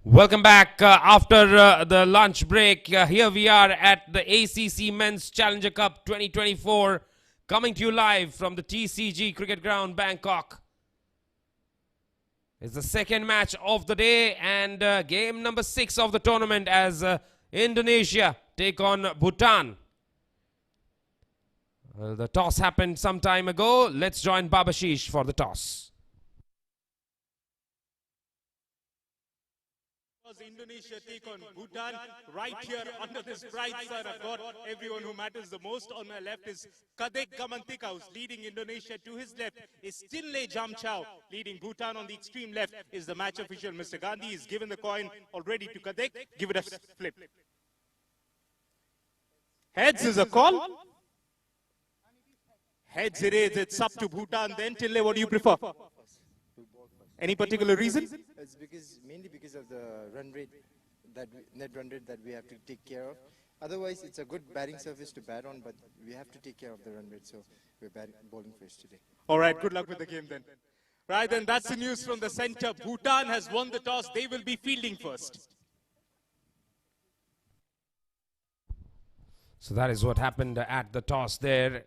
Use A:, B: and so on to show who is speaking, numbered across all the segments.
A: Welcome back after the lunch break. Here we are at the ACC Men's Challenger Cup 2024, coming to you live from the TCG Cricket Ground, Bangkok. It's the second match of the day and game number 6 of the tournament as Indonesia take on Bhutan. The toss happened some time ago. Let's join Babashish for the toss.
B: Indonesia take on Bhutan right here under this bright sun. I've got everyone who matters the most. On my left is Kadek Gamantika, who's leading Indonesia. To his left is Tinley Jamchao, leading Bhutan. On the extreme left is the match official, Mr. Gandhi. He's given the coin already to Kadek. Give it a flip. Heads is a call. Heads it is. It's up to Bhutan. Then Tinley, what do you prefer? Any particular reason?
C: It's mainly because of the run rate, net run rate that we have to take care of. Otherwise, it's a good batting surface to bat on, but we have to take care of the run rate, so we're bowling first today.
B: All right, good luck with the game then. Right, then that's the news from the center. Bhutan has won the toss. They will be fielding first.
A: So that is what happened at the toss there.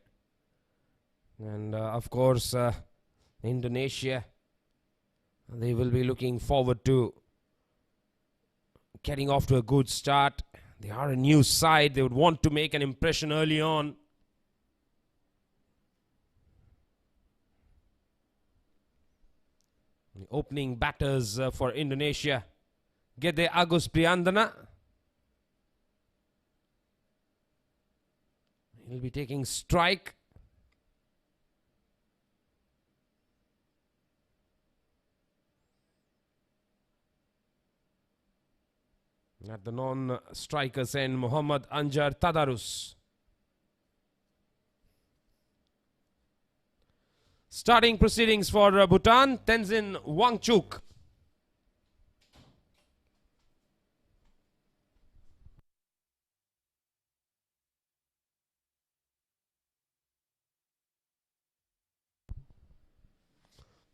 A: And of course, Indonesia, they will be looking forward to getting off to a good start. They are a new side. They would want to make an impression early on. The opening batters for Indonesia, Gede Agus Priyandana. He'll be taking strike. At the non-strikers end, Muhammad Anjar Tadarus. Starting proceedings for Bhutan, Tenzin Wangchuk.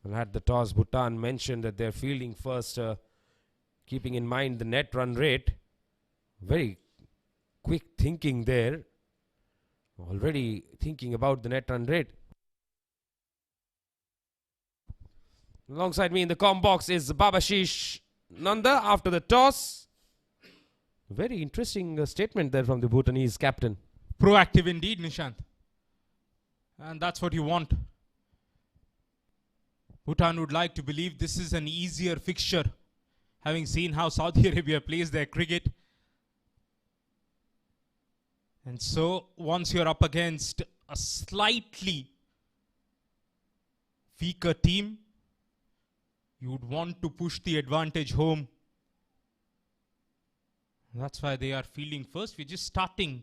A: Well, at the toss, Bhutan mentioned that they're fielding first, keeping in mind the net run rate. Very quick thinking there. Already thinking about the net run rate. Alongside me in the comm box is Babashish Nanda after the toss. Very interesting statement there from the Bhutanese captain.
B: Proactive indeed, Nishant. And that's what you want. Bhutan would like to believe this is an easier fixture, having seen how Saudi Arabia plays their cricket. And so, once you're up against a slightly weaker team, you would want to push the advantage home. That's why they are fielding first. We're just starting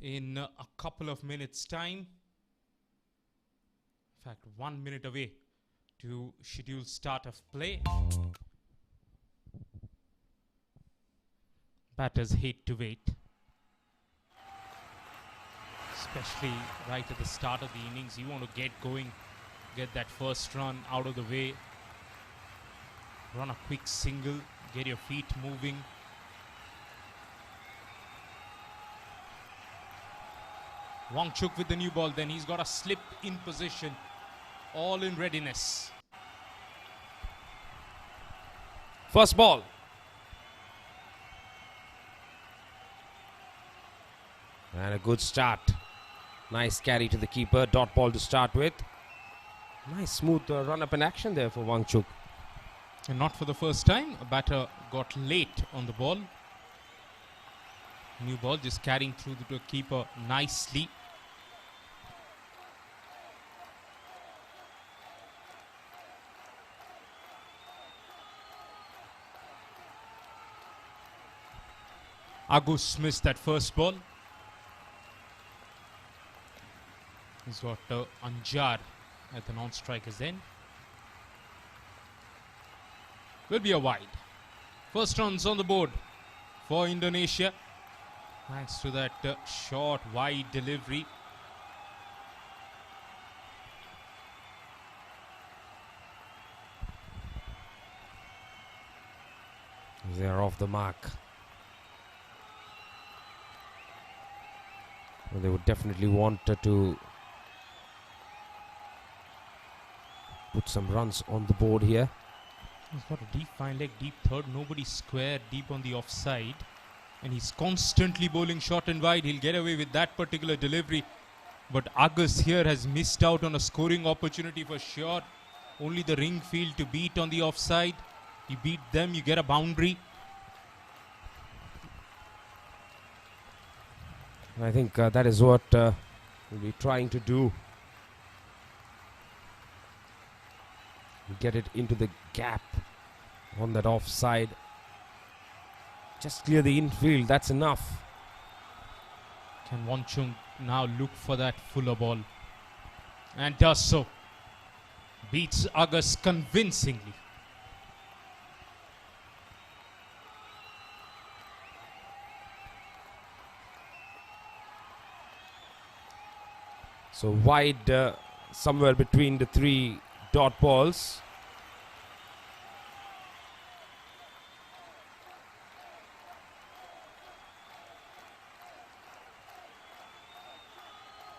B: in a couple of minutes' time. In fact, 1 minute away to scheduled start of play. Batters hate to wait, especially right at the start of the innings. You want to get going, get that first run out of the way, run a quick single, get your feet moving. Wangchuk with the new ball, then he's got a slip in position. All in readiness.
A: First ball. And a good start. Nice carry to the keeper. Dot ball to start with. Nice smooth run up in action there for Wangchuk.
B: And not for the first time. A batter got late on the ball. New ball just carrying through the keeper nicely. Agus missed that first ball. He's got Anjar at the non-strikers end. Will be a wide. First runs on the board for Indonesia. Thanks to that short wide delivery.
A: They are off the mark. Well, they would definitely want to put some runs on the board here.
B: He's got a deep fine leg, deep third, nobody square, deep on the offside. And he's constantly bowling short and wide. He'll get away with that particular delivery. But Agus here has missed out on a scoring opportunity for sure. Only the ring field to beat on the offside. You beat them, you get a boundary.
A: I think that is what we'll be trying to do. Get it into the gap on that offside. Just clear the infield, that's enough.
B: Can Wangchuk now look for that fuller ball? And does so. Beats Agus convincingly.
A: So wide, somewhere between the 3 dot balls.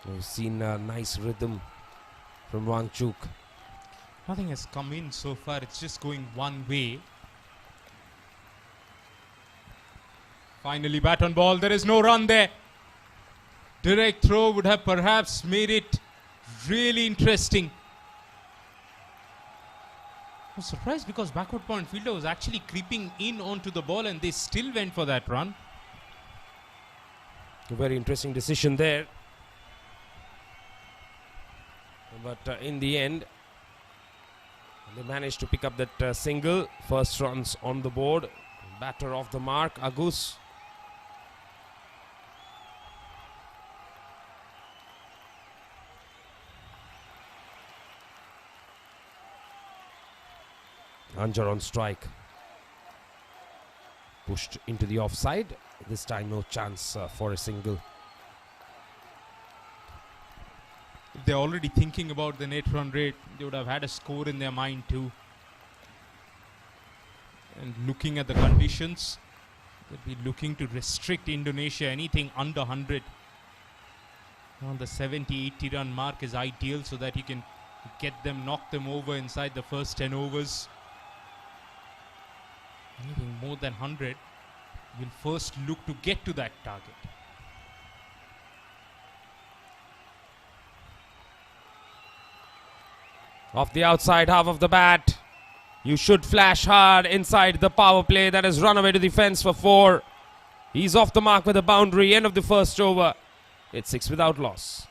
A: We've seen a nice rhythm from Wangchuk.
B: Nothing has come in so far. It's just going one way. Finally bat on ball. There is no run there. Direct throw would have perhaps made it really interesting. I was surprised because backward point fielder was actually creeping in onto the ball and they still went for that run.
A: A very interesting decision there. But in the end, they managed to pick up that single. First runs on the board. Batter off the mark, Agus. Anjar on strike. Pushed into the offside. This time no chance for a single.
B: If they're already thinking about the net run rate, they would have had a score in their mind too. And looking at the conditions, they'll be looking to restrict Indonesia. Anything under 100 on the 70-80 run mark is ideal so that you can get them, knock them over inside the first 10 overs. Anything more than 100, you'll first look to get to that target.
A: Off the outside half of the bat. You should flash hard inside the power play. That has run away to the fence for 4. He's off the mark with a boundary. End of the first over. It's 6 without loss.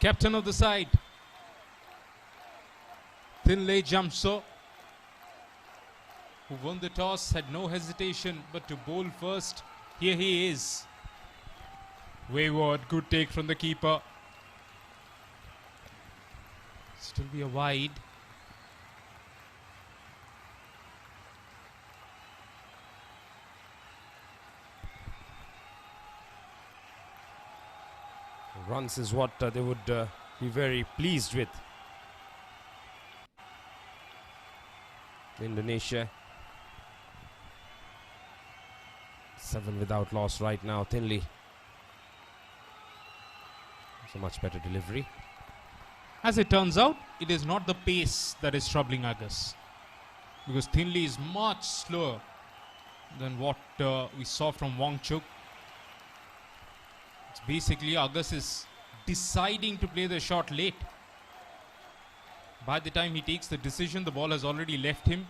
B: Captain of the side, Thinley Jamso, who won the toss, had no hesitation but to bowl first. Here he is. Wayward, good take from the keeper. Still be a wide.
A: Runs is what they would be very pleased with. Indonesia 7 without loss right now. Thinley. It's a much better delivery.
B: As it turns out, it is not the pace that is troubling Agus, because Thinley is much slower than what we saw from Wangchuk. It's basically August is deciding to play the shot late. By the time he takes the decision, the ball has already left him.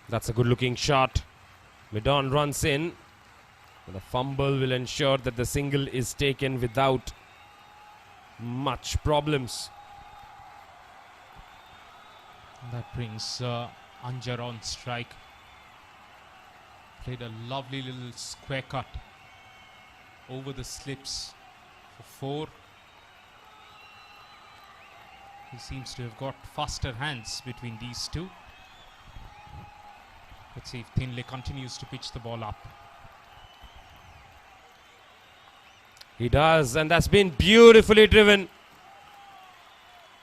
A: That's a good looking shot. Midon runs in. But a fumble will ensure that the single is taken without much problems.
B: That brings Anjar on strike. Played a lovely little square cut over the slips for 4. He seems to have got faster hands between these two. Let's see if Thinley continues to pitch the ball up.
A: He does, and that's been beautifully driven.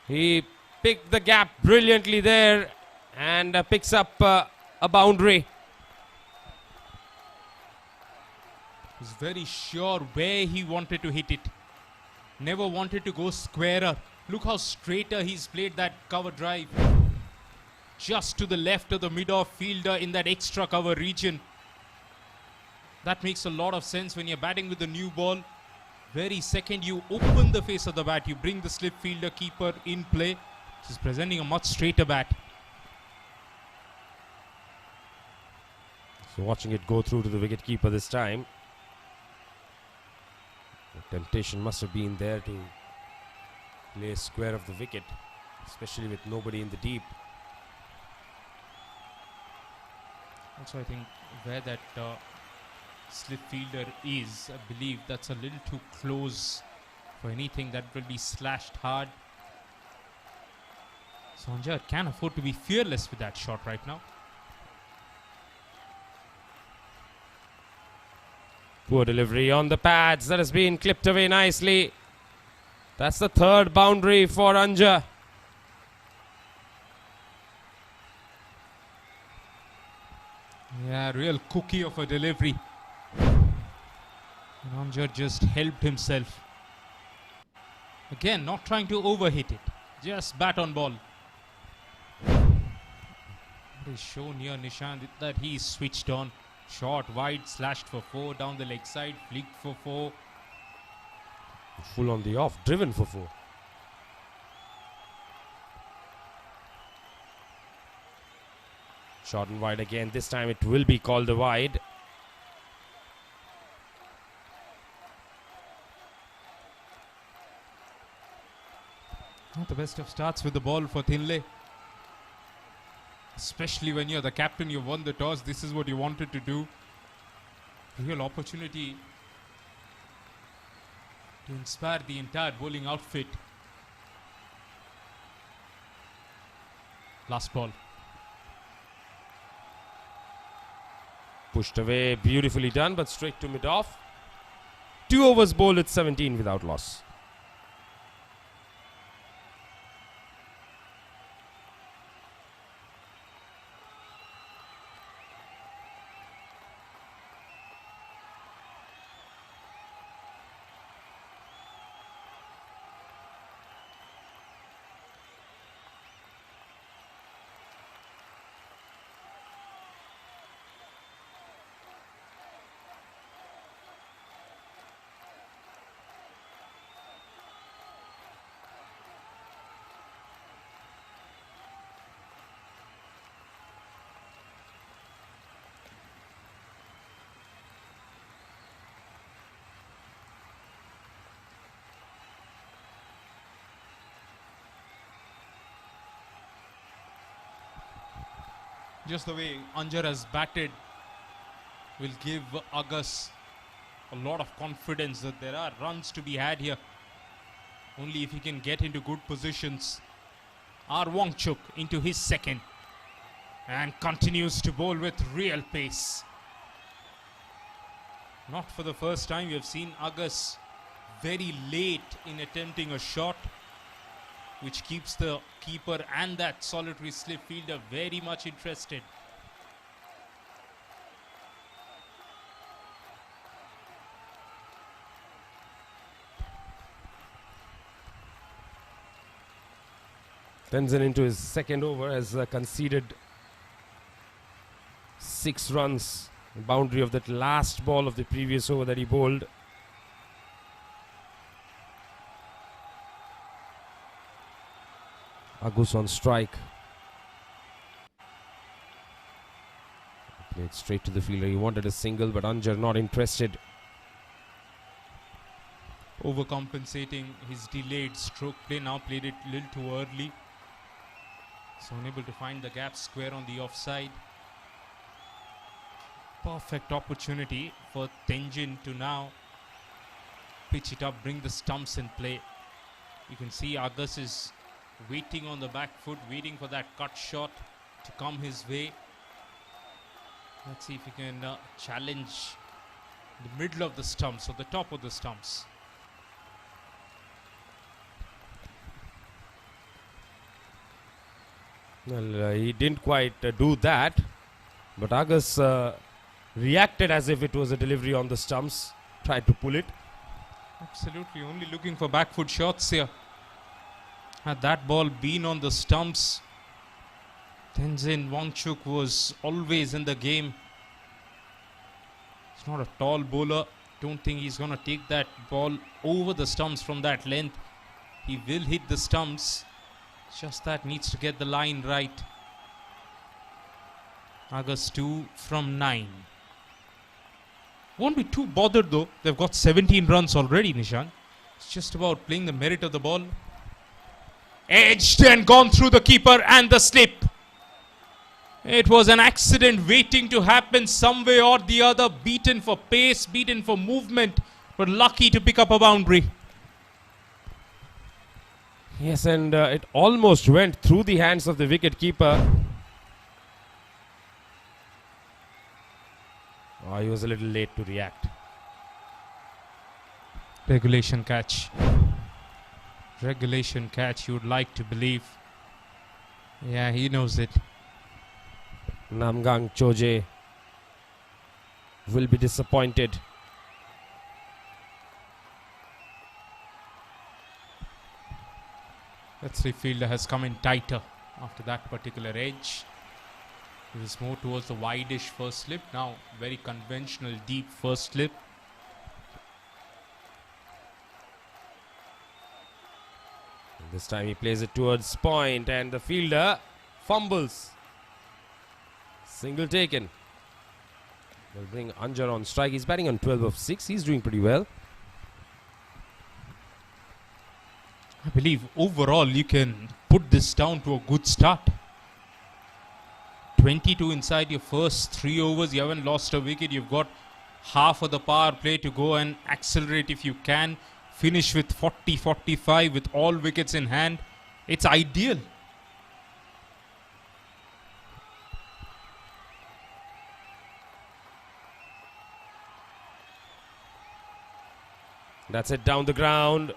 A: He picked the gap brilliantly there and picks up a boundary.
B: He's very sure where he wanted to hit it. Never wanted to go squarer. Look how straighter he's played that cover drive. Just to the left of the mid-off fielder in that extra cover region. That makes a lot of sense when you're batting with the new ball. Very second you open the face of the bat, you bring the slip fielder keeper in play. He's presenting a much straighter bat.
A: So watching it go through to the wicket keeper this time. The temptation must have been there to play square of the wicket, especially with nobody in the deep.
B: Also, I think where that slip fielder is, I believe that's a little too close for anything that will be slashed hard. Sanjay can afford to be fearless with that shot right now.
A: Poor delivery on the pads. That has been clipped away nicely. That's the 3rd boundary for Anja.
B: Yeah, real cookie of a delivery. And Anja just helped himself. Again, not trying to overhit it. Just bat on ball. It is shown here, Nishant, that he is switched on. Short, wide, slashed for 4. Down the leg side, flicked for 4.
A: Full on the off, driven for 4. Short and wide again. This time it will be called a wide.
B: Not the best of starts with the ball for Thinley. Especially when you're the captain, you won the toss. This is what you wanted to do. Real opportunity to inspire the entire bowling outfit. Last ball.
A: Pushed away, beautifully done, but straight to mid-off. 2 overs bowled at 17 without loss.
B: Just the way Anjar has batted will give Agus a lot of confidence that there are runs to be had here. Only if he can get into good positions. Wongchuk into his 2nd and continues to bowl with real pace. Not for the first time we have seen Agus very late in attempting a shot, which keeps the keeper and that solitary slip fielder very much interested.
A: Tenzin into his second over has conceded 6 runs. The boundary of that last ball of the previous over that he bowled. Agus on strike. Played straight to the fielder. He wanted a single, but Anjar not interested.
B: Overcompensating his delayed stroke play. Now played it a little too early. So unable to find the gap square on the offside. Perfect opportunity for Tenzin to now pitch it up, bring the stumps in play. You can see Agus is waiting on the back foot, waiting for that cut shot to come his way. Let's see if he can challenge the middle of the stumps or the top of the stumps.
A: Well, he didn't quite do that, but Agus reacted as if it was a delivery on the stumps, tried to pull it.
B: Absolutely, only looking for back foot shots here. Had that ball been on the stumps, Tenzin Wangchuk was always in the game. He's not a tall bowler. Don't think he's going to take that ball over the stumps from that length. He will hit the stumps. Just that needs to get the line right. Agus 2 from 9. Won't be too bothered though. They've got 17 runs already, Nishan. It's just about playing the merit of the ball. Edged and gone through the keeper and the slip. It was an accident waiting to happen some way or the other. Beaten for pace, beaten for movement, but lucky to pick up a boundary.
A: Yes, and it almost went through the hands of the wicket keeper. Oh, he was a little late to react.
B: Regulation catch. Regulation catch, you would like to believe. Yeah, he knows it.
A: Namgang Choje will be disappointed.
B: That slip fielder has come in tighter after that particular edge. It was more towards the wide-ish first slip. Now very conventional deep first slip.
A: And this time he plays it towards point and the fielder fumbles. Single taken. Will bring Anjar on strike. He's batting on 12 of 6. He's doing pretty well.
B: I believe overall you can put this down to a good start. 22 inside your first 3 overs. You haven't lost a wicket. You've got half of the power play to go and accelerate if you can. Finish with 40-45 with all wickets in hand. It's ideal.
A: That's it down the ground.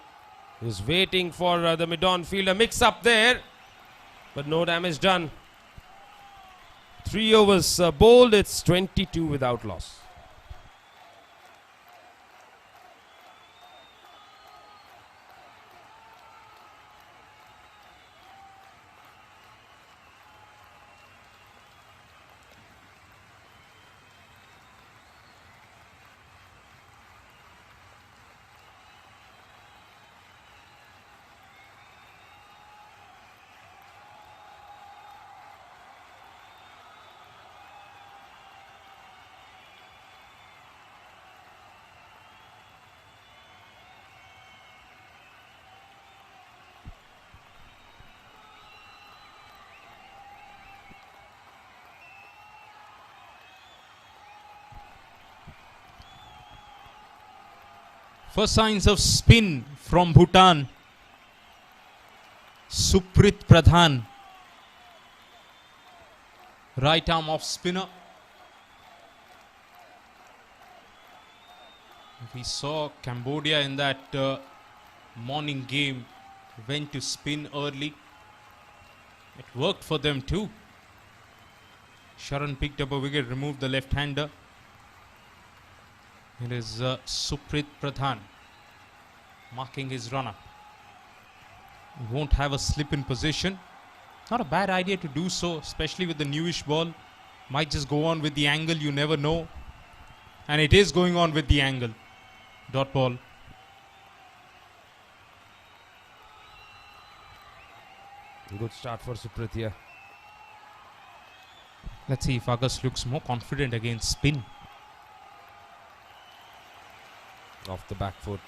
A: He's waiting for the mid-on fielder. Mix up there. But no damage done. 3 overs bowled. It's 22 without loss.
B: First signs of spin from Bhutan. Suprit Pradhan. Right arm off spinner. We saw Cambodia in that morning game went to spin early. It worked for them too. Sharan picked up a wicket, removed the left-hander. It is Suprit Pradhan marking his run-up. He won't have a slip in position. Not a bad idea to do so, especially with the newish ball. Might just go on with the angle, you never know. And it is going on with the angle. Dot ball.
A: Good start for Supriya.
B: Let's see if August looks more confident against spin.
A: Off the back foot.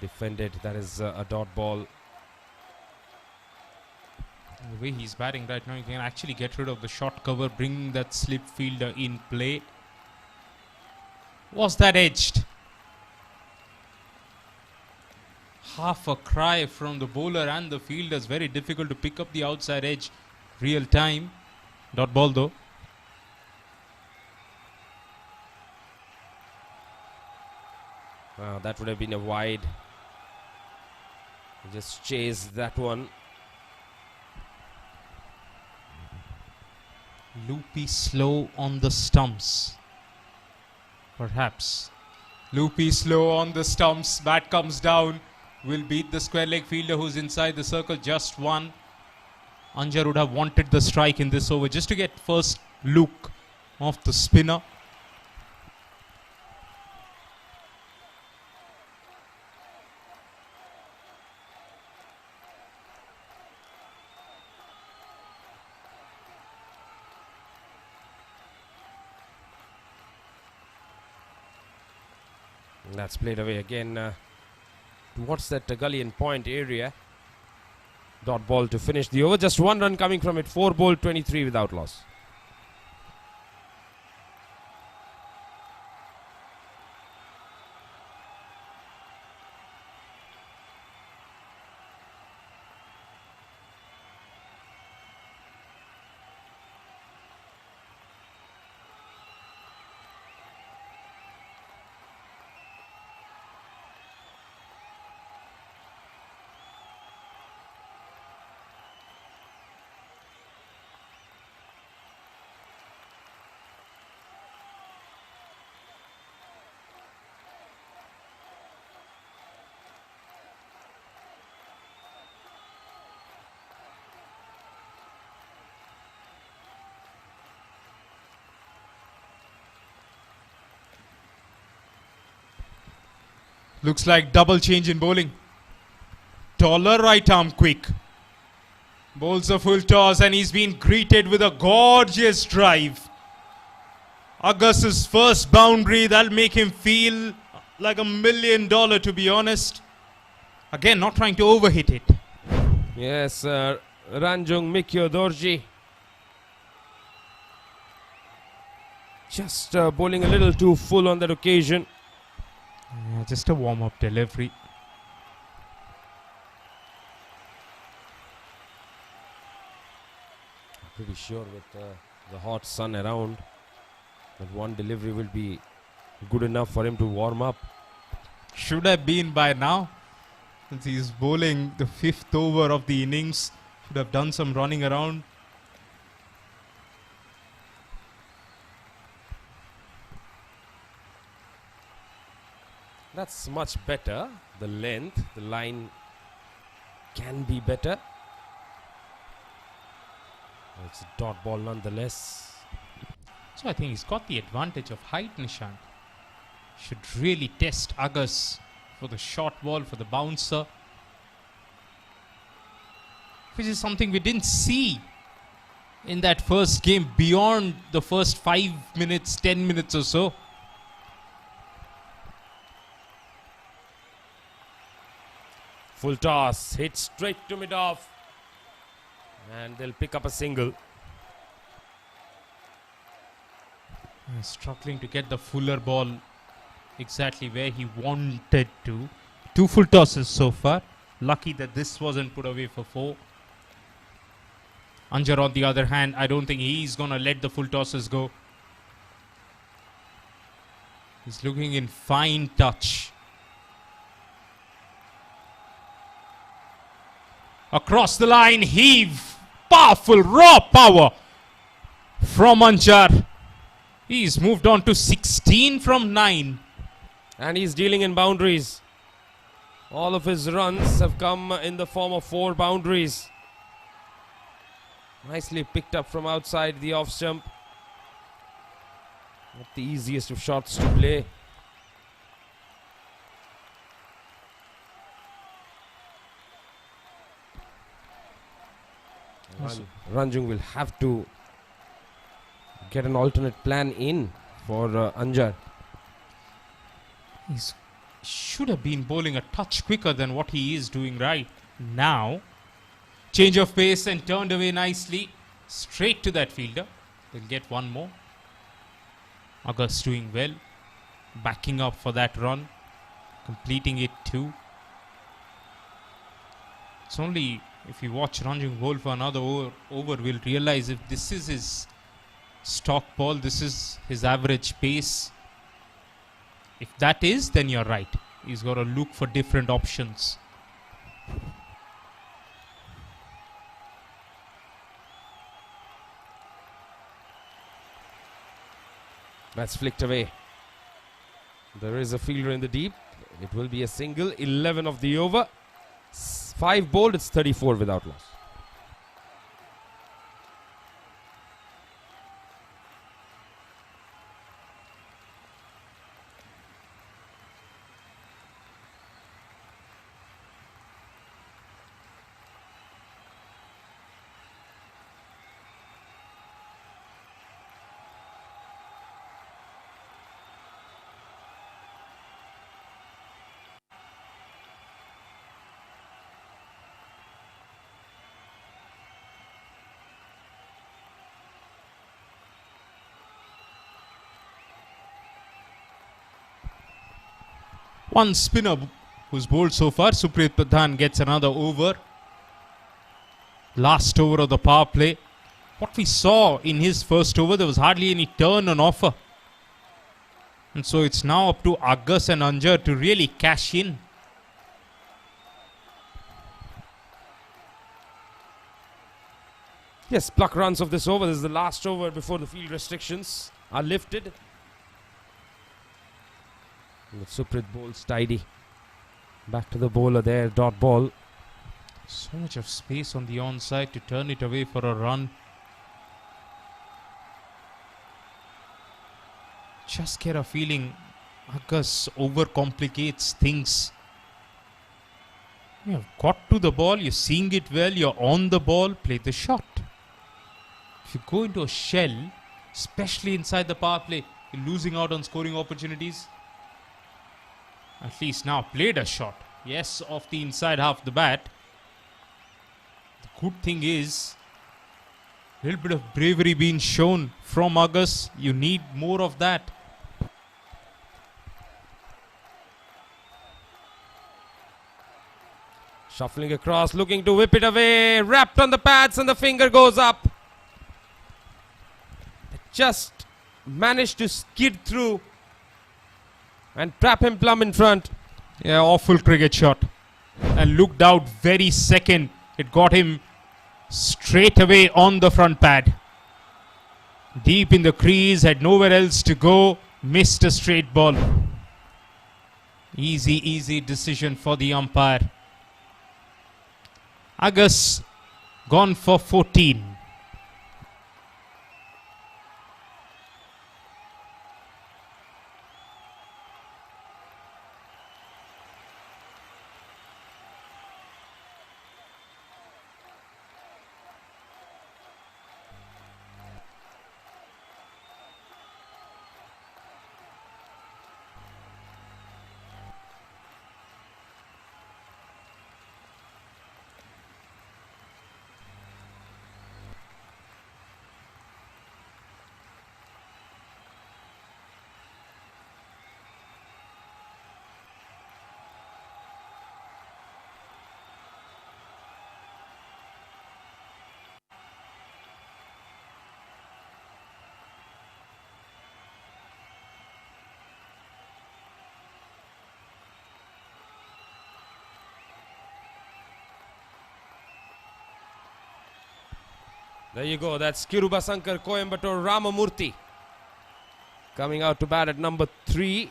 A: Defended. That is a dot ball.
B: The way he's batting right now, he can actually get rid of the short cover, bringing that slip fielder in play. Was that edged? Half a cry from the bowler and the fielders. Very difficult to pick up the outside edge real time. Dot ball though.
A: That would have been a wide. Just chase that one.
B: Loopy slow on the stumps. Perhaps. Loopy slow on the stumps. Bat comes down. Will beat the square leg fielder who's inside the circle. Just one. Anjar would have wanted the strike in this over just to get first look of the spinner.
A: That's played away again towards that Gullion point area. Dot ball to finish the over. Just one run coming from it. 4 bowled, 23 without loss.
B: Looks like double change in bowling. Taller right arm quick. Bowls a full toss and he's been greeted with a gorgeous drive. August's first boundary, that'll make him feel like $1 million, to be honest. Again, not trying to overhit it.
A: Yes, Ranjung Mikyo Dorji. Just bowling a little too full on that occasion.
B: Yeah, just a warm-up delivery.
A: Pretty sure with the hot sun around that one delivery will be good enough for him to warm up.
B: Should have been by now. Since he's bowling the 5th over of the innings. Should have done some running around.
A: That's much better. The length, the line can be better. It's a dot ball nonetheless.
B: So I think he's got the advantage of height, Nishant. Should really test August for the short ball, for the bouncer. Which is something we didn't see in that first game beyond the first 5 minutes, 10 minutes or so.
A: Full toss, hit straight to mid-off. And they'll pick up a single.
B: Struggling to get the fuller ball exactly where he wanted to. 2 full tosses so far. Lucky that this wasn't put away for 4. Anjar on the other hand, I don't think he's going to let the full tosses go. He's looking in fine touch. Across the line, heave. Powerful, raw power from Anjar. He's moved on to 16 from 9.
A: And he's dealing in boundaries. All of his runs have come in the form of 4 boundaries. Nicely picked up from outside the off stump. Not the easiest of shots to play. Ranjung will have to get an alternate plan in for Anjar.
B: He should have been bowling a touch quicker than what he is doing right now. Change of pace and turned away nicely. Straight to that fielder. They'll get one more. August doing well. Backing up for that run. Completing it too. It's only if you watch Ranjung bowl for another over, we'll realize if this is his stock ball, this is his average pace. If that is, then you're right. He's got to look for different options.
A: That's flicked away. There is a fielder in the deep. It will be a single. 11 of the over. 5 bowled. It's 34 without loss.
B: One spinner who's bowled so far. Supreet Pradhan gets another over. Last over of the power play. What we saw in his first over, there was hardly any turn on offer. And so it's now up to Agas and Anjar to really cash in.
A: Yes, pluck runs of this over. This is the last over before the field restrictions are lifted. And Suprit bowls tidy. Back to the bowler there, dot ball.
B: So much of space on the onside to turn it away for a run. Just get a feeling Agas overcomplicates things. You've got to the ball, you're seeing it well, you're on the ball, play the shot. If you go into a shell, especially inside the power play, you're losing out on scoring opportunities. At least now played a shot. Yes, off the inside half of the bat. The good thing is, a little bit of bravery being shown from Agas. You need more of that.
A: Shuffling across, looking to whip it away. Wrapped on the pads and the finger goes up. Just managed to skid through and trap him plumb in front.
B: Yeah, awful cricket shot. And looked out very second. It got him straight away on the front pad. Deep in the crease, had nowhere else to go. Missed a straight ball. Easy decision for the umpire. Agas gone for 14.
A: There you go. That's Kirubasankar Coimbatore Ramamurthy coming out to bat at number 3.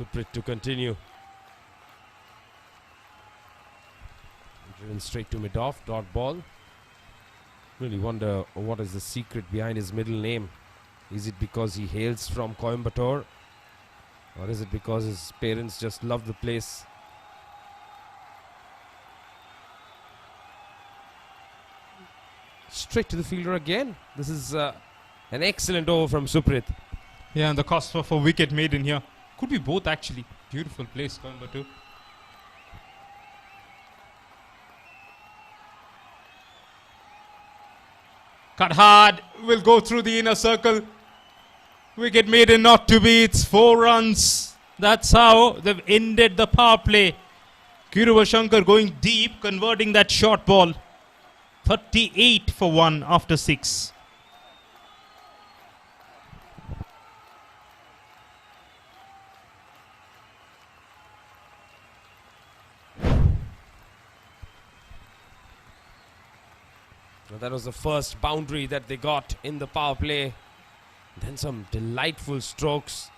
A: Suprit to continue. Driven straight to mid-off, dot ball. Really wonder what is the secret behind his middle name. Is it because he hails from Coimbatore? Or is it because his parents just love the place? Straight to the fielder again. This is an excellent over from Suprit.
B: Yeah, and the cost of a wicket made in here. Could be both actually. Beautiful place, Coimbatore. Cut hard. Will go through the inner circle. Wicket made in not to be. It's 4 runs. That's how they've ended the power play. Kiruva Shankar going deep, converting that short ball. 38 for 1 after 6.
A: Now that was the first boundary that they got in the power play. Then some delightful strokes.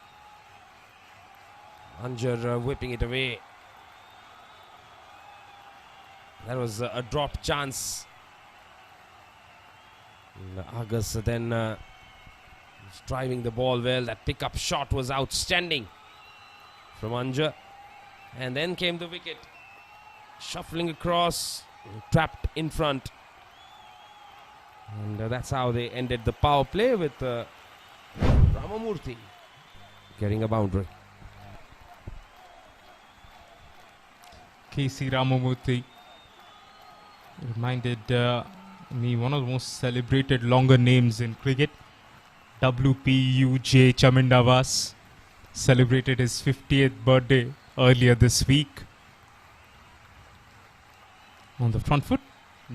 A: Anjar whipping it away. That was a drop chance. Agus then was driving the ball well. That pickup shot was outstanding from Anjar. And then came the wicket. Shuffling across, trapped in front. And that's how they ended the power play with Ramamurthy getting a boundary.
B: KC Ramamurthy reminded me one of the most celebrated longer names in cricket. WPUJ Chamindavas celebrated his 50th birthday earlier this week. On the front foot,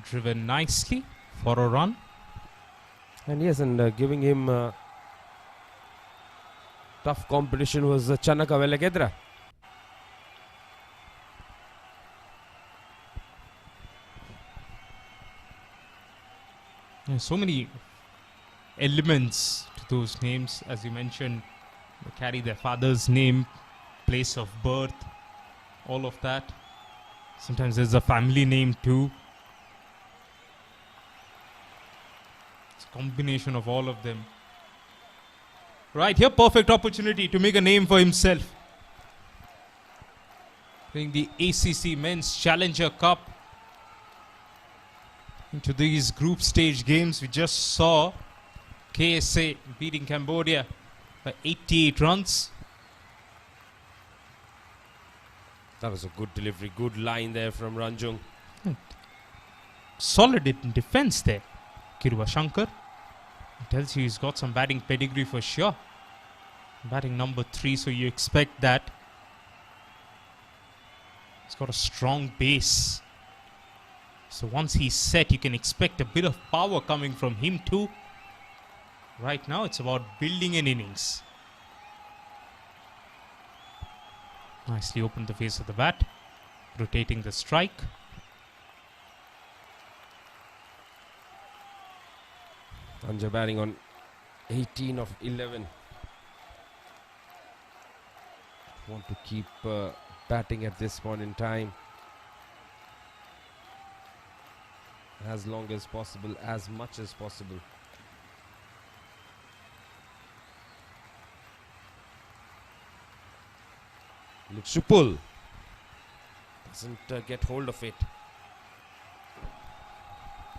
B: driven nicely for a run.
A: And yes, and giving him tough competition was Chanaka Velegedra.
B: So many elements to those names, as you mentioned. They carry their father's name, place of birth, all of that. Sometimes there's a family name too. It's a combination of all of them. Right here, perfect opportunity to make a name for himself. Playing the ACC Men's Challenger Cup. Into these group stage games, we just saw KSA beating Cambodia by 88 runs.
A: That was a good delivery, good line there from Ranjung.
B: Solid in defense there, Kiruva Shankar. It tells you he's got some batting pedigree for sure. Batting number 3, so you expect that. He's got a strong base. So once he's set, you can expect a bit of power coming from him too. Right now, it's about building an innings. Nicely opened the face of the bat, rotating the strike.
A: Anjar batting on 18 of 11. Want to keep batting at this point in time as long as possible, as much as possible. Looks to pull. Doesn't get hold of it.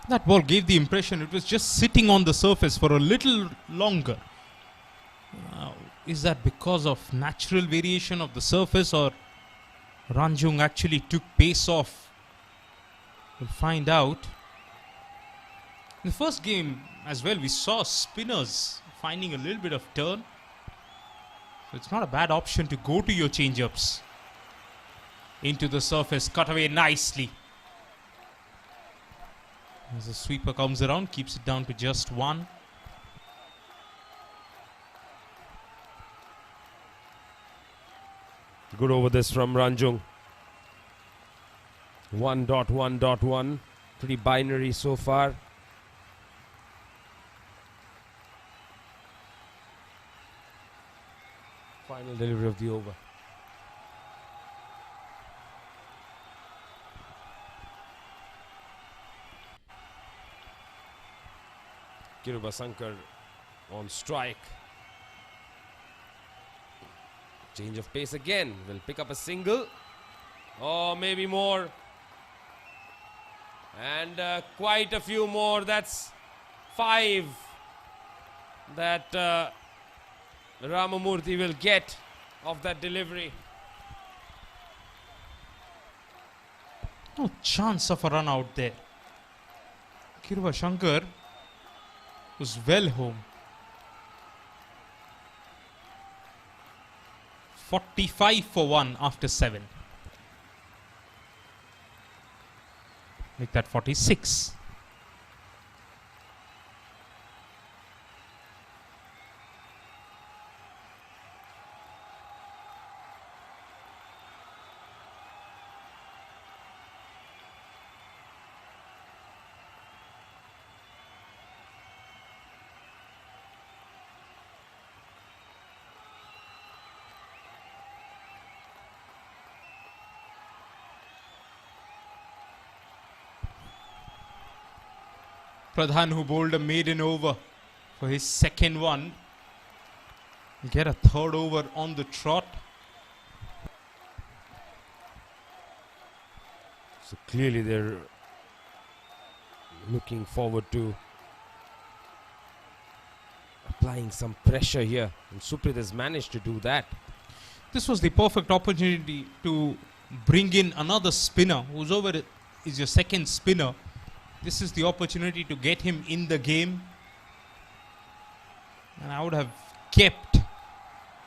B: That ball gave the impression it was just sitting on the surface for a little longer. Is that because of natural variation of the surface, or Ranjung actually took pace off? We'll find out. In the first game as well, we saw spinners finding a little bit of turn. So it's not a bad option to go to your change-ups. Into the surface, cut away nicely. As the sweeper comes around, keeps it down to just 1.
A: Good over this from Ranjung. 1.1.1. Pretty binary so far. Final delivery of the over. Kirubasankar on strike. Change of pace again. Will pick up a single. Or maybe more. And quite a few more. That's 5 that Ramamurthy will get of that delivery.
B: No chance of a run out there. Kirubasankar was well home. 45 for 1 after 7. Make that 46. Pradhan, who bowled a maiden over for his second one, will get a third over on the trot.
A: So clearly they're looking forward to applying some pressure here. And Suprit has managed to do that.
B: This was the perfect opportunity to bring in another spinner. Who's over is your second spinner. This is the opportunity to get him in the game. And I would have kept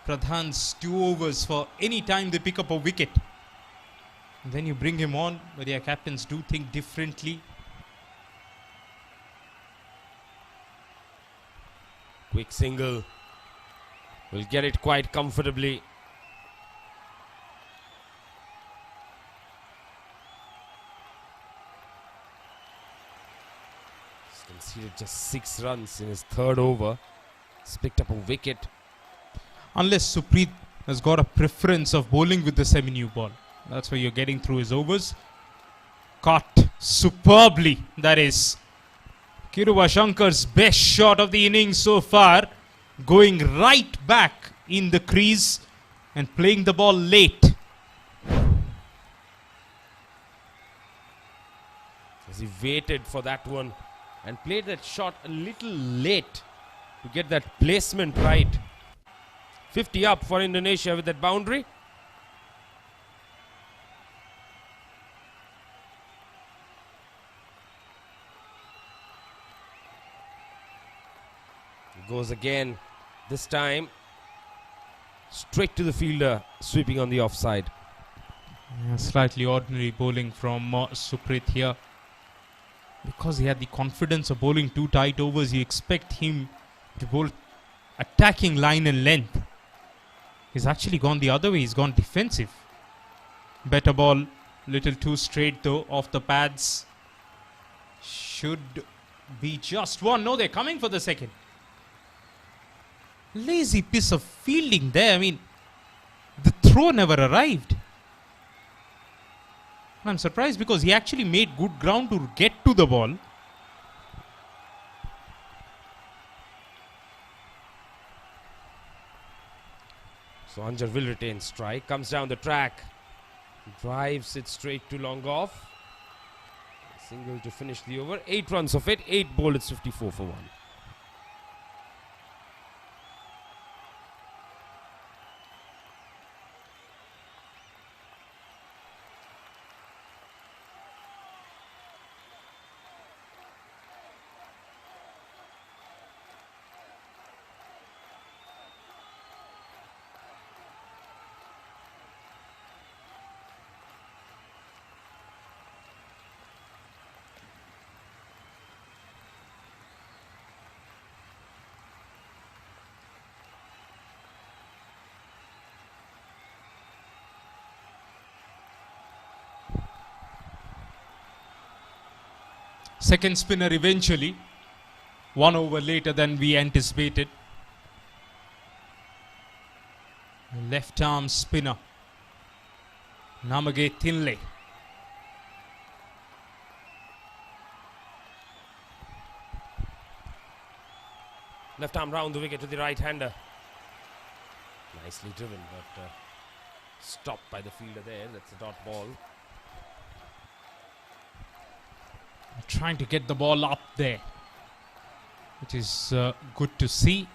B: Pradhan's 2 overs for any time they pick up a wicket. And then you bring him on, but yeah, captains do think differently.
A: Quick single. Will get it quite comfortably. Conceded just 6 runs in his third over. He's picked up a wicket.
B: Unless Suprit has got a preference of bowling with the semi-new ball. That's why you're getting through his overs. Caught superbly. That is Kirubasankar's best shot of the innings so far. Going right back in the crease and playing the ball late.
A: As he waited for that one and played that shot a little late to get that placement right. 50 up for Indonesia with that boundary. He goes again, this time straight to the fielder, sweeping on the offside.
B: Yeah, slightly ordinary bowling from Suprit here. Because he had the confidence of bowling 2 tight overs, you expect him to bowl attacking line and length. He's actually gone the other way. He's gone defensive. Better ball, little too straight though, off the pads. Should be just 1. No, they're coming for the second. Lazy piece of fielding there. I mean, the throw never arrived. I'm surprised because he actually made good ground to get to the ball.
A: So Anjar will retain strike, comes down the track, drives it straight to long off. Single to finish the over. 8 runs of it, 8 bowled, it's 54 for 1.
B: Second spinner eventually. 1 over later than we anticipated. Left arm spinner. Namage Thinley.
A: Left arm round the wicket to the right-hander. Nicely driven, but stopped by the fielder there. That's a dot ball.
D: Trying to get the ball up there, which is good to see.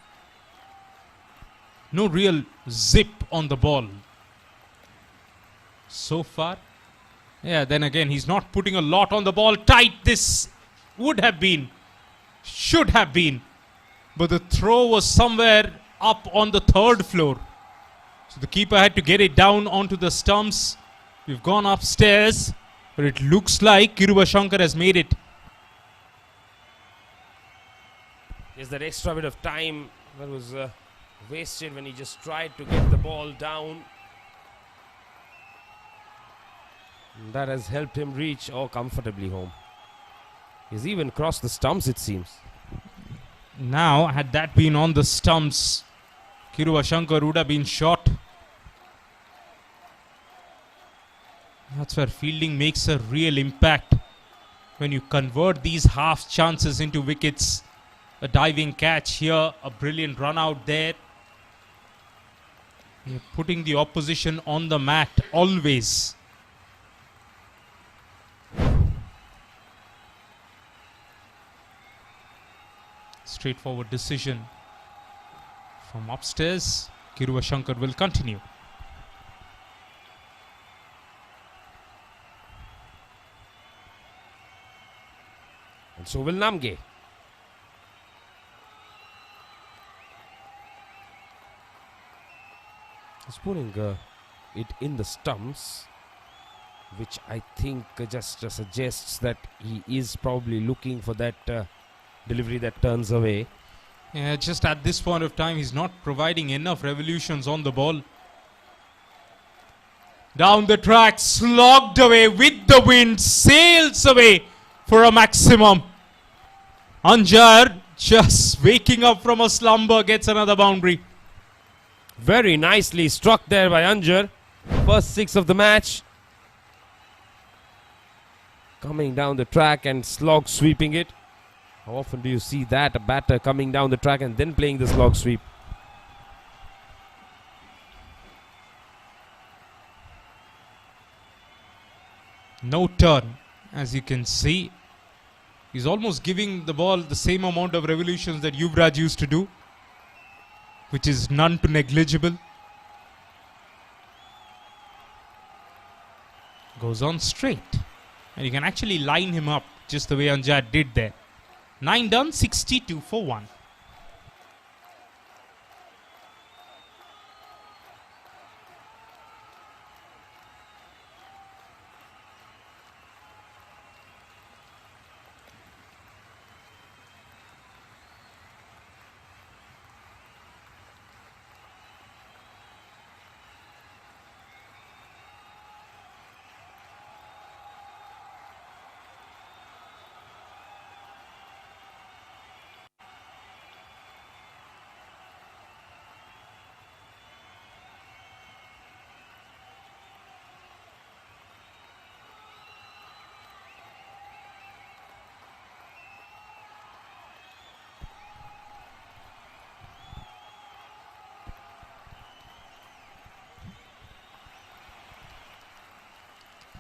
D: No real zip on the ball so far. Yeah, then again, he's not putting a lot on the ball. Tight this would have been, should have been, but the throw was somewhere up on the third floor. So the keeper had to get it down onto the stumps. We've gone upstairs, but it looks like Kiruba Shankar has made it.
A: There's that extra bit of time that was wasted when he just tried to get the ball down. And that has helped him reach comfortably home. He's even crossed the stumps, it seems.
D: Now, had that been on the stumps, Kiruba Shankar would have been shot. That's where fielding makes a real impact. When you convert these half chances into wickets. A diving catch here, a brilliant run out there. You're putting the opposition on the mat always. Straightforward decision from upstairs. Kiruba Shankar will continue.
A: And so will Namge. He's putting it in the stumps, which I think just suggests that he is probably looking for that delivery that turns away.
D: Yeah, just at this point of time, he's not providing enough revolutions on the ball. Down the track, slogged away with the wind, sails away for a maximum. Anjar just waking up from a slumber, gets another boundary.
A: Very nicely struck there by Anjar. First six of the match. Coming down the track and slog sweeping it. How often do you see that? A batter coming down the track and then playing the slog sweep.
D: No turn, as you can see. He's almost giving the ball the same amount of revolutions that Yuvraj used to do, which is none to negligible. Goes on straight. And you can actually line him up just the way Anjad did there. 9 done, 62 for 1.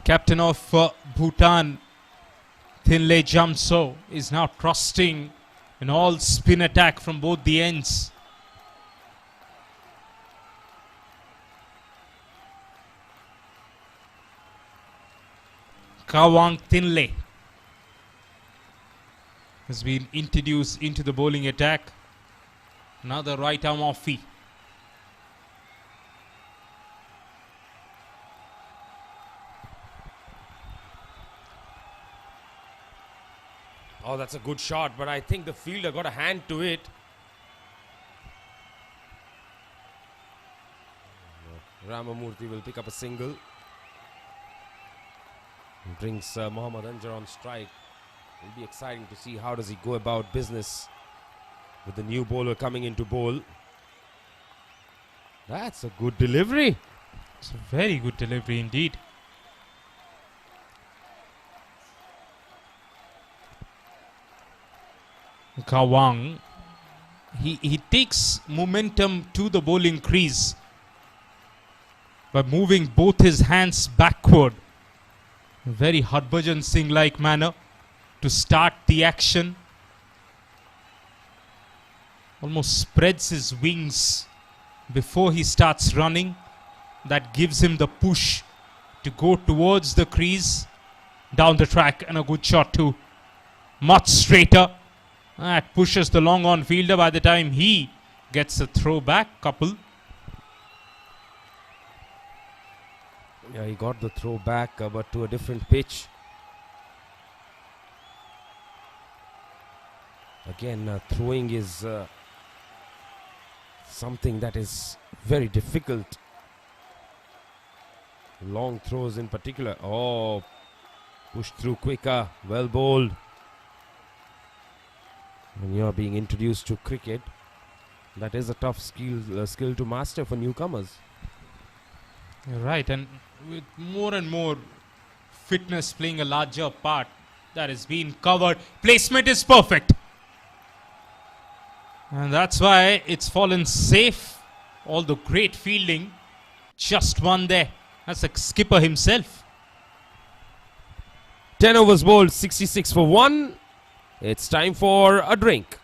D: Captain of Bhutan, Thinley Jamso, is now trusting an all-spin attack from both the ends. Kawang Thinley has been introduced into the bowling attack. Another right arm offie.
A: Oh, that's a good shot, but I think the fielder got a hand to it. Ramamurthy will pick up a single. He brings Mohammad Anjar on strike. It'll be exciting to see how does he go about business with the new bowler coming into bowl. That's a good delivery.
D: It's a very good delivery indeed. Kawang he takes momentum to the bowling crease by moving both his hands backward. Very Harbhajan Singh like manner to start the action. Almost spreads his wings before he starts running. That gives him the push to go towards the crease, down the track, and a good shot too. Much straighter. That pushes the long on fielder by the time he gets a throw back. Couple.
A: Yeah, he got the throw back, but to a different pitch. Again, throwing is something that is very difficult. Long throws in particular. Oh, pushed through quicker. Well bowled. When you're being introduced to cricket, that is a tough skill to master for newcomers.
D: You're right, and with more and more fitness playing a larger part, that is being covered. Placement is perfect. And that's why it's fallen safe. All the great fielding. Just one there. That's the skipper himself.
A: 10 overs bowled, 66 for 1. It's time for a drink.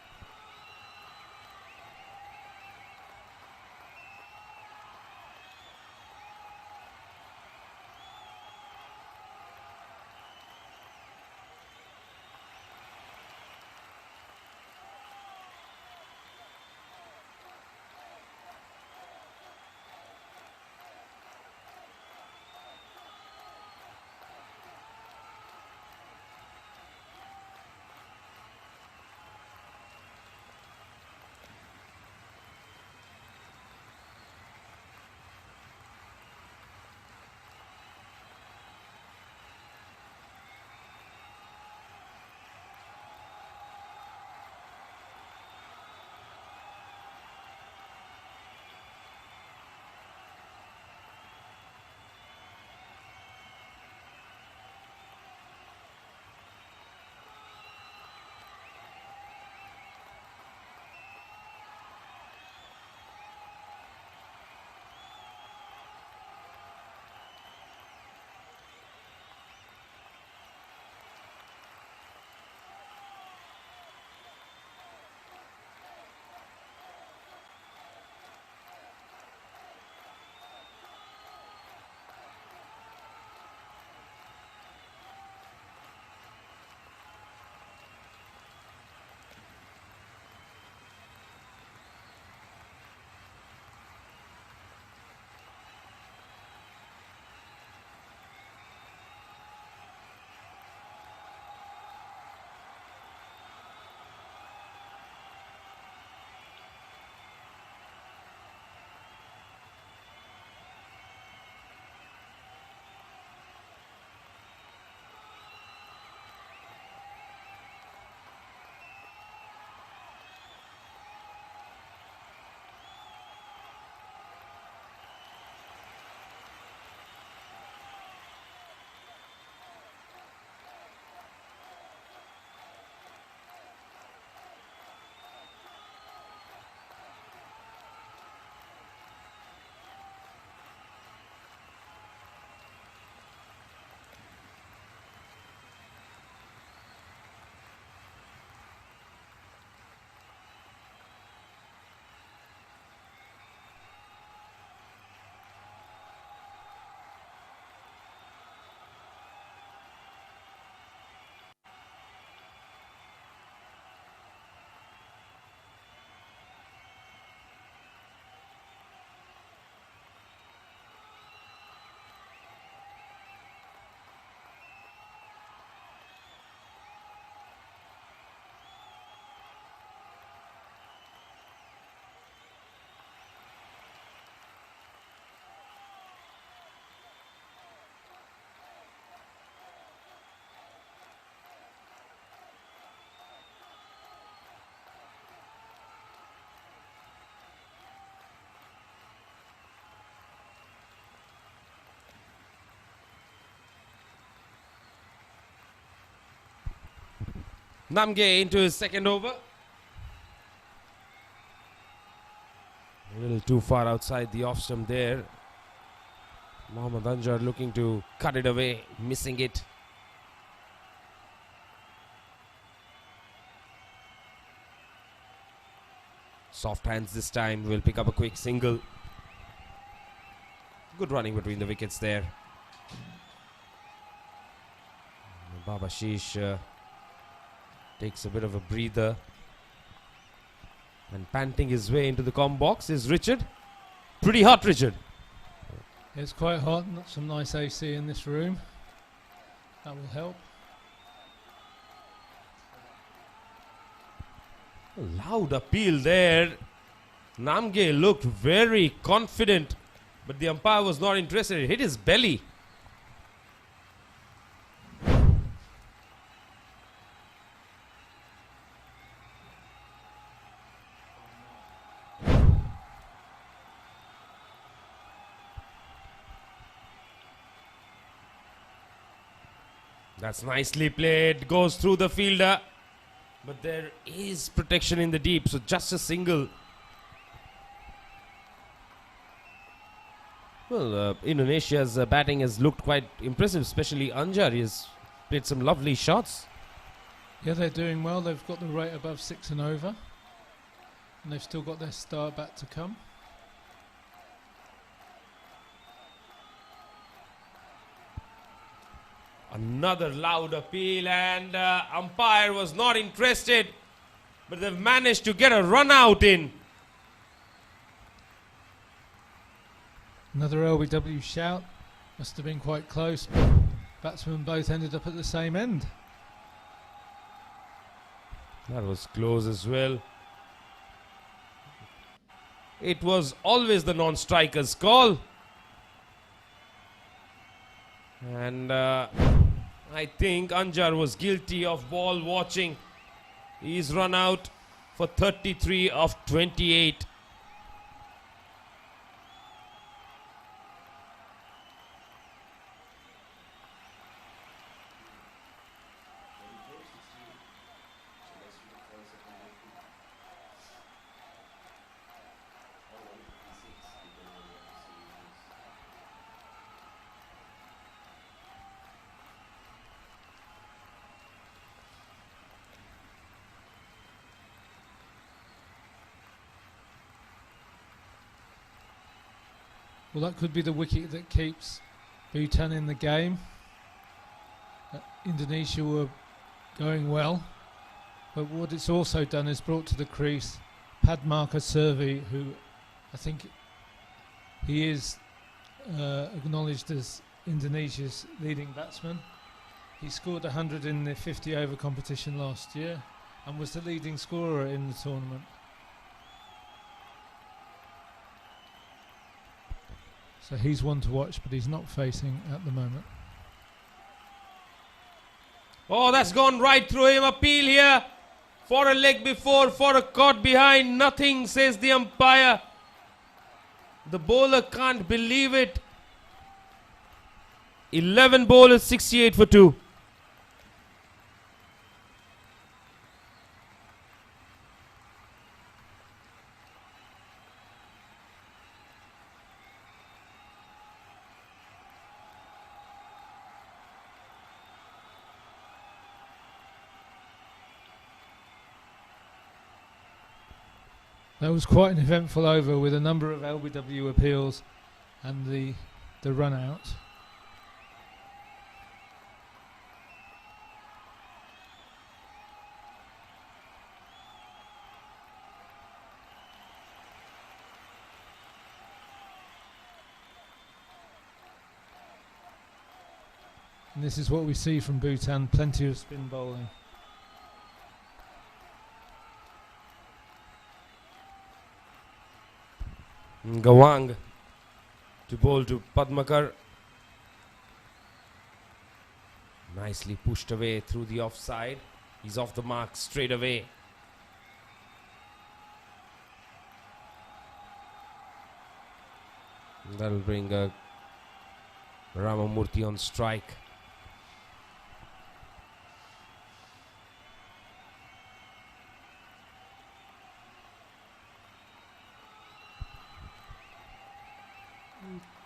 A: Namge into his second over. A little too far outside the off stump there. Mohammad Anjar looking to cut it away, missing it. Soft hands this time, will pick up a quick single. Good running between the wickets there. Baba Sheesh takes a bit of a breather. And panting his way into the com box is Richard. Pretty hot, Richard.
E: It's quite hot, not some nice AC in this room. That will help.
A: A loud appeal there. Namge looked very confident, but the umpire was not interested. It hit his belly. That's nicely played. Goes through the fielder. But there is protection in the deep, so just a single. Well, Indonesia's batting has looked quite impressive, especially Anjar. He has played some lovely shots.
E: Yeah, they're doing well. They've got the rate above 6 and over. And they've still got their start back to come.
A: Another loud appeal, and umpire was not interested, but they've managed to get a run out in.
E: Another LBW shout. Must have been quite close. Batsmen both ended up at the same end.
A: That was close as well. It was always the non-striker's call. And I think Anjar was guilty of ball watching. He's run out for 33 of 28.
E: Well, that could be the wicket that keeps Bhutan in the game. Indonesia were going well, but what it's also done is brought to the crease Padmarka Survey, who I think he is acknowledged as Indonesia's leading batsman. He scored 100 in the 50 over competition last year and was the leading scorer in the tournament. So he's one to watch, but he's not facing at the moment.
A: Oh, that's gone right through him. Appeal here. For a leg before, for a caught behind. Nothing, says the umpire. The bowler can't believe it. 11 bowlers, 68 for 2.
E: That was quite an eventful over with a number of LBW appeals and the run out. And this is what we see from Bhutan, plenty of spin bowling.
A: Gawang to bowl to Padmakar. Nicely pushed away through the offside. He's off the mark straight away. That'll bring Ramamurthy on strike.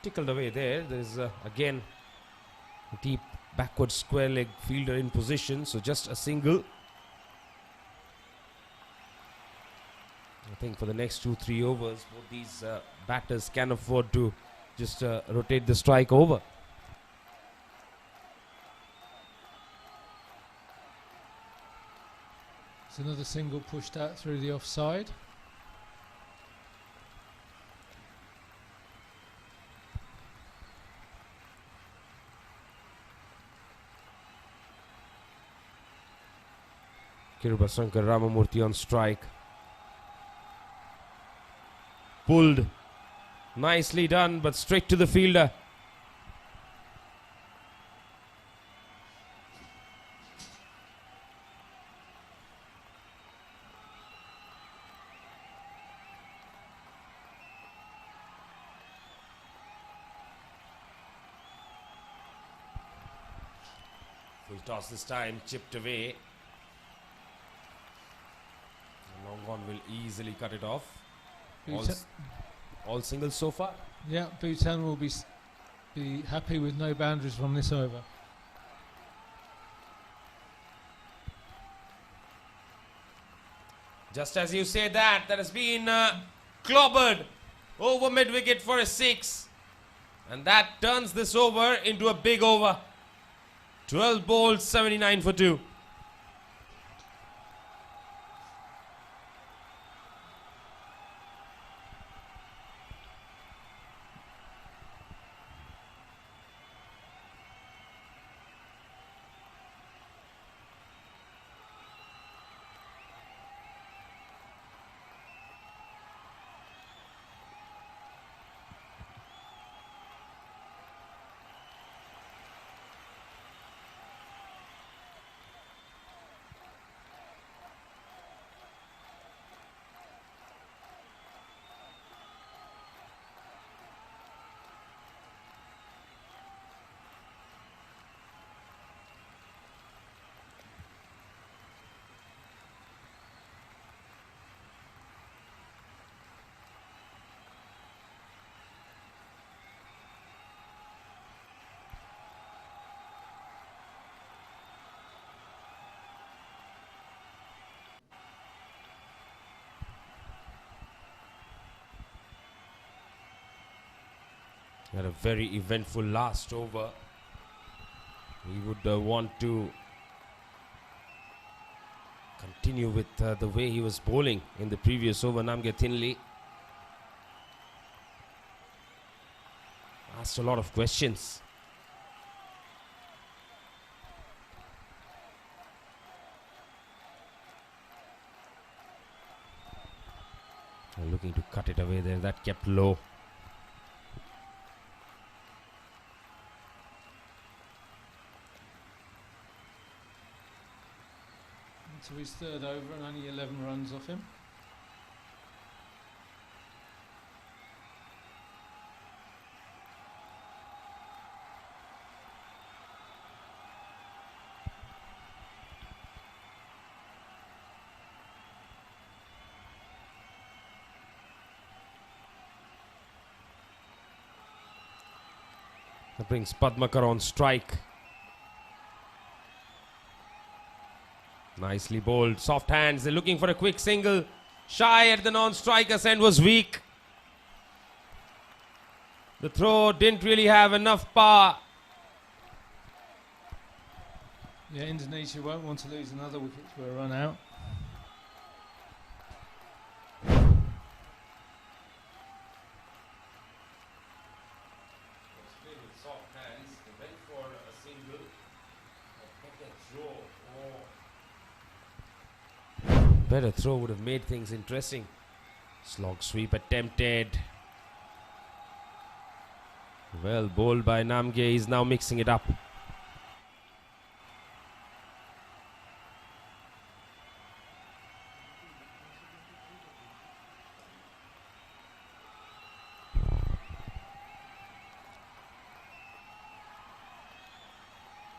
A: tickled away there. There's again a deep backward square leg fielder in position, so just a single. I think for the next 2-3 overs, both these batters can afford to just rotate the strike over.
E: It's another single pushed out through the offside.
A: Kirubasankar Ramamurthy on strike. Pulled. Nicely done, but straight to the fielder. Full toss this time, chipped away. The long one will easily cut it off. All singles so far.
E: Yeah, Bhutan will be happy with no boundaries from this over.
A: Just as you say that has been clobbered over mid-wicket for a 6. And that turns this over into a big over. 12 bowls, 79 for 2. Had a very eventful last over. We would want to continue with the way he was bowling in the previous over. Namgye Thinley asked a lot of questions. Looking to cut it away there. That kept low.
E: To his third over and only 11 runs off him.
A: That brings Padmakar on strike. Nicely bowled, soft hands. They're looking for a quick single. Shy at the non-striker's end, was weak. The throw didn't really have enough power.
E: Yeah, Indonesia won't want to lose another wicket to a run out.
A: Soft hands, they went for a single. Better throw would have made things interesting. Slog sweep attempted. Well bowled by Namgye. He's now mixing it up.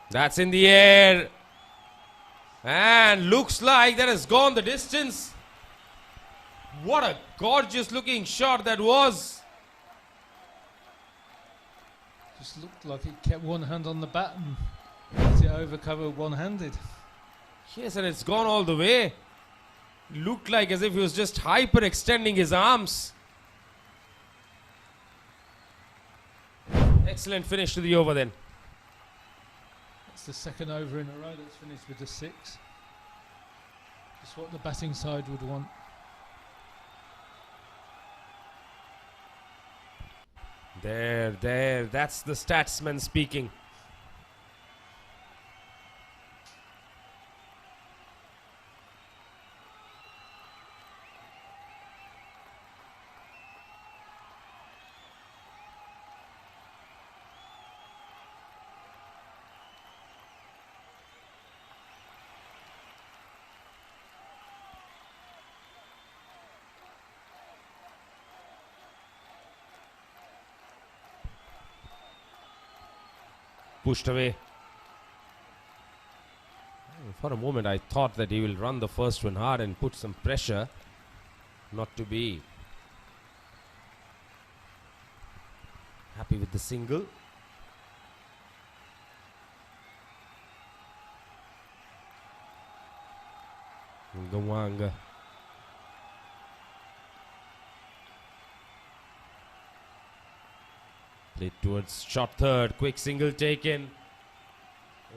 A: That's in the air. And looks like that has gone the distance. What a gorgeous looking shot that was.
E: Just looked like he kept one hand on the bat and hit it over cover one-handed.
A: Yes, and it's gone all the way. Looked like as if he was just hyperextending his arms. Excellent finish to the over then.
E: That's the second over in a row that's finished with a 6. Just what the batting side would want.
A: There, that's the statsman speaking. Pushed away. For a moment I thought that he will run the first one hard and put some pressure. Not to be. Happy with the single. Gawanga. Played towards shot third. Quick single taken.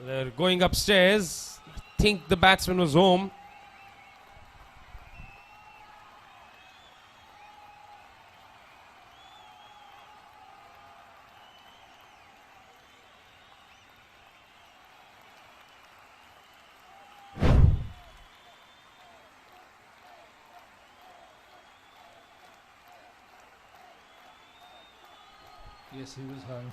A: They're going upstairs. I think the batsman was home.
E: Yes, he was home.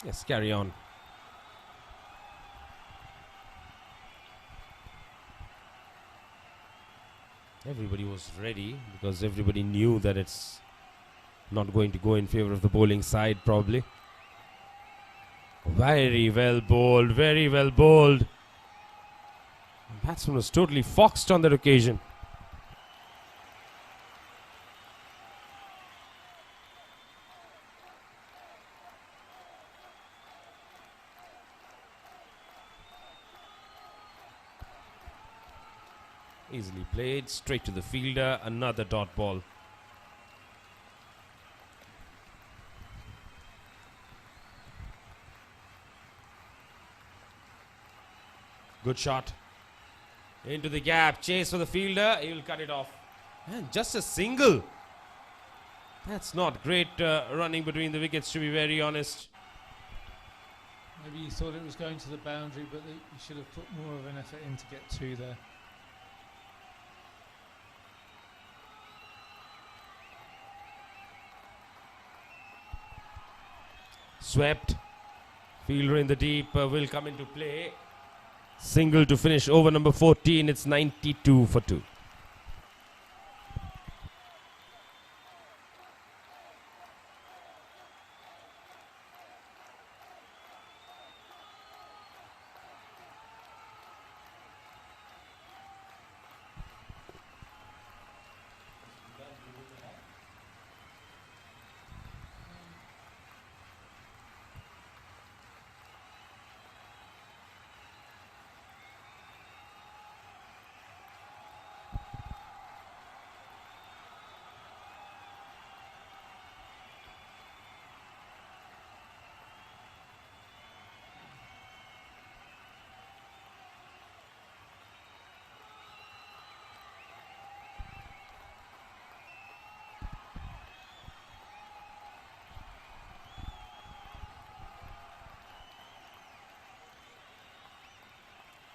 A: Yes, carry on. Everybody was ready because everybody knew that it's not going to go in favor of the bowling side probably. Very well bowled, very well bowled. The batsman was totally foxed on that occasion. Easily played, straight to the fielder, another dot ball. Good shot. Into the gap, chase for the fielder, he will cut it off. And just a single. That's not great running between the wickets, to be very honest.
E: Maybe he thought it was going to the boundary, but he should have put more of an effort in to get 2 there.
A: Swept. Fielder in the deep will come into play. Single to finish over number 14. It's 92 for 2.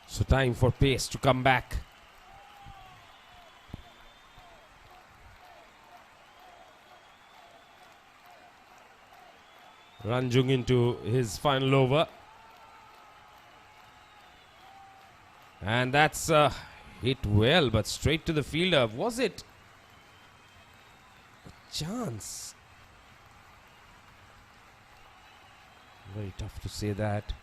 A: So time for pace to come back. Ranjung into his final over. And that's hit well, but straight to the fielder. Was it chance. Very tough to say that.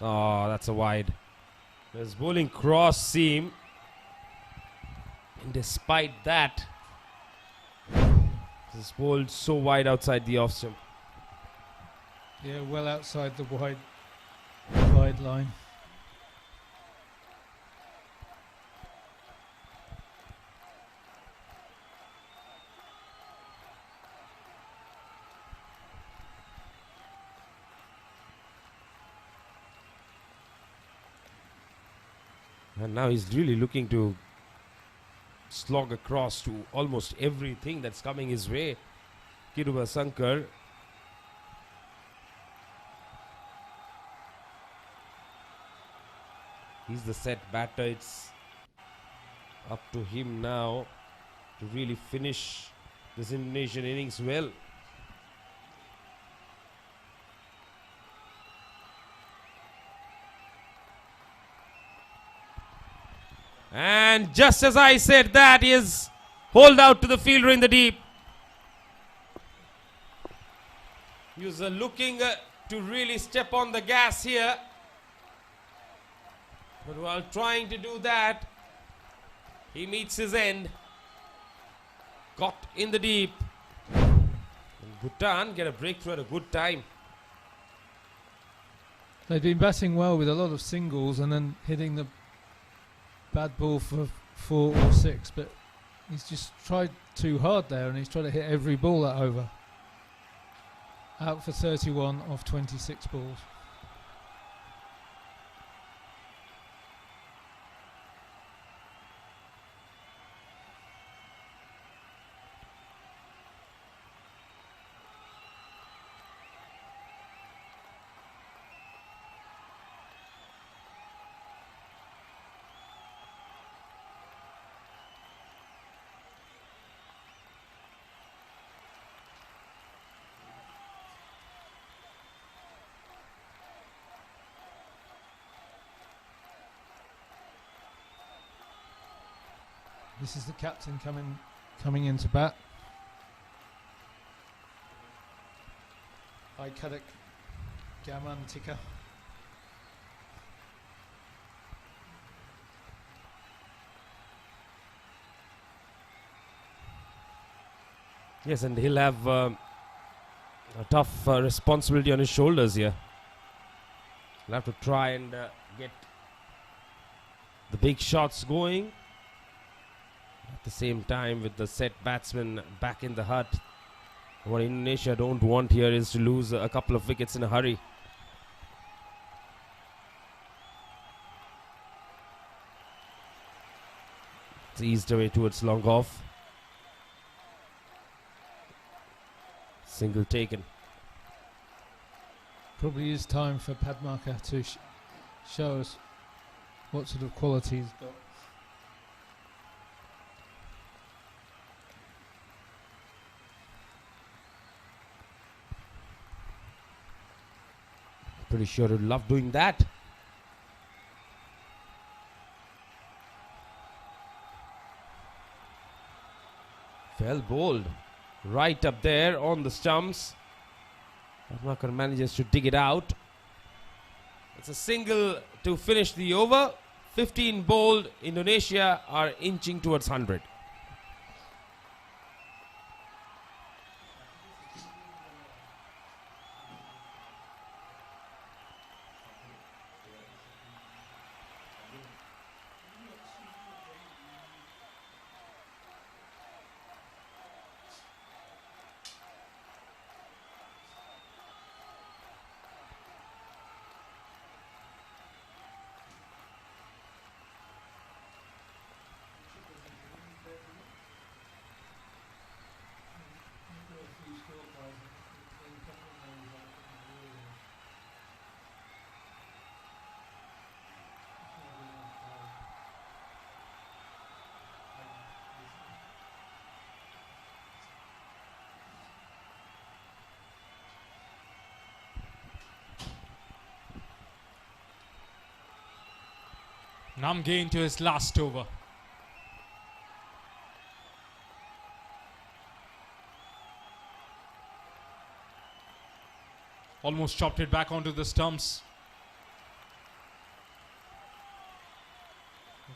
A: Oh, that's a wide. There's bowling cross seam. And despite that, this bowled so wide outside the off stump.
E: Yeah, well outside the wide line.
A: And now he's really looking to slog across to almost everything that's coming his way. Kiruba Sankar. He's the set batter. It's up to him now to really finish this Indonesian innings well. And just as I said, that is hold out to the fielder in the deep. He was looking to really step on the gas here. But while trying to do that, he meets his end. Caught in the deep. And Bhutan get a breakthrough at a good time.
E: They've been batting well with a lot of singles and then hitting the bad ball for 4 or 6, but he's just tried too hard there and he's tried to hit every ball that over. Out for 31 off 26 balls. This is the captain coming into bat. Kadik Gamantika.
A: Yes, and he'll have a tough responsibility on his shoulders here. He'll have to try and get the big shots going. At the same time, with the set batsman back in the hut, what Indonesia don't want here is to lose a couple of wickets in a hurry. It's eased away towards long off. Single taken.
E: Probably is time for Padmarka to show us what sort of quality he's got.
A: Pretty sure he'd love doing that. Well bowled. Right up there on the stumps. Padmakar manages to dig it out. It's a single to finish the over. 15 bowled. Indonesia are inching towards 100.
D: Namge into his last over. Almost chopped it back onto the stumps.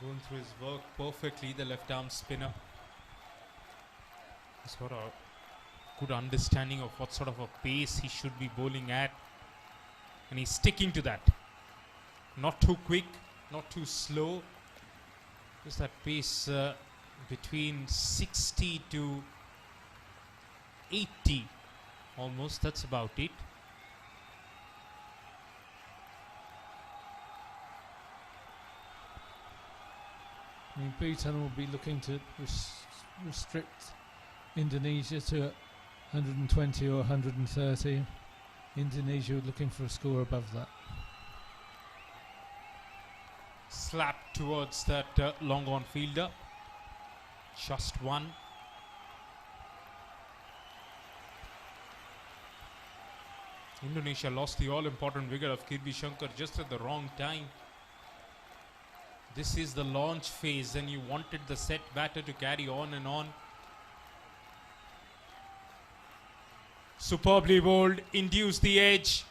D: Going through his work perfectly, the left arm spinner. He's got a good understanding of what sort of a pace he should be bowling at. And he's sticking to that. Not too quick, not too slow. Just that pace between 60 to 80 almost. That's about it.
E: I mean, Bhutan will be looking to restrict Indonesia to 120 or 130. Indonesia looking for a score above that.
D: Slap towards that long on fielder. Just one. Indonesia lost the all-important wicket of Kirby Shankar just at the wrong time. This is the launch phase and you wanted the set batter to carry on and on. Superbly bowled, induced the edge.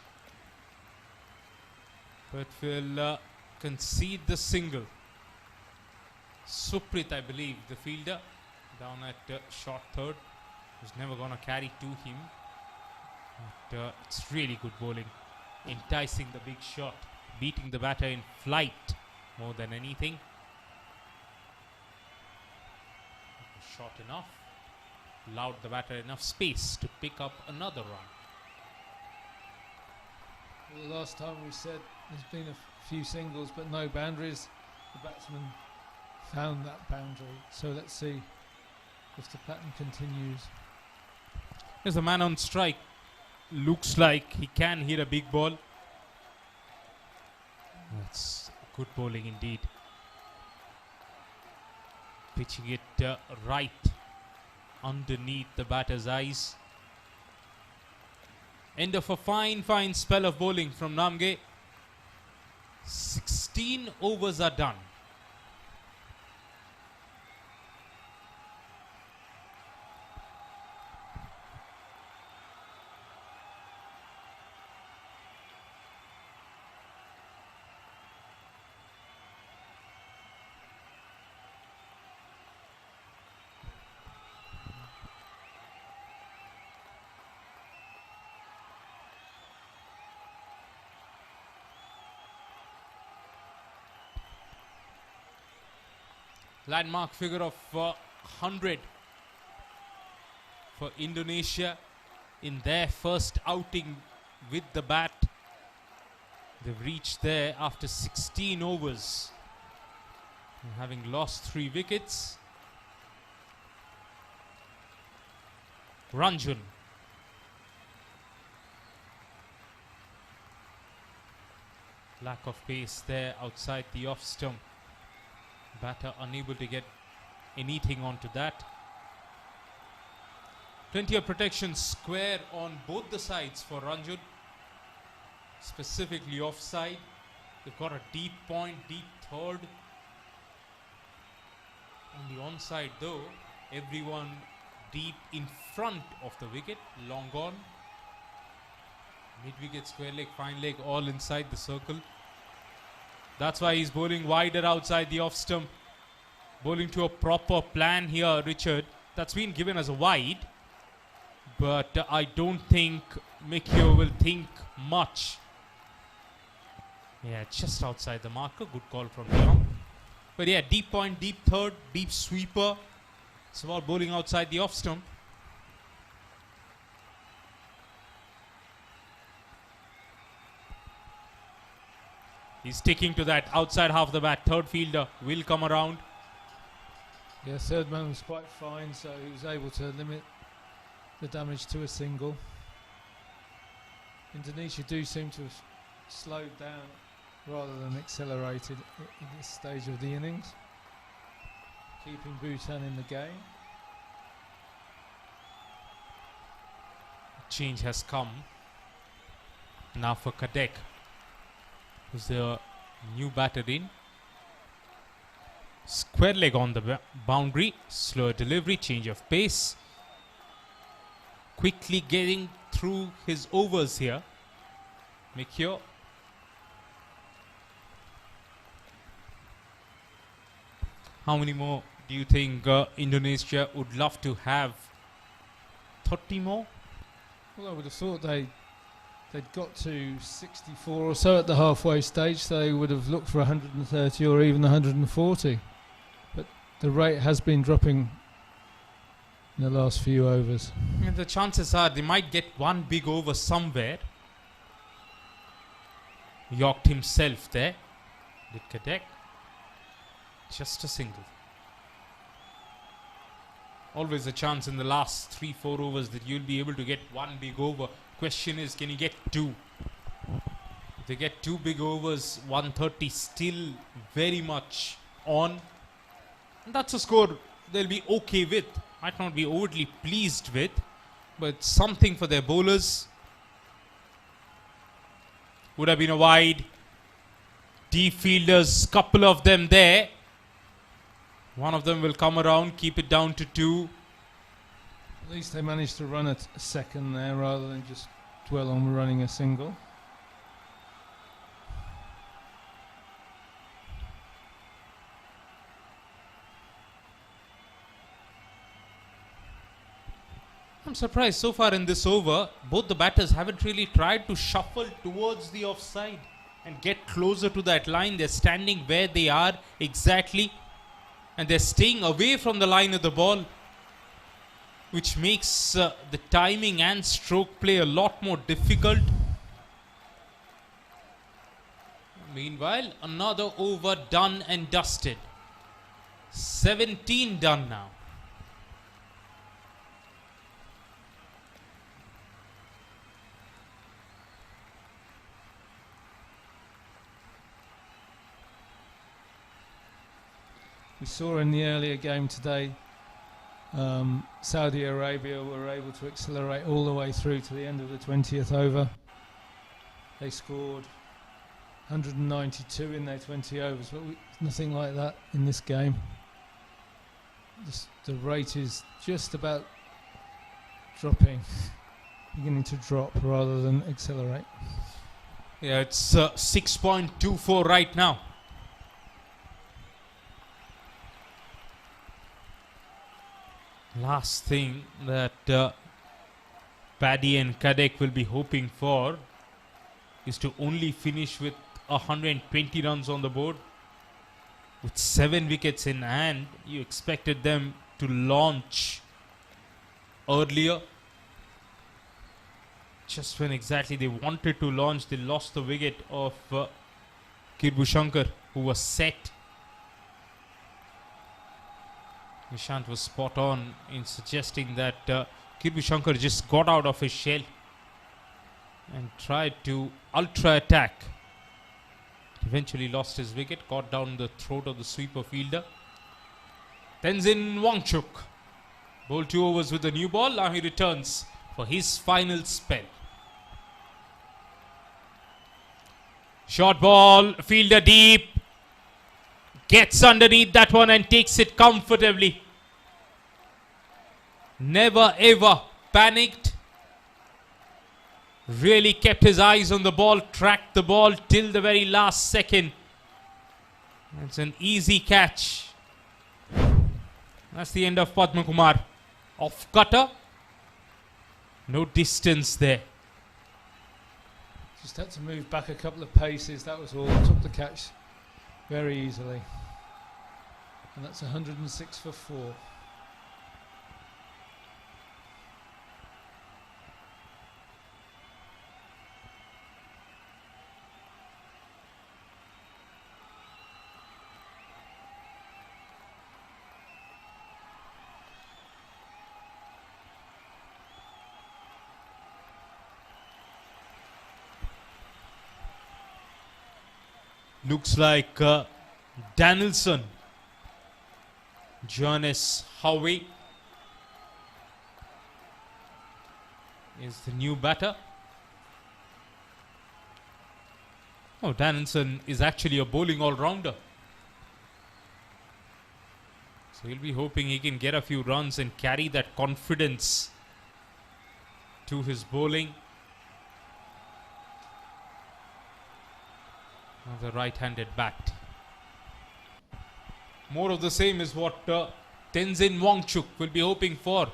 D: But will concede the single. Suprit, I believe, the fielder, down at short third, was never going to carry to him. But it's really good bowling. Enticing the big shot, beating the batter in flight more than anything. Short enough. Allowed the batter enough space to pick up another run.
E: Well, the last time we said there's been a few singles but no boundaries. The batsman found that boundary. So let's see if the pattern continues.
D: There's a man on strike. Looks like he can hit a big ball. That's good bowling indeed. Pitching it right underneath the batter's eyes. End of a fine spell of bowling from Namge. 16 overs are done. Landmark figure of 100 for Indonesia in their first outing with the bat. They've reached there after 16 overs, having lost 3 wickets. Ranjan. Lack of pace there outside the off stump. Batter unable to get anything onto that. Plenty of protection square on both the sides for Ranjan. Specifically offside. They've got a deep point, deep third. On the onside though, everyone deep in front of the wicket. Long gone. Mid-wicket, square leg, fine leg, all inside the circle. That's why he's bowling wider outside the off stump. Bowling to a proper plan here, Richard. That's been given as a wide. But I don't think Mikio will think much. Yeah, just outside the marker. Good call from Leon. But yeah, deep point, deep third, deep sweeper. It's about bowling outside the off stump. He's sticking to that outside half of the bat. Third fielder will come around.
E: Yeah, third man was quite fine, so he was able to limit the damage to a single. Indonesia do seem to have slowed down rather than accelerated at this stage of the innings, keeping Bhutan in the game.
D: Change has come now for Kadek, who's the new batter in. Square leg on the boundary. Slower delivery, change of pace. Quickly getting through his overs here. Mikio. How many more do you think Indonesia would love to have? 30 more?
E: Well, I would have thought they'd got to 64 or so at the halfway stage, so they would have looked for 130 or even 140. But the rate has been dropping in the last few overs.
D: And the chances are they might get one big over somewhere. Yorked himself there. Did Kadek. Just a single. Always a chance in the last 3-4 overs that you'll be able to get one big over. Question is, can you get two? If they get two big overs, 130 still very much on. And that's a score they'll be okay with. Might not be overtly pleased with, but something for their bowlers. Would have been a wide. Deep fielders, couple of them there. One of them will come around, keep it down to 2.
E: At least they managed to run a second there rather than just dwell on running a single.
D: I'm surprised so far in this over, both the batters haven't really tried to shuffle towards the offside and get closer to that line. They're standing where they are exactly, and they're staying away from the line of the ball, which makes the timing and stroke play a lot more difficult. Meanwhile, another over done and dusted. 17 done now.
E: We saw in the earlier game today, Saudi Arabia were able to accelerate all the way through to the end of the 20th over. They scored 192 in their 20 overs, but nothing like that in this game. The rate is just about dropping, beginning to drop rather than accelerate.
D: Yeah, it's 6.24 right now. Last thing that Paddy and Kadek will be hoping for is to only finish with 120 runs on the board. With 7 wickets in hand, you expected them to launch earlier. Just when exactly they wanted to launch, they lost the wicket of Kirbushankar, who was set. Nishant was spot on in suggesting that Kirbushankar just got out of his shell and tried to ultra attack. Eventually lost his wicket, caught down the throat of the sweeper fielder. Tenzin Wangchuk bowled 2 overs with a new ball. Now he returns for his final spell. Short ball, fielder deep. Gets underneath that one and takes it comfortably. Never ever panicked. Really kept his eyes on the ball, tracked the ball till the very last second. It's an easy catch. That's the end of Padma Kumar. Off cutter. No distance there.
E: Just had to move back a couple of paces, that was all. Took the catch very easily. And that's 106 for 4.
D: Looks like Danielson, Johannes Howe is the new batter. Oh, Danielson is actually a bowling all-rounder. So he'll be hoping he can get a few runs and carry that confidence to his bowling. The right-handed bat. More of the same is what Tenzin Wangchuk will be hoping for.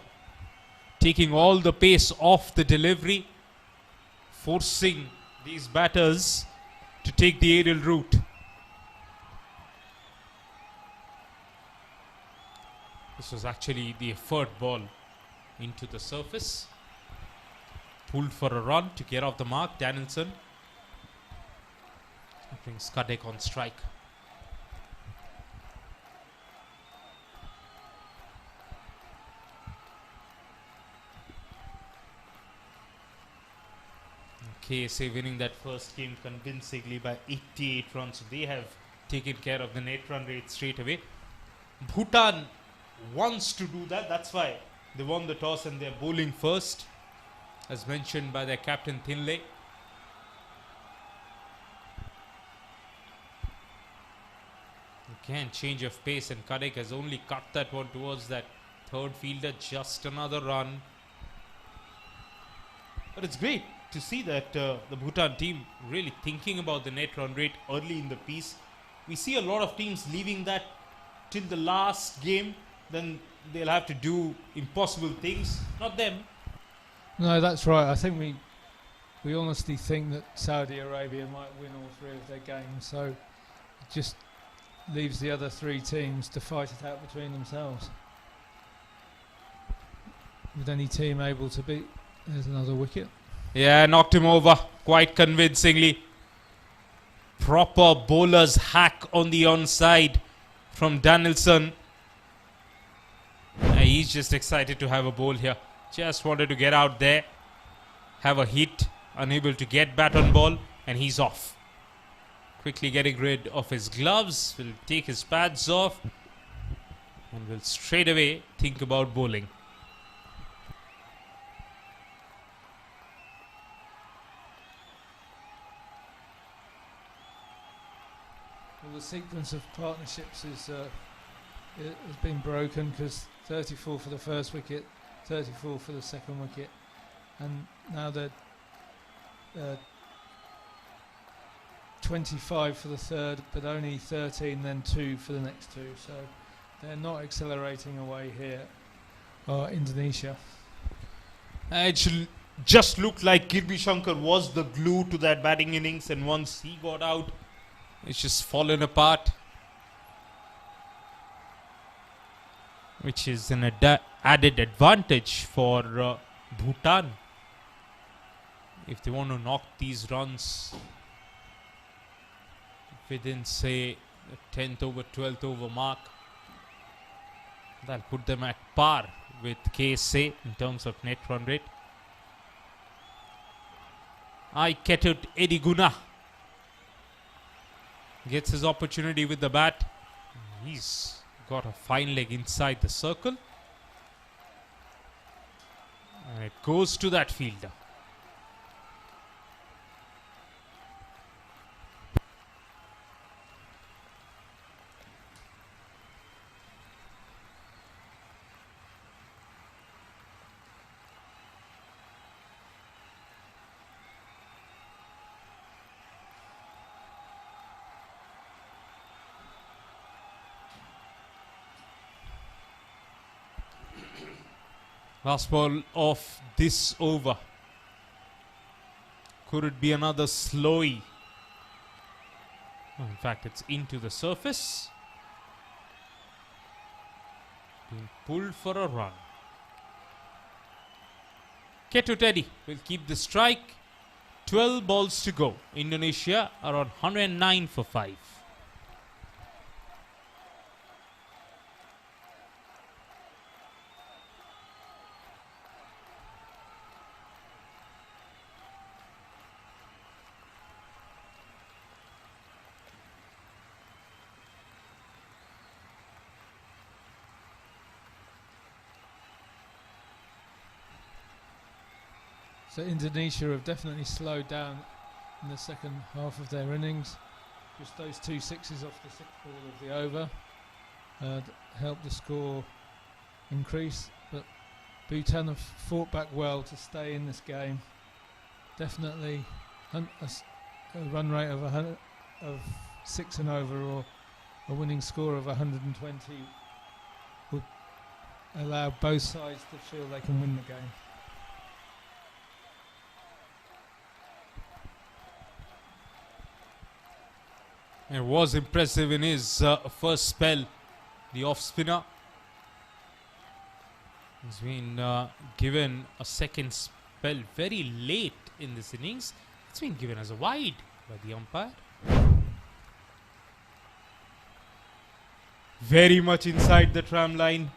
D: Taking all the pace off the delivery, forcing these batters to take the aerial route. This was actually the effort ball into the surface. Pulled for a run to get off the mark. Danielson brings Kadek on strike. KSA winning that first game convincingly by 88 runs. So they have taken care of the net run rate straight away. Bhutan wants to do that. That's why they won the toss and they're bowling first, as mentioned by their captain Thinley. Again, change of pace, and Kadek has only cut that one towards that third fielder. Just another run. But it's great to see that the Bhutan team really thinking about the net run rate early in the piece. We see a lot of teams leaving that till the last game, then they'll have to do impossible things. Not them.
E: No, that's right. I think we honestly think that Saudi Arabia might win all three of their games, so it just leaves the other three teams to fight it out between themselves. With any team able to beat, there's another wicket.
D: Yeah, knocked him over quite convincingly. Proper bowler's hack on the onside from Danielson. He's just excited to have a bowl here. Just wanted to get out there, have a hit, unable to get bat on ball, and he's off. Quickly getting rid of his gloves, will take his pads off, and will straight away think about bowling.
E: Well, the sequence of partnerships has been broken, because 34 for the first wicket, 34 for the second wicket, and now they're 25 for the third, but only 13, then 2 for the next two. So they're not accelerating away here, Indonesia.
D: It should just look like Kirby Shankar was the glue to that batting innings, and once he got out, it's just fallen apart, which is an added advantage for Bhutan if they want to knock these runs within, say, the 10th over, 12th over mark. That'll put them at par with KSA in terms of net run rate. Ketut Ediguna gets his opportunity with the bat. He's got a fine leg inside the circle, and it goes to that fielder. Last ball of this over. Could it be another slowy? Oh, in fact, it's into the surface. Being pulled for a run. Ketut Edi will keep the strike. 12 balls to go. Indonesia are on 109 for 5.
E: So Indonesia have definitely slowed down in the second half of their innings. Just those 2 sixes off the 6th ball of the over. helped the score increase. But Bhutan have fought back well to stay in this game. Definitely a run rate of 6 and over, or a winning score of 120 would allow both sides to feel they can win the game.
D: It was impressive in his first spell, the off spinner. He's been given a second spell very late in this innings. It's been given as a wide by the umpire. Very much inside the tram line.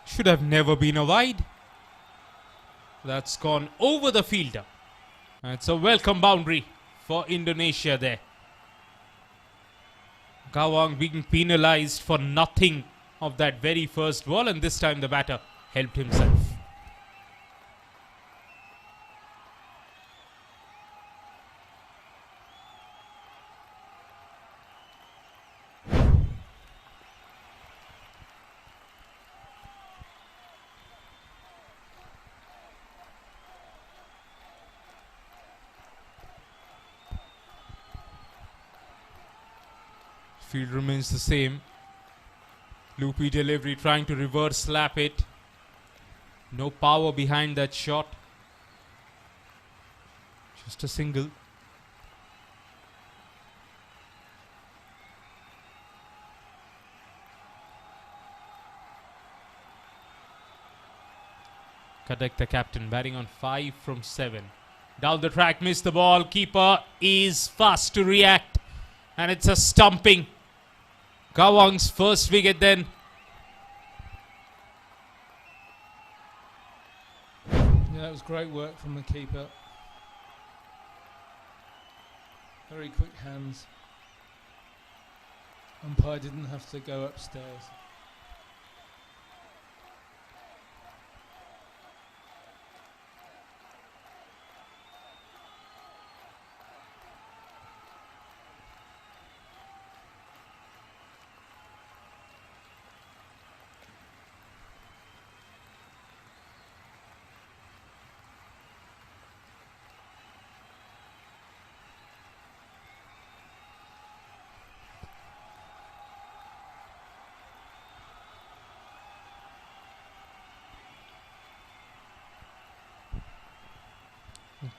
D: Should have never been a wide. That's gone over the fielder. And it's a welcome boundary for Indonesia there. Gawang being penalized for nothing of that very first ball, and this time the batter helped himself. Field remains the same. Loopy delivery, trying to reverse slap it. No power behind that shot. Just a single. Kadek, the captain, batting on 5 from 7. Down the track, missed the ball. Keeper is fast to react. And it's a stumping. Gawang's first wicket then.
E: Yeah, that was great work from the keeper. Very quick hands. Umpire didn't have to go upstairs.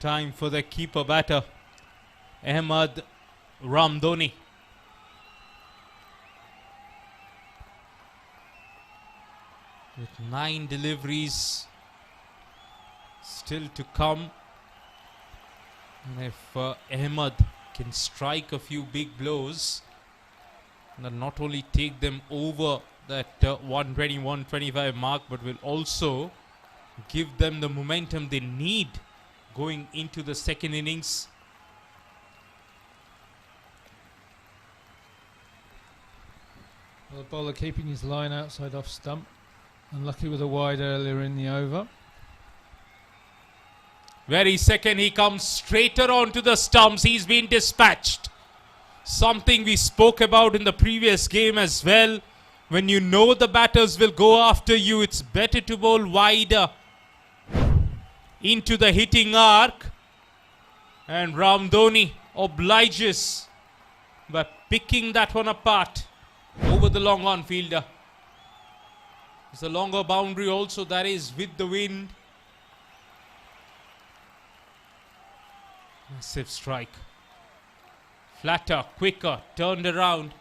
D: Time for the keeper batter, Ahmad Ramdhoni. With 9 deliveries still to come. And if Ahmad can strike a few big blows, and not only take them over that 120-125 mark, but will also give them the momentum they need going into the second innings.
E: Well, the bowler keeping his line outside off stump. Unlucky with a wide earlier in the over.
D: Very second, he comes straighter onto the stumps. He's been dispatched. Something we spoke about in the previous game as well. When you know the batters will go after you, it's better to bowl wider into the hitting arc, and Ramdhoni obliges by picking that one apart over the long on fielder. It's a longer boundary also, that is with the wind. Massive strike. Flatter, quicker, turned around.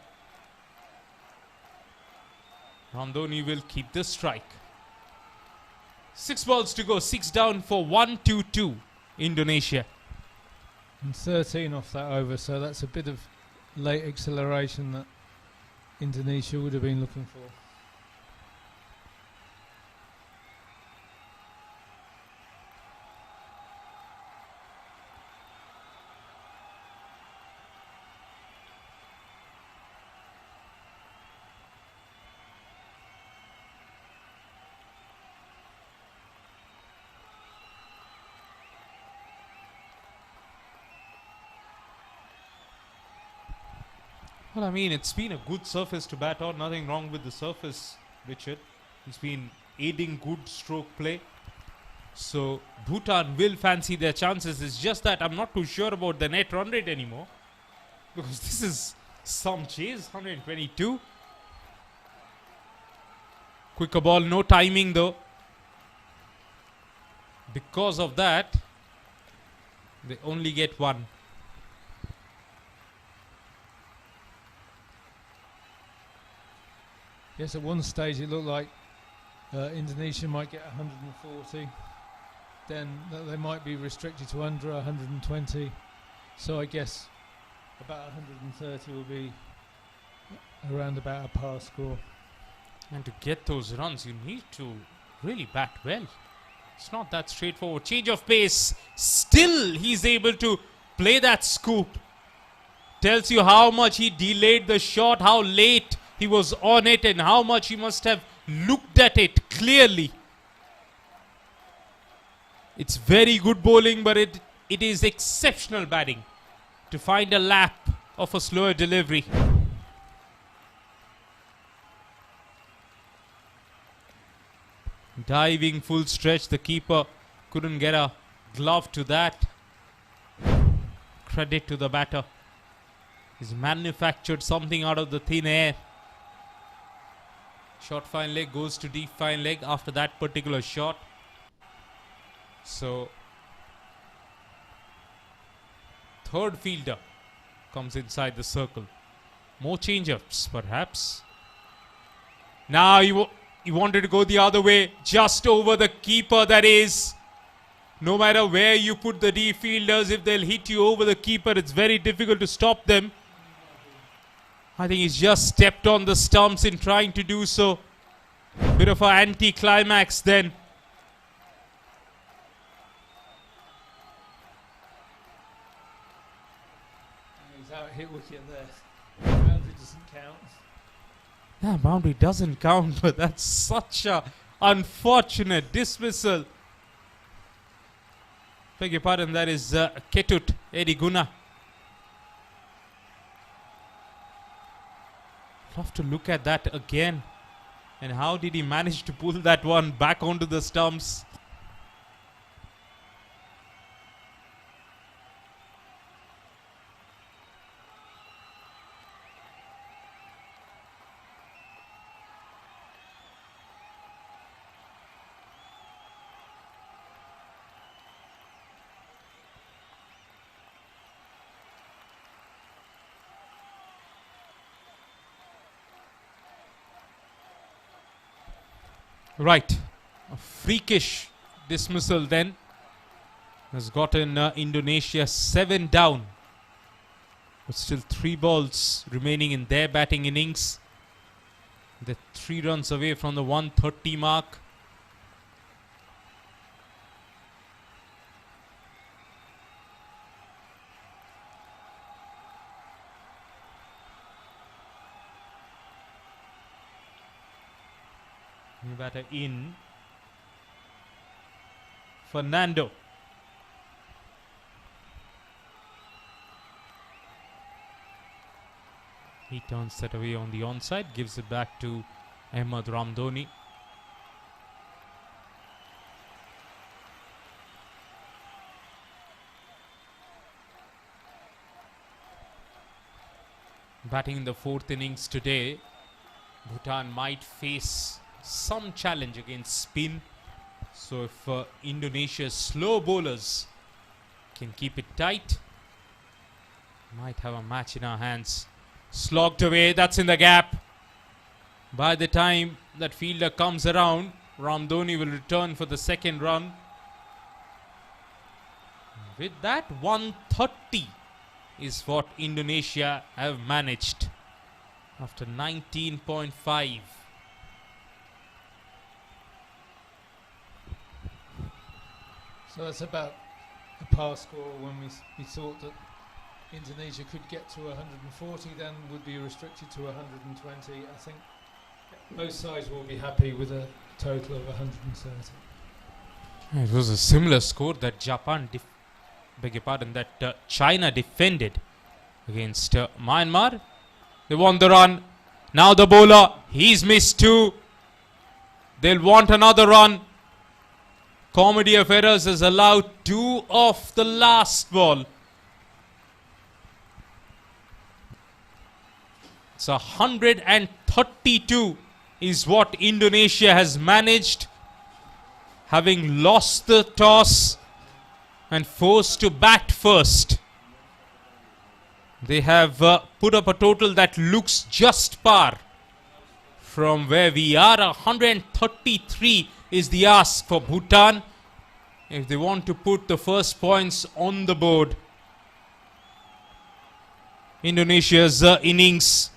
D: Ramdhoni will keep the strike. 6 balls to go, 6 down for 1-2-2 Indonesia.
E: And 13 off that over, so that's a bit of late acceleration that Indonesia would have been looking for.
D: Well, I mean, it's been a good surface to bat on. Nothing wrong with the surface, Richard. It's been aiding good stroke play. So Bhutan will fancy their chances. It's just that I'm not too sure about the net run rate anymore, because this is some chase, 122. Quicker ball, no timing though. Because of that, they only get one.
E: Yes, at one stage it looked like Indonesia might get 140. Then they might be restricted to under 120. So I guess about 130 will be around about a par score.
D: And to get those runs, you need to really bat well. It's not that straightforward. Change of pace. Still, he's able to play that scoop. Tells you how much he delayed the shot, how late he was on it, and how much he must have looked at it clearly. It's very good bowling, but it is exceptional batting to find a lap of a slower delivery. Diving full stretch, the keeper couldn't get a glove to that. Credit to the batter. He's manufactured something out of the thin air. Short fine leg goes to deep fine leg after that particular shot. So third fielder comes inside the circle. More change-ups perhaps. Now he wanted to go the other way, just over the keeper, that is. No matter where you put the D fielders, if they'll hit you over the keeper, it's very difficult to stop them. I think he's just stepped on the stumps in trying to do so. Bit of an anti-climax then.
E: He's out hit wicket there. Boundary doesn't count.
D: Yeah, boundary doesn't count, but that's such a unfortunate dismissal. Beg your pardon, that is Ketut Ediguna. Love to look at that again. And how did he manage to pull that one back onto the stumps? Right, a freakish dismissal then has gotten Indonesia 7 down, but still 3 balls remaining in their batting innings. They're 3 runs away from the 130 mark. New batter in. Fernando. He turns that away on the onside, gives it back to Ahmad Ramdoni. Batting in the 4th innings today, Bhutan might face some challenge against spin. So if Indonesia's slow bowlers can keep it tight, might have a match in our hands. Slogged away, that's in the gap. By the time that fielder comes around, Ramdoni will return for the 2nd run. With that, 130 is what Indonesia have managed after 19.5.
E: So that's about a par score when we thought that Indonesia could get to 140, then would be restricted to 120. I think both sides will be happy with a total of 130.
D: It was a similar score that China defended against Myanmar. They want the run. Now the bowler, he's missed two. They'll want another run. Comedy of errors has allowed two off the last ball. It's 132 is what Indonesia has managed, having lost the toss and forced to bat first. They have put up a total that looks just par from where we are. 133 is the ask for Bhutan if they want to put the first points on the board. Indonesia's innings,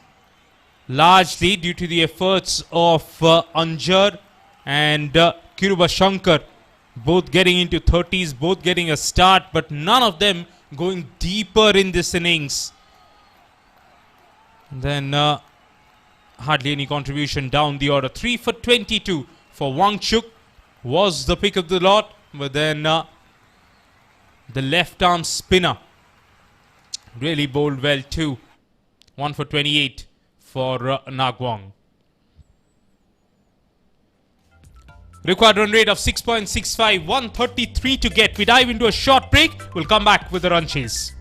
D: largely due to the efforts of Anjar and Kiruba Shankar, both getting into 30s, both getting a start, but none of them going deeper in this innings. Then hardly any contribution down the order. 3 for 22 for Wangchuk was the pick of the lot, but then the left arm spinner really bowled well too. 1 for 28 for Nagwang. Required run rate of 6.65, 133 to get. We dive into a short break. We'll come back with the run chase.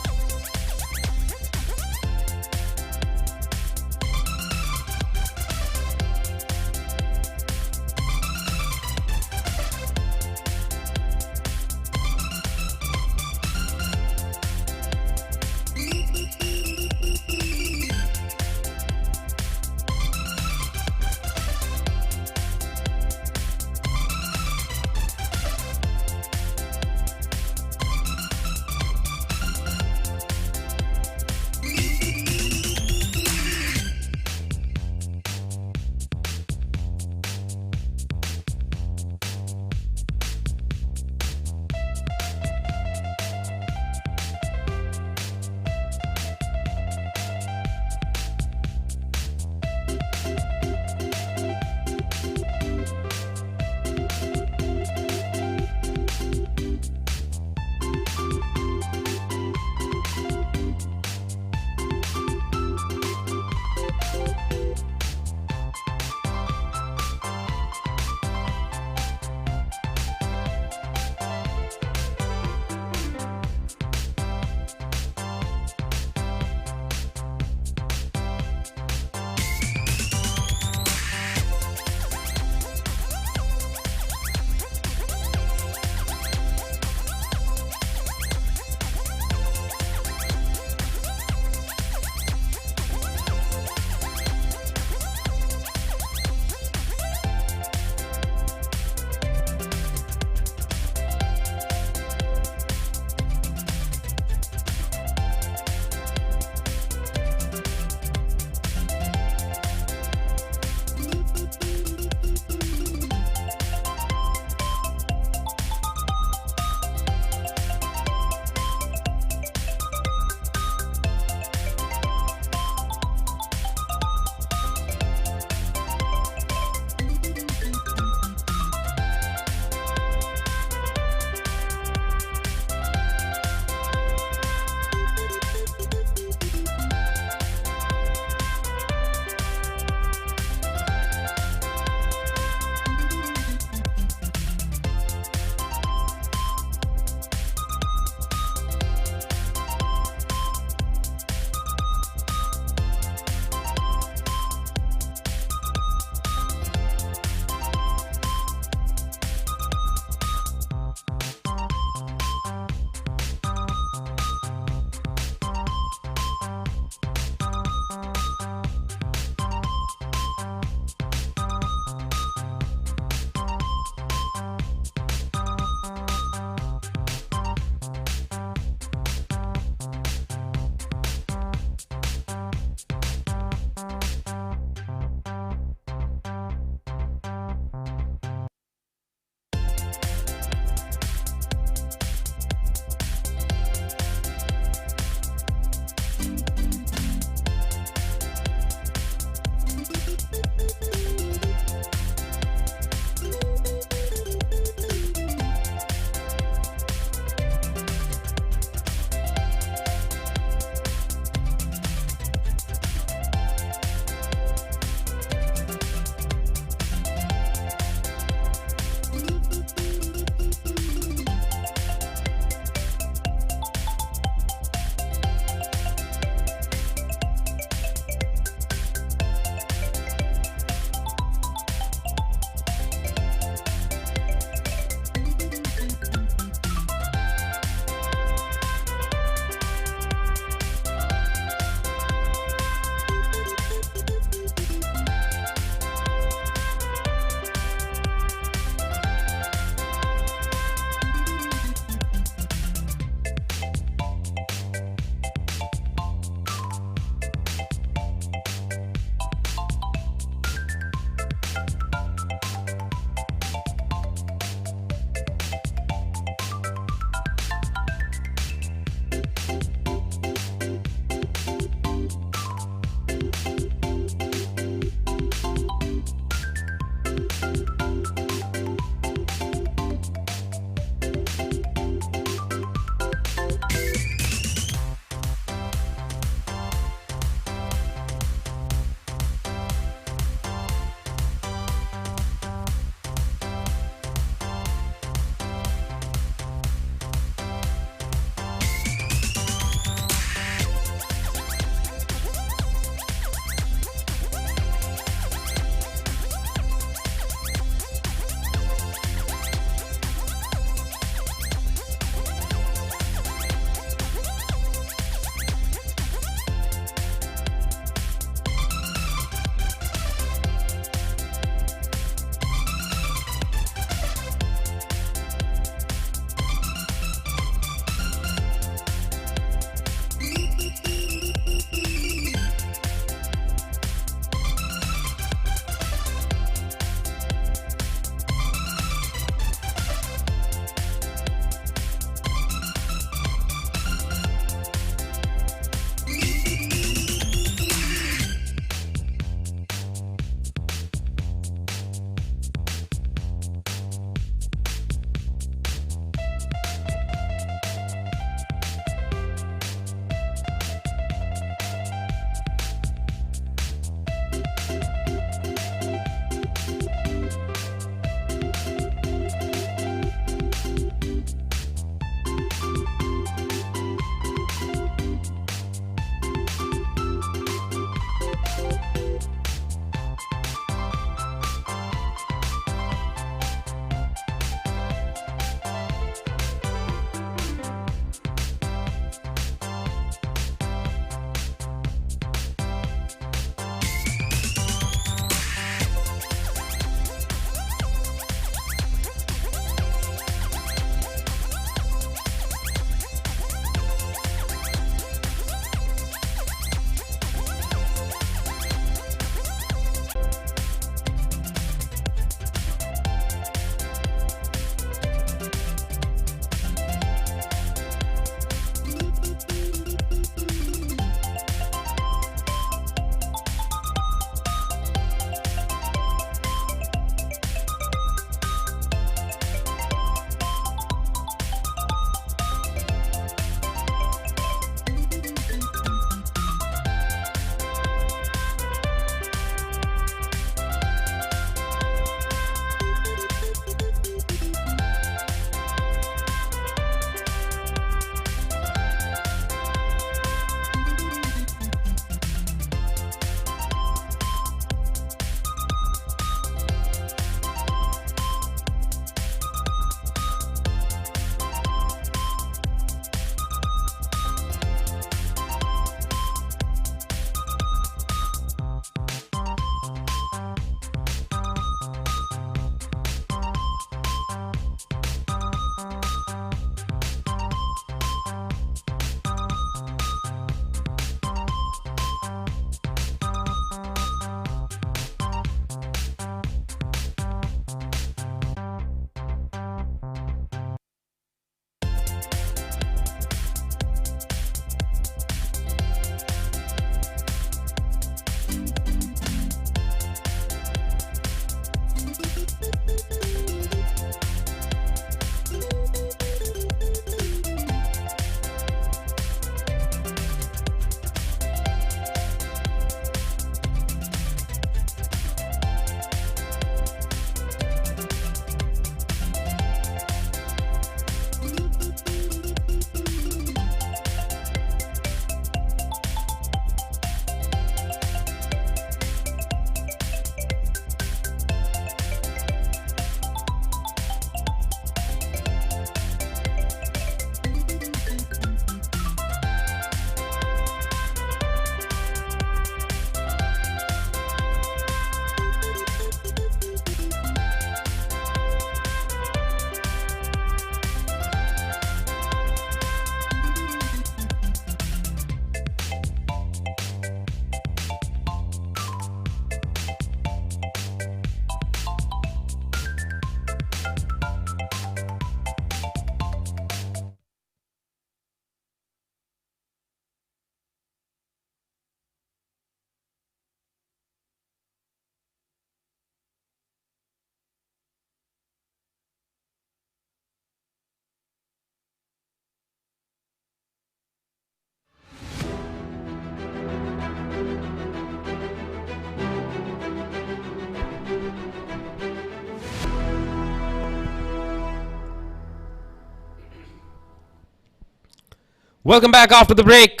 A: Welcome back after the break.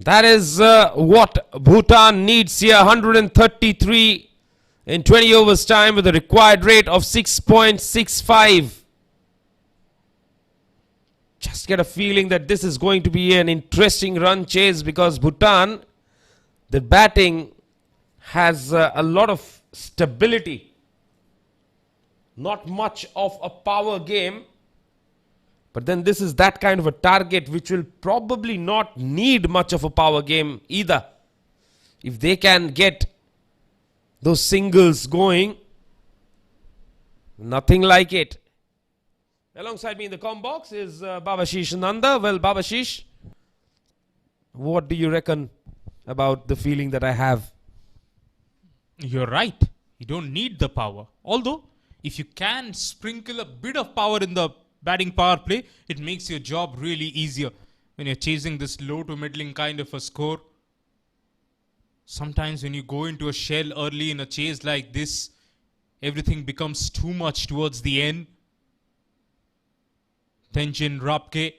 A: That is what Bhutan needs here. 133 in 20 overs time with a required rate of 6.65. Just get a feeling that this is going to be an interesting run chase because Bhutan, the batting has a lot of stability. Not much of a power game. But then this is that kind of a target which will probably not need much of a power game either. If they can get those singles going, nothing like it. Alongside me in the com box is Babashish Nanda. Well, Babashish, what do you reckon about the feeling that I have?
D: You're right. You don't need the power. Although, if you can sprinkle a bit of power in the batting power play, it makes your job really easier when you're chasing this low to middling kind of a score. Sometimes when you go into a shell early in a chase like this, everything becomes too much towards the end. Tenzin Rapke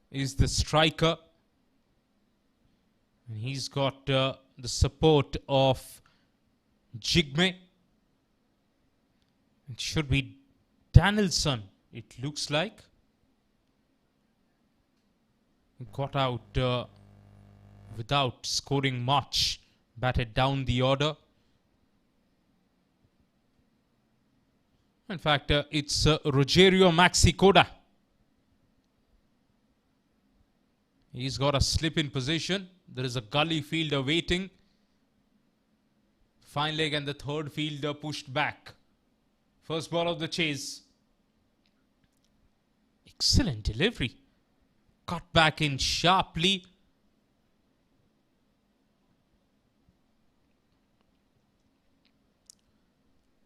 D: is the striker. And he's got the support of Jigme. It should be Danielson, it looks like. Got out without scoring much. Batted down the order. In fact, it's Rogerio Maxi-Coda. He's got a slip in position. There is a gully fielder waiting. Fine leg and the third fielder pushed back. First ball of the chase. Excellent delivery. Cut back in sharply.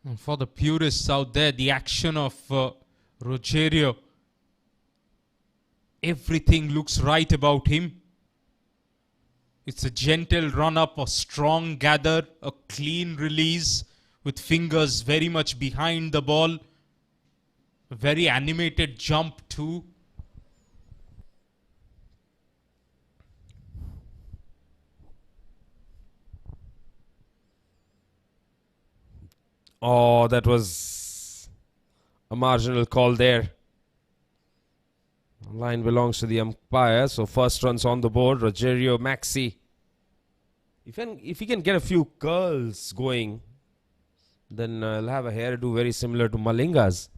D: And for the purists out there, the action of Rogerio, everything looks right about him. It's a gentle run up, a strong gather, a clean release with fingers very much behind the ball. A very animated jump too.
A: Oh, that was a marginal call there. Line belongs to the umpire. So first runs on the board. Rogerio Maxi. If he can get a few curls going, then he'll have a hairdo very similar to Malinga's.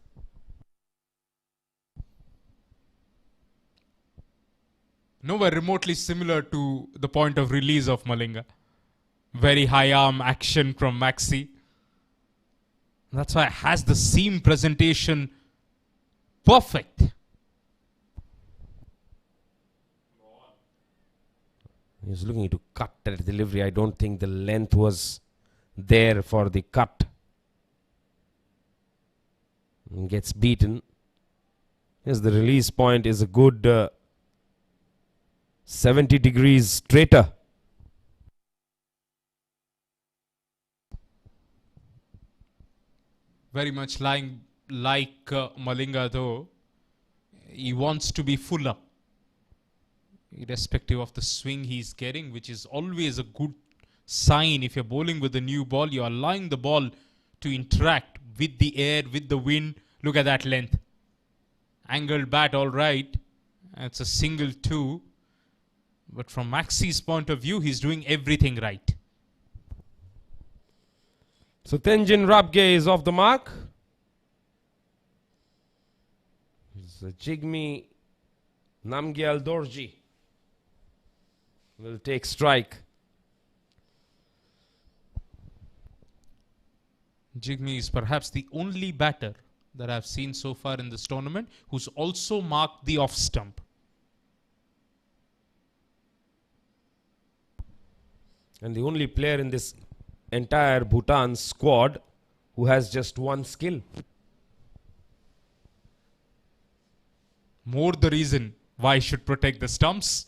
D: Nowhere remotely similar to the point of release of Malinga. Very high arm action from Maxi. That's why it has the seam presentation perfect.
A: He's looking to cut that delivery. I don't think the length was there for the cut. And gets beaten. Yes, the release point is a good 70 degrees straighter.
D: Very much like Malinga though. He wants to be fuller. Irrespective of the swing he's getting, which is always a good sign. If you're bowling with a new ball, you're allowing the ball to interact with the air, with the wind. Look at that length. Angled bat all right. It's a single two. But from Maxi's point of view, he's doing everything right.
A: So Tenzin Rapke is off the mark. So Jigme Namgyal Dorji will take strike.
D: Jigme is perhaps the only batter that I've seen so far in this tournament who's also marked the off stump.
A: And the only player in this entire Bhutan squad who has just one skill.
D: More the reason why he should protect the stumps.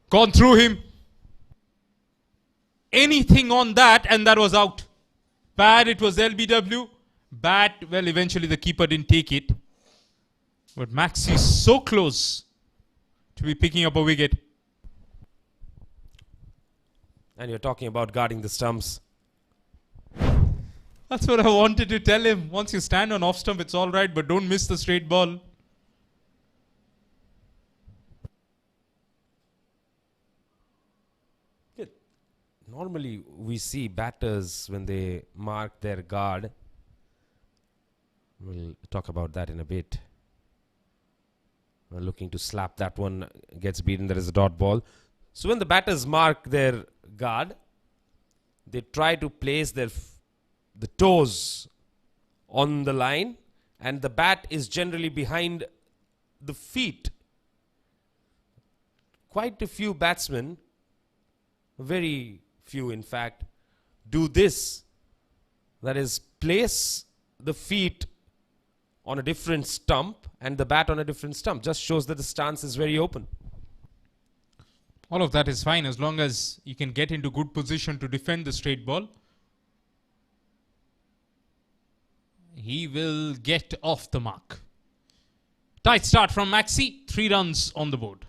D: Gone through him. Anything on that and that was out. Bad, it was LBW. Bat, well, eventually the keeper didn't take it. But Max is so close to be picking up a wicket.
A: And you're talking about guarding the stumps.
D: That's what I wanted to tell him. Once you stand on off stump, it's all right, but don't miss the straight ball.
A: Normally, we see batters when they mark their guard. We'll talk about that in a bit. Looking to slap that one, gets beaten. There is a dot ball. So when the batters mark their guard, they try to place the toes on the line, and the bat is generally behind the feet. Quite a few batsmen, very few in fact, do this. That is, place the feet on a different stump and the bat on a different stump. Just shows that the stance is very open.
D: All of that is fine as long as you can get into good position to defend the straight ball. He will get off the mark. Tight start from Maxi. 3 runs on the board.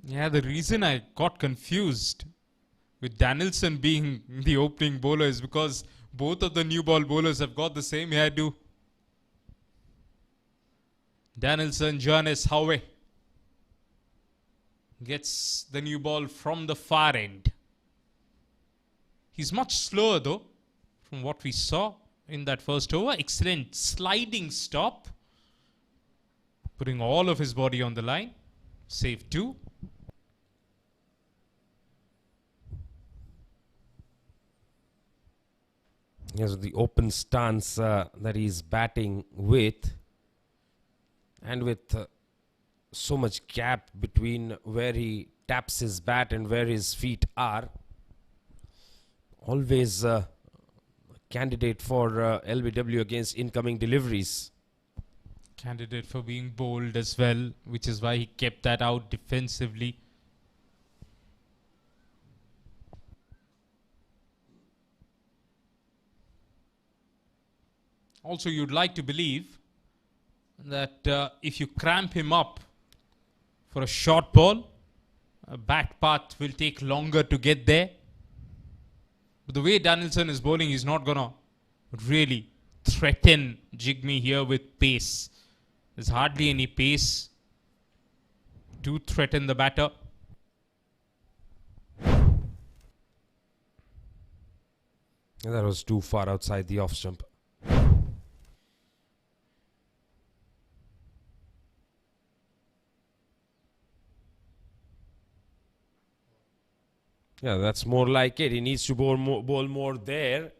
D: Yeah, the reason I got confused with Danielson being the opening bowler is because both of the new ball bowlers have got the same hairdo. Danielson, Johannes Howe gets the new ball from the far end. He's much slower though from what we saw in that first over. Excellent sliding stop. Putting all of his body on the line. Save 2.
A: Yes, the open stance that he's batting with, and with so much gap between where he taps his bat and where his feet are, always a candidate for LBW against incoming deliveries.
D: Candidate for being bold as well, which is why he kept that out defensively. Also, you'd like to believe that if you cramp him up for a short ball, a bat path will take longer to get there. But the way Danielson is bowling, he's not going to really threaten Jigme here with pace. There's hardly any pace to threaten the batter.
A: And that was too far outside the off stump. Yeah, that's more like it. He needs to bowl more there.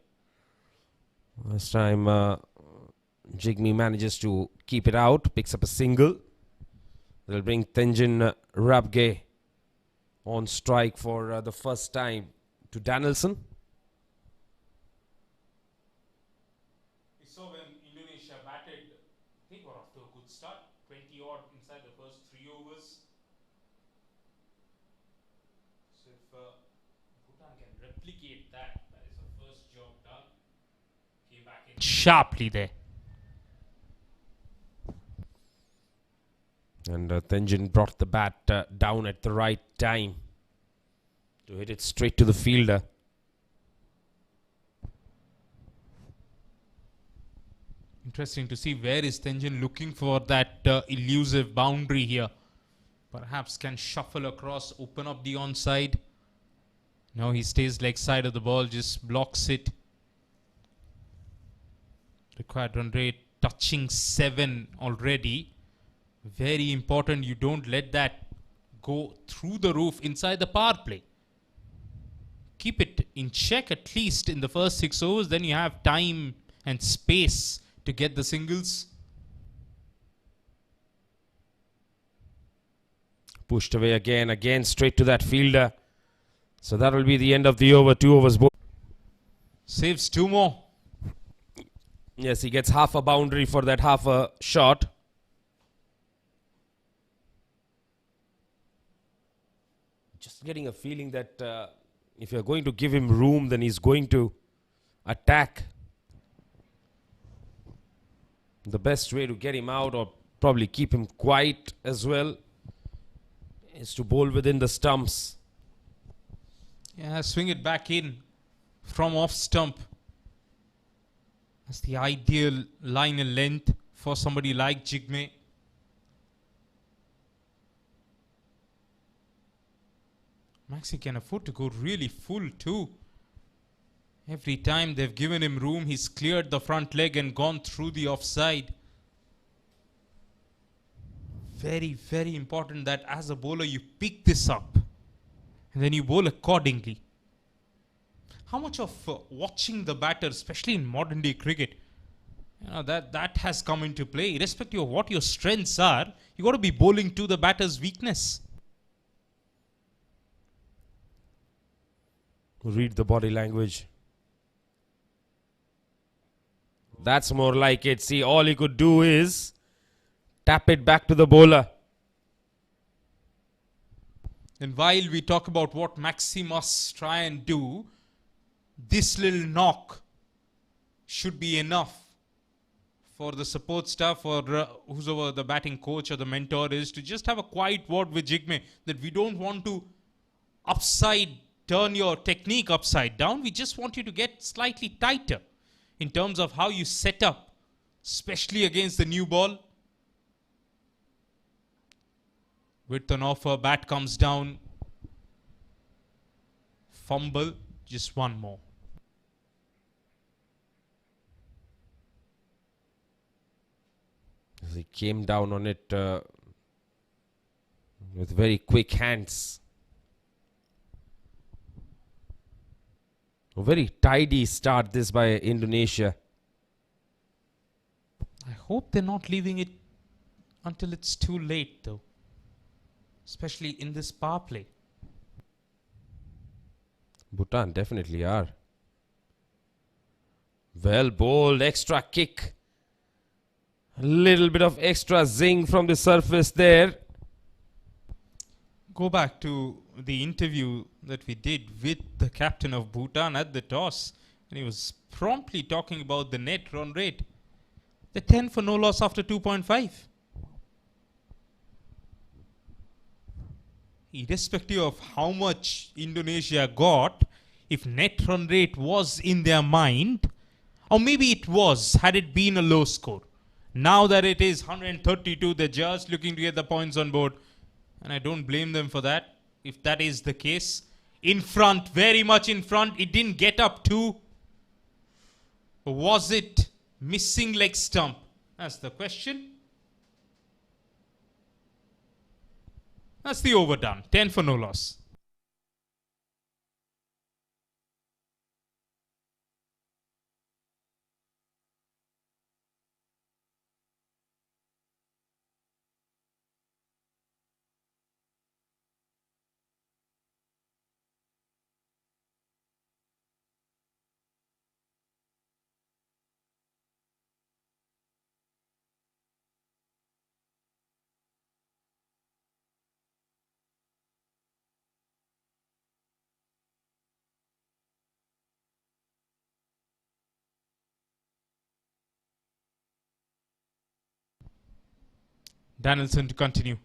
A: Last time Jigme manages to keep it out, picks up a single. They'll bring Tenjin Rabge on strike for the first time to Danielson.
D: We saw when Indonesia batted, I think we're off to a good start. 20 odd inside the first 3 overs. So if Bhutan can replicate that, that is the first job done. Came back in sharply there.
A: And Tenjin brought the bat down at the right time to hit it straight to the fielder.
D: Interesting to see where is Tenjin looking for that elusive boundary here. Perhaps can shuffle across, open up the onside. Now he stays leg side of the ball, just blocks it. Required run rate touching 7 already. Very important, you don't let that go through the roof inside the power play. Keep it in check at least in the first 6 overs, then you have time and space to get the singles.
A: Pushed away again straight to that fielder. So that will be the end of the over. 2 overs.
D: Saves 2 more.
A: Yes, he gets half a boundary for that half a shot. Just getting a feeling that if you're going to give him room, then he's going to attack. The best way to get him out, or probably keep him quiet as well, is to bowl within the stumps.
D: Yeah, swing it back in from off stump. That's the ideal line and length for somebody like Jigme. Maxi can afford to go really full too. Every time they've given him room, he's cleared the front leg and gone through the offside. Very, very important that as a bowler you pick this up and then you bowl accordingly. How much of watching the batter, especially in modern day cricket, that has come into play. Irrespective of what your strengths are, you got to be bowling to the batter's weakness.
A: Read the body language. That's more like it. See, all he could do is tap it back to the bowler.
D: And while we talk about what Maxi must try and do, this little knock should be enough for the support staff or whoever the batting coach or the mentor is to just have a quiet word with Jigme that we don't want to turn your technique upside down. We just want you to get slightly tighter in terms of how you set up, especially against the new ball. With an offer, bat comes down. Fumble, just one more.
A: He came down on it with very quick hands. A very tidy start this by Indonesia.
D: I hope they're not leaving it until it's too late though. Especially in this power play.
A: Bhutan definitely are. Well bowled, extra kick. A little bit of extra zing from the surface there.
D: Go back to the interview that we did with the captain of Bhutan at the toss. And he was promptly talking about the net run rate. The 10 for no loss after 2.5. Irrespective of how much Indonesia got, if net run rate was in their mind, or maybe it was, had it been a low score. Now that it is 132, they're just looking to get the points on board. And I don't blame them for that, if that is the case. In front, very much in front. It didn't get up to. Was it missing leg stump? That's the question. That's the overdone. 10 for no loss. Danielson to continue.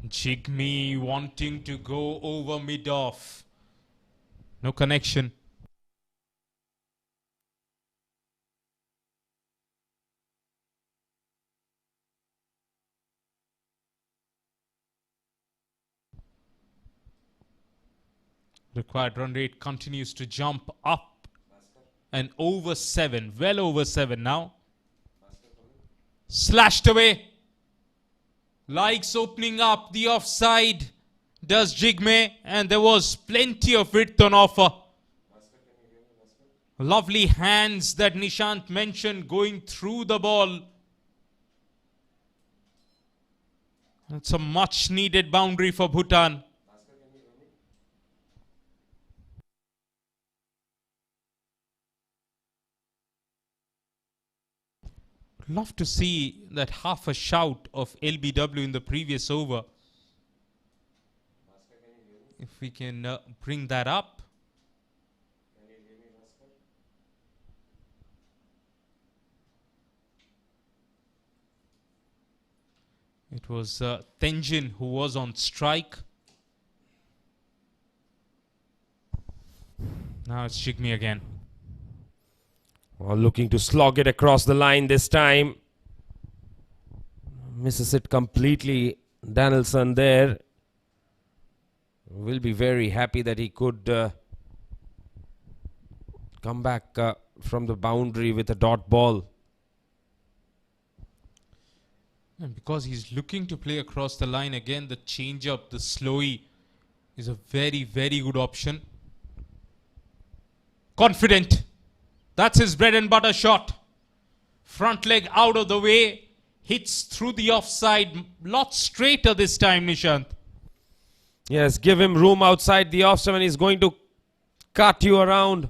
D: Jigme wanting to go over mid-off. No connection. Required run rate continues to jump up and over 7. Well over 7 now. Slashed away. Likes opening up the offside. Does Jigme, and there was plenty of width on offer. Lovely hands that Nishant mentioned going through the ball. It's a much needed boundary for Bhutan. Love to see that half a shout of LBW in the previous over. If we can bring that up. It was Tenjin who was on strike. Now it's Jigme again.
A: Well, looking to slog it across the line this time. Misses it completely. Danielson there. Will be very happy that he could come back from the boundary with a dot ball.
D: And because he's looking to play across the line again, the change-up, the slowy is a very, very good option. Confident. That's his bread and butter shot. Front leg out of the way. Hits through the offside. Lot straighter this time, Nishant.
A: Yes, give him room outside the off stump and he's going to cut you around.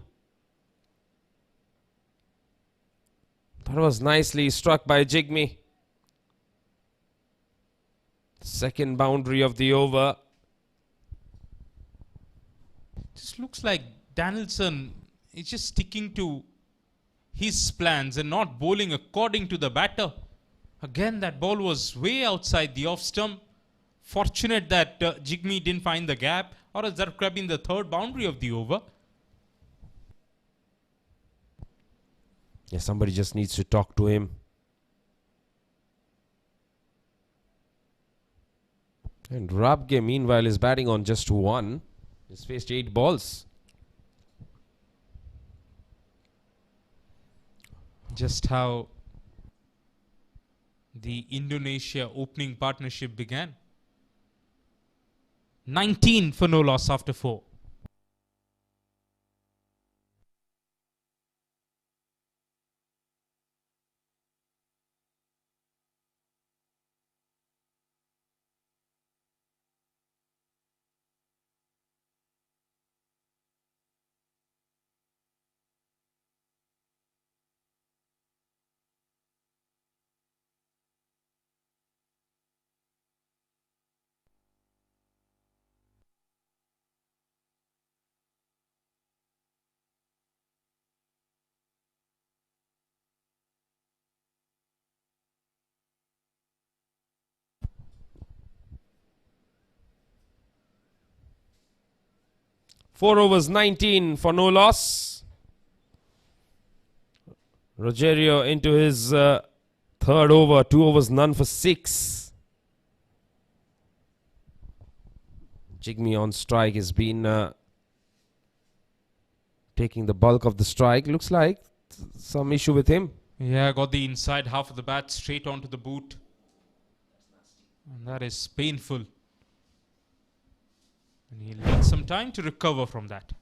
A: That was nicely struck by Jigme. Second boundary of the over.
D: Just looks like Danielson is just sticking to his plans and not bowling according to the batter. Again, that ball was way outside the off stump. Fortunate that Jigme didn't find the gap, or else that could have been the third boundary of the over.
A: Yeah, somebody just needs to talk to him. And Rabge, meanwhile, is batting on just 1. He's faced 8 balls.
D: Just how the Indonesia opening partnership began. 19 for no loss after 4.
A: Four overs, 19 for no loss. Rogerio into his third over. 2 overs, none for 6. Jigme on strike has been taking the bulk of the strike. Looks like some issue with him.
D: Yeah, got the inside half of the bat straight onto the boot. And that is painful. And he'll need some time to recover from that.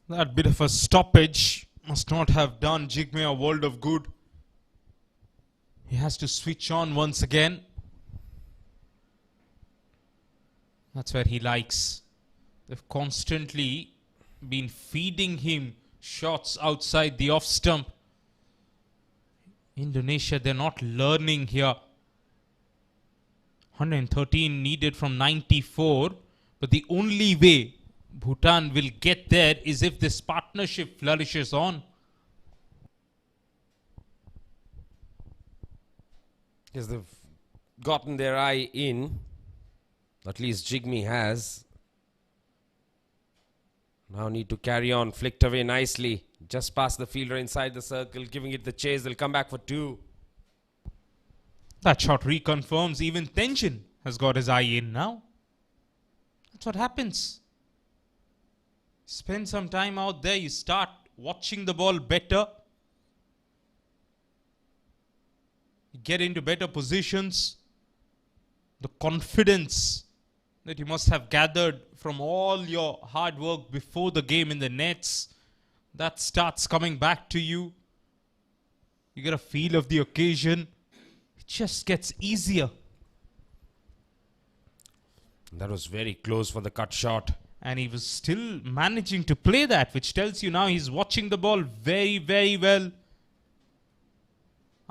D: That bit of a stoppage must not have done Jigme a world of good. He has to switch on once again. That's where he likes. They've constantly been feeding him shots outside the off stump. Indonesia, they're not learning here. 113 needed from 94, but the only way Bhutan will get there is if this partnership flourishes on.
A: Yes, they've gotten their eye in. At least Jigme has. Now need to carry on. Flicked away nicely. Just past the fielder inside the circle, giving it the chase. They'll come back for two.
D: That shot reconfirms even Tenjin has got his eye in now. That's what happens. Spend some time out there, you start watching the ball better. You get into better positions. The confidence that you must have gathered from all your hard work before the game in the nets, that starts coming back to you. You get a feel of the occasion. It just gets easier.
A: That was very close for the cut shot.
D: And he was still managing to play that, which tells you now he's watching the ball very, very well.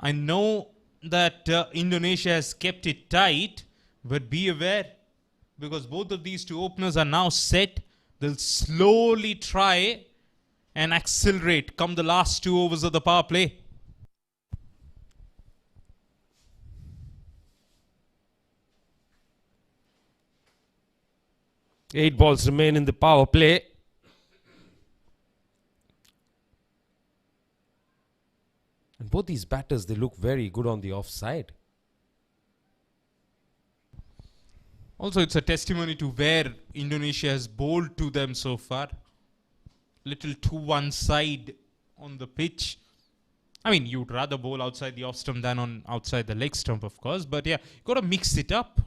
D: I know that Indonesia has kept it tight, but be aware, because both of these two openers are now set. They'll slowly try and accelerate come the last 2 overs of the power play.
A: Eight balls remain in the power play. And both these batters, they look very good on the offside.
D: Also, it's a testimony to where Indonesia has bowled to them so far. Little to one side on the pitch. I mean, you'd rather bowl outside the off stump than on outside the leg stump, of course. But yeah, you got to mix it up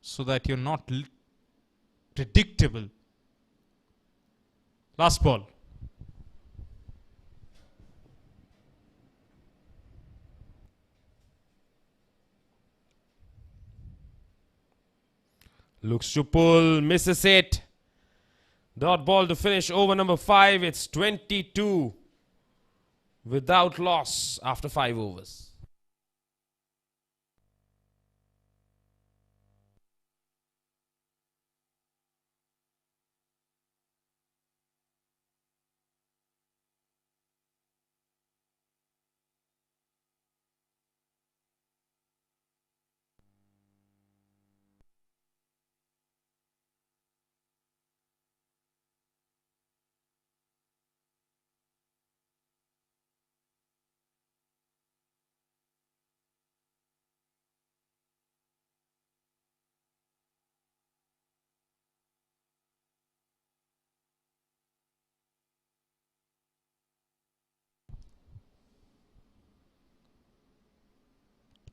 D: so that you're not predictable. Last ball.
A: Looks to pull, misses it. Dot ball to finish over number 5. It's 22 without loss after 5 overs.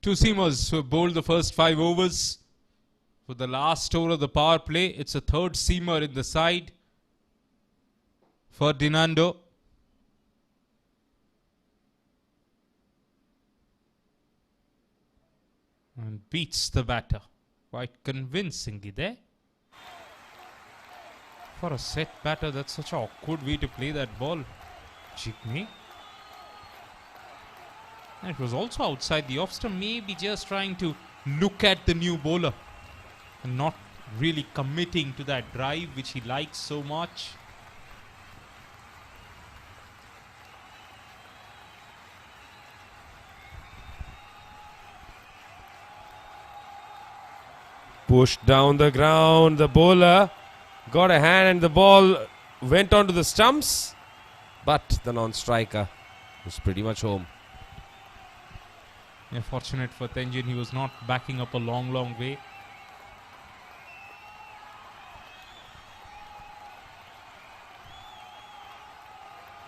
D: Two seamers who have bowled the first 5 overs. For the last over of the power play, it's a third seamer in the side. Ferdinando. And beats the batter quite convincingly there. For a set batter, that's such an awkward way to play that ball. Jigme. And it was also outside the off stump, maybe just trying to look at the new bowler and not really committing to that drive which he likes so much.
A: Pushed down the ground, the bowler got a hand and the ball went onto the stumps, but the non-striker was pretty much home.
D: Yeah, fortunate for Tenjin, he was not backing up a long way.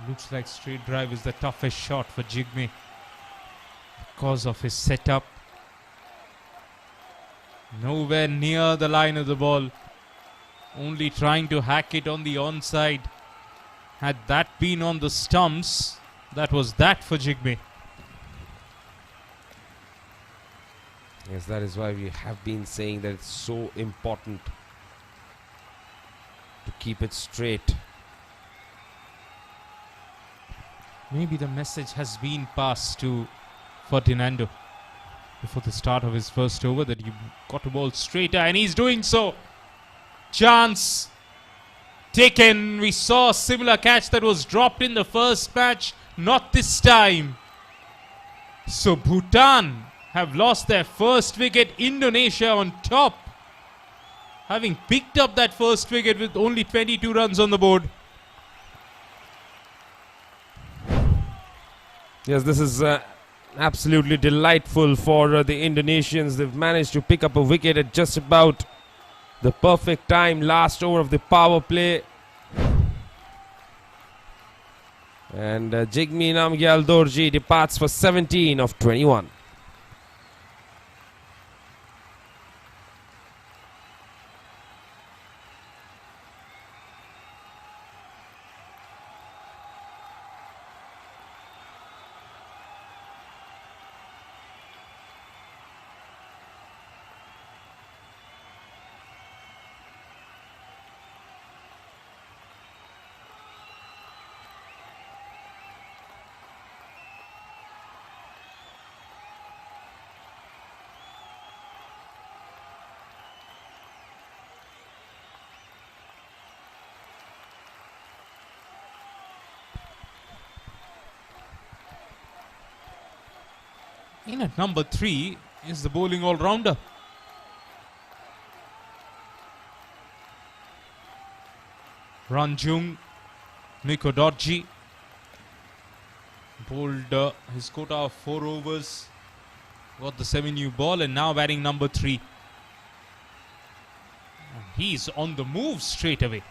D: Looks like straight drive is the toughest shot for Jigme because of his setup. Nowhere near the line of the ball. Only trying to hack it on the onside. Had that been on the stumps, that was that for Jigme.
A: Yes, that is why we have been saying that it's so important to keep it straight.
D: Maybe the message has been passed to Ferdinando before the start of his first over that you got to bowl straighter, and he's doing so. Chance taken. We saw a similar catch that was dropped in the first match. Not this time. So Bhutan have lost their first wicket. Indonesia on top, having picked up that first wicket with only 22 runs on the board.
A: Yes, this is absolutely delightful for the Indonesians. They've managed to pick up a wicket at just about the perfect time. Last over of the power play. And Jigme Namgyal Dorji departs for 17 of 21.
D: In at number 3 is the bowling all-rounder. Ranjung Mikodorji bowled his quota of 4 overs, got the semi-new ball, and now batting number 3. And he's on the move straight away.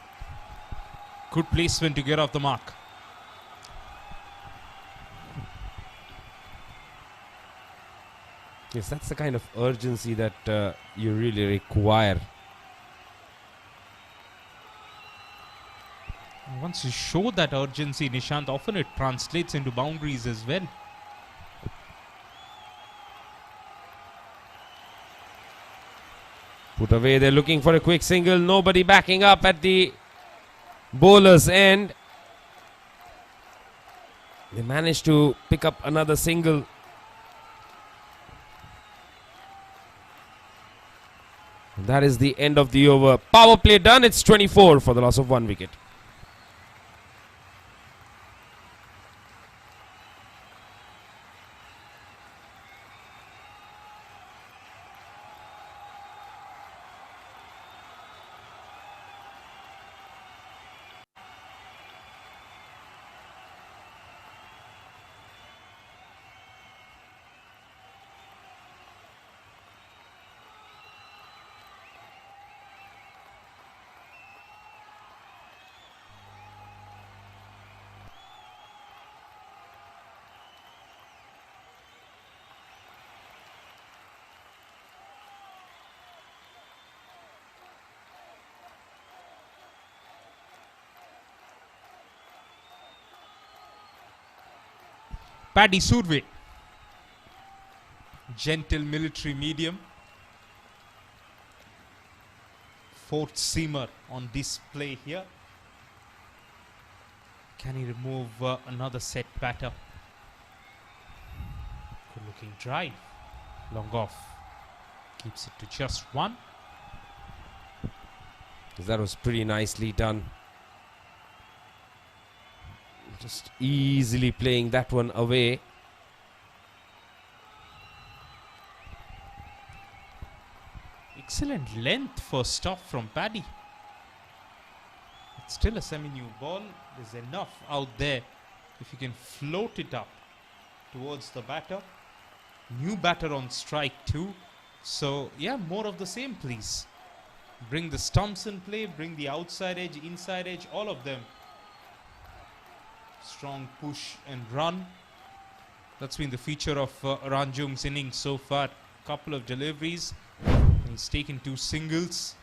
D: Good placement to get off the mark.
A: Yes, that's the kind of urgency that you really require.
D: Once you show that urgency, Nishant, often it translates into boundaries as well.
A: Put away, they're looking for a quick single. Nobody backing up at the bowler's end. They managed to pick up another single. And that is the end of the over. Power play done. It's 24 for the loss of 1 wicket.
D: Paddy Survey, gentle military medium, fourth seamer on display here. Can he remove another set batter? Good looking drive, long off, keeps it to just 1.
A: That was pretty nicely done. Just easily playing that one away.
D: Excellent length first off from Paddy. It's still a semi-new ball. There's enough out there if you can float it up towards the batter. New batter on strike too. So yeah, more of the same please. Bring the stumps in play, bring the outside edge, inside edge, all of them. Strong push and run. That's been the feature of Ranjung's innings so far. Couple of deliveries. He's taken 2 singles.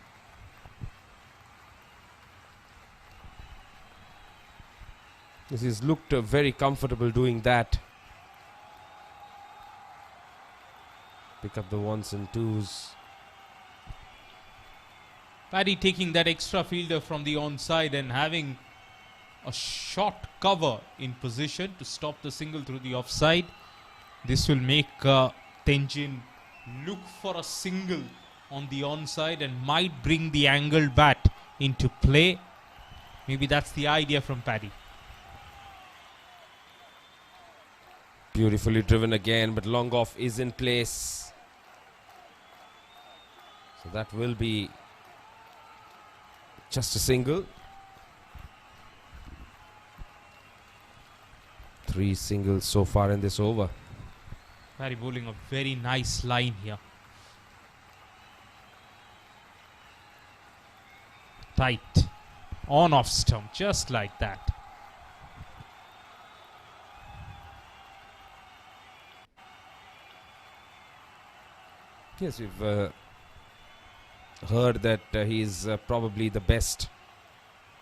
A: He's looked very comfortable doing that. Pick up the ones and twos.
D: Paddy taking that extra fielder from the onside and having a short cover in position to stop the single through the offside. This will make Tenjin look for a single on the onside and might bring the angled bat into play. Maybe that's the idea from Paddy.
A: Beautifully driven again, but long off is in place. So that will be just a single. 3 singles so far in this over.
D: Paddy bowling a very nice line here. Tight. On off stump, just like that.
A: Yes, we've heard that he is probably the best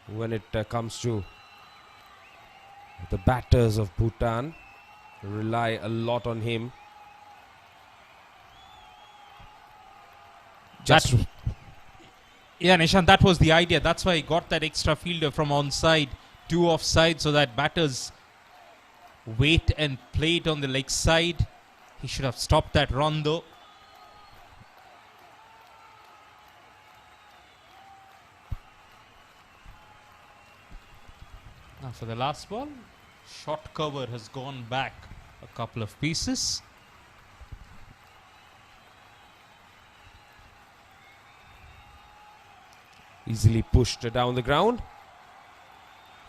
A: when it comes to the batters of Bhutan. Rely a lot on him.
D: Yeah, Nishant, that was the idea. That's why he got that extra fielder from onside to offside, so that batters wait and play it on the leg side. He should have stopped that run though. Now for the last ball, short cover has gone back a couple of pieces.
A: Easily pushed down the ground.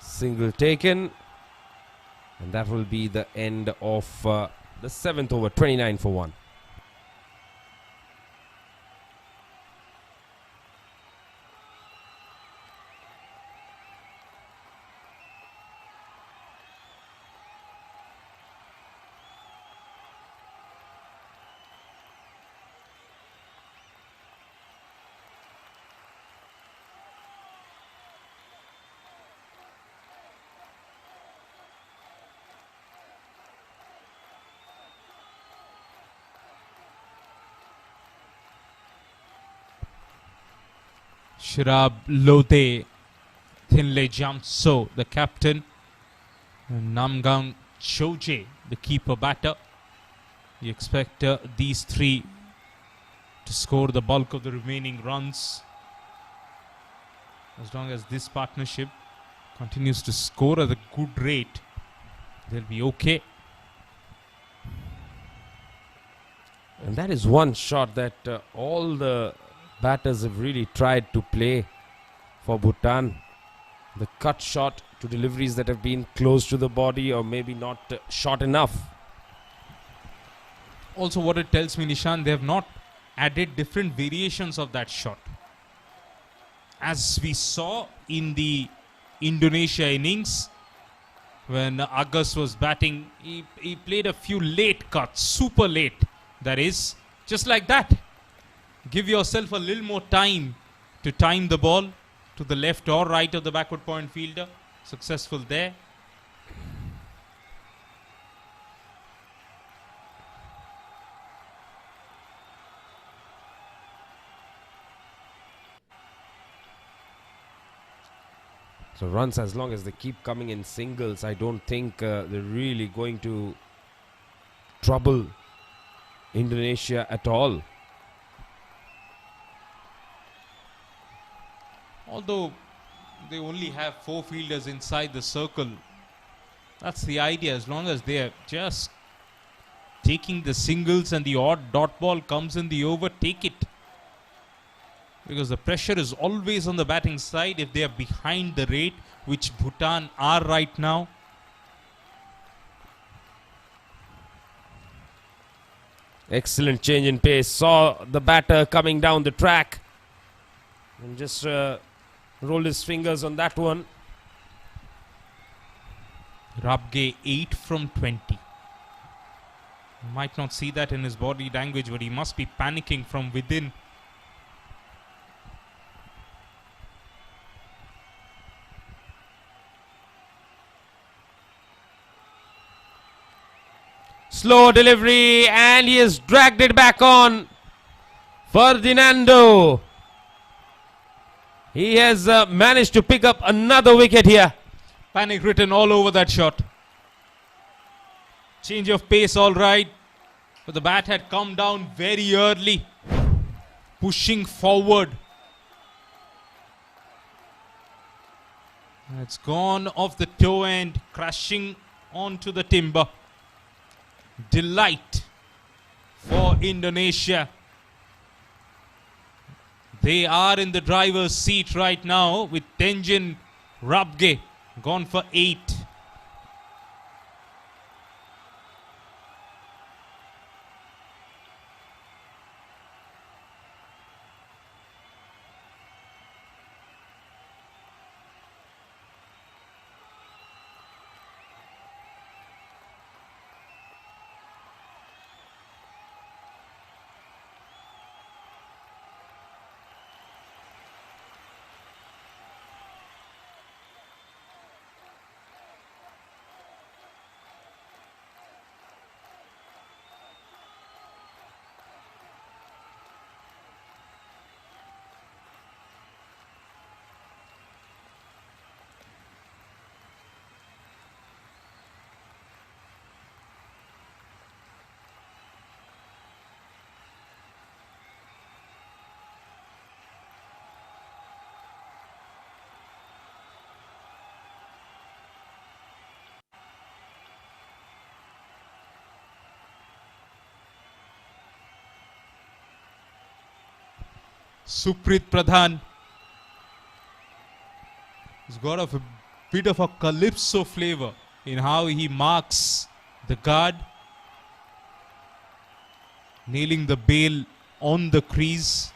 A: Single taken. And that will be the end of the 7th over, 29 for 1.
D: Shirab Lode Thinle Jamso, the captain, and Namgang Choje, the keeper batter. You expect these three to score the bulk of the remaining runs. As long as this partnership continues to score at a good rate, they'll be okay.
A: And that is one shot that all the batters have really tried to play for Bhutan. The cut shot to deliveries that have been close to the body or maybe not short enough.
D: Also, what it tells me, Nishan, they have not added different variations of that shot. As we saw in the Indonesia innings, when Agus was batting, he played a few late cuts, super late, that is, just like that. Give yourself a little more time to time the ball to the left or right of the backward point fielder. Successful there.
A: So runs, as long as they keep coming in singles, I don't think they're really going to trouble Indonesia at all.
D: Although they only have 4 fielders inside the circle, that's the idea. As long as they are just taking the singles and the odd dot ball comes in the over, take it. Because the pressure is always on the batting side if they are behind the rate, which Bhutan are right now.
A: Excellent change in pace. Saw the batter coming down the track and just rolled his fingers on that one.
D: Rabge 8 from 20. You might not see that in his body language, but he must be panicking from within.
A: Slow delivery, and he has dragged it back on. Ferdinando. He has managed to pick up another wicket here.
D: Panic written all over that shot. Change of pace, all right. But the bat had come down very early. Pushing forward. It's gone off the toe end, crashing onto the timber. Delight for Indonesia. They are in the driver's seat right now with Tenjin Rabge gone for 8. Suprit Pradhan has got a bit of a calypso flavor in how he marks the guard, nailing the bail on the crease.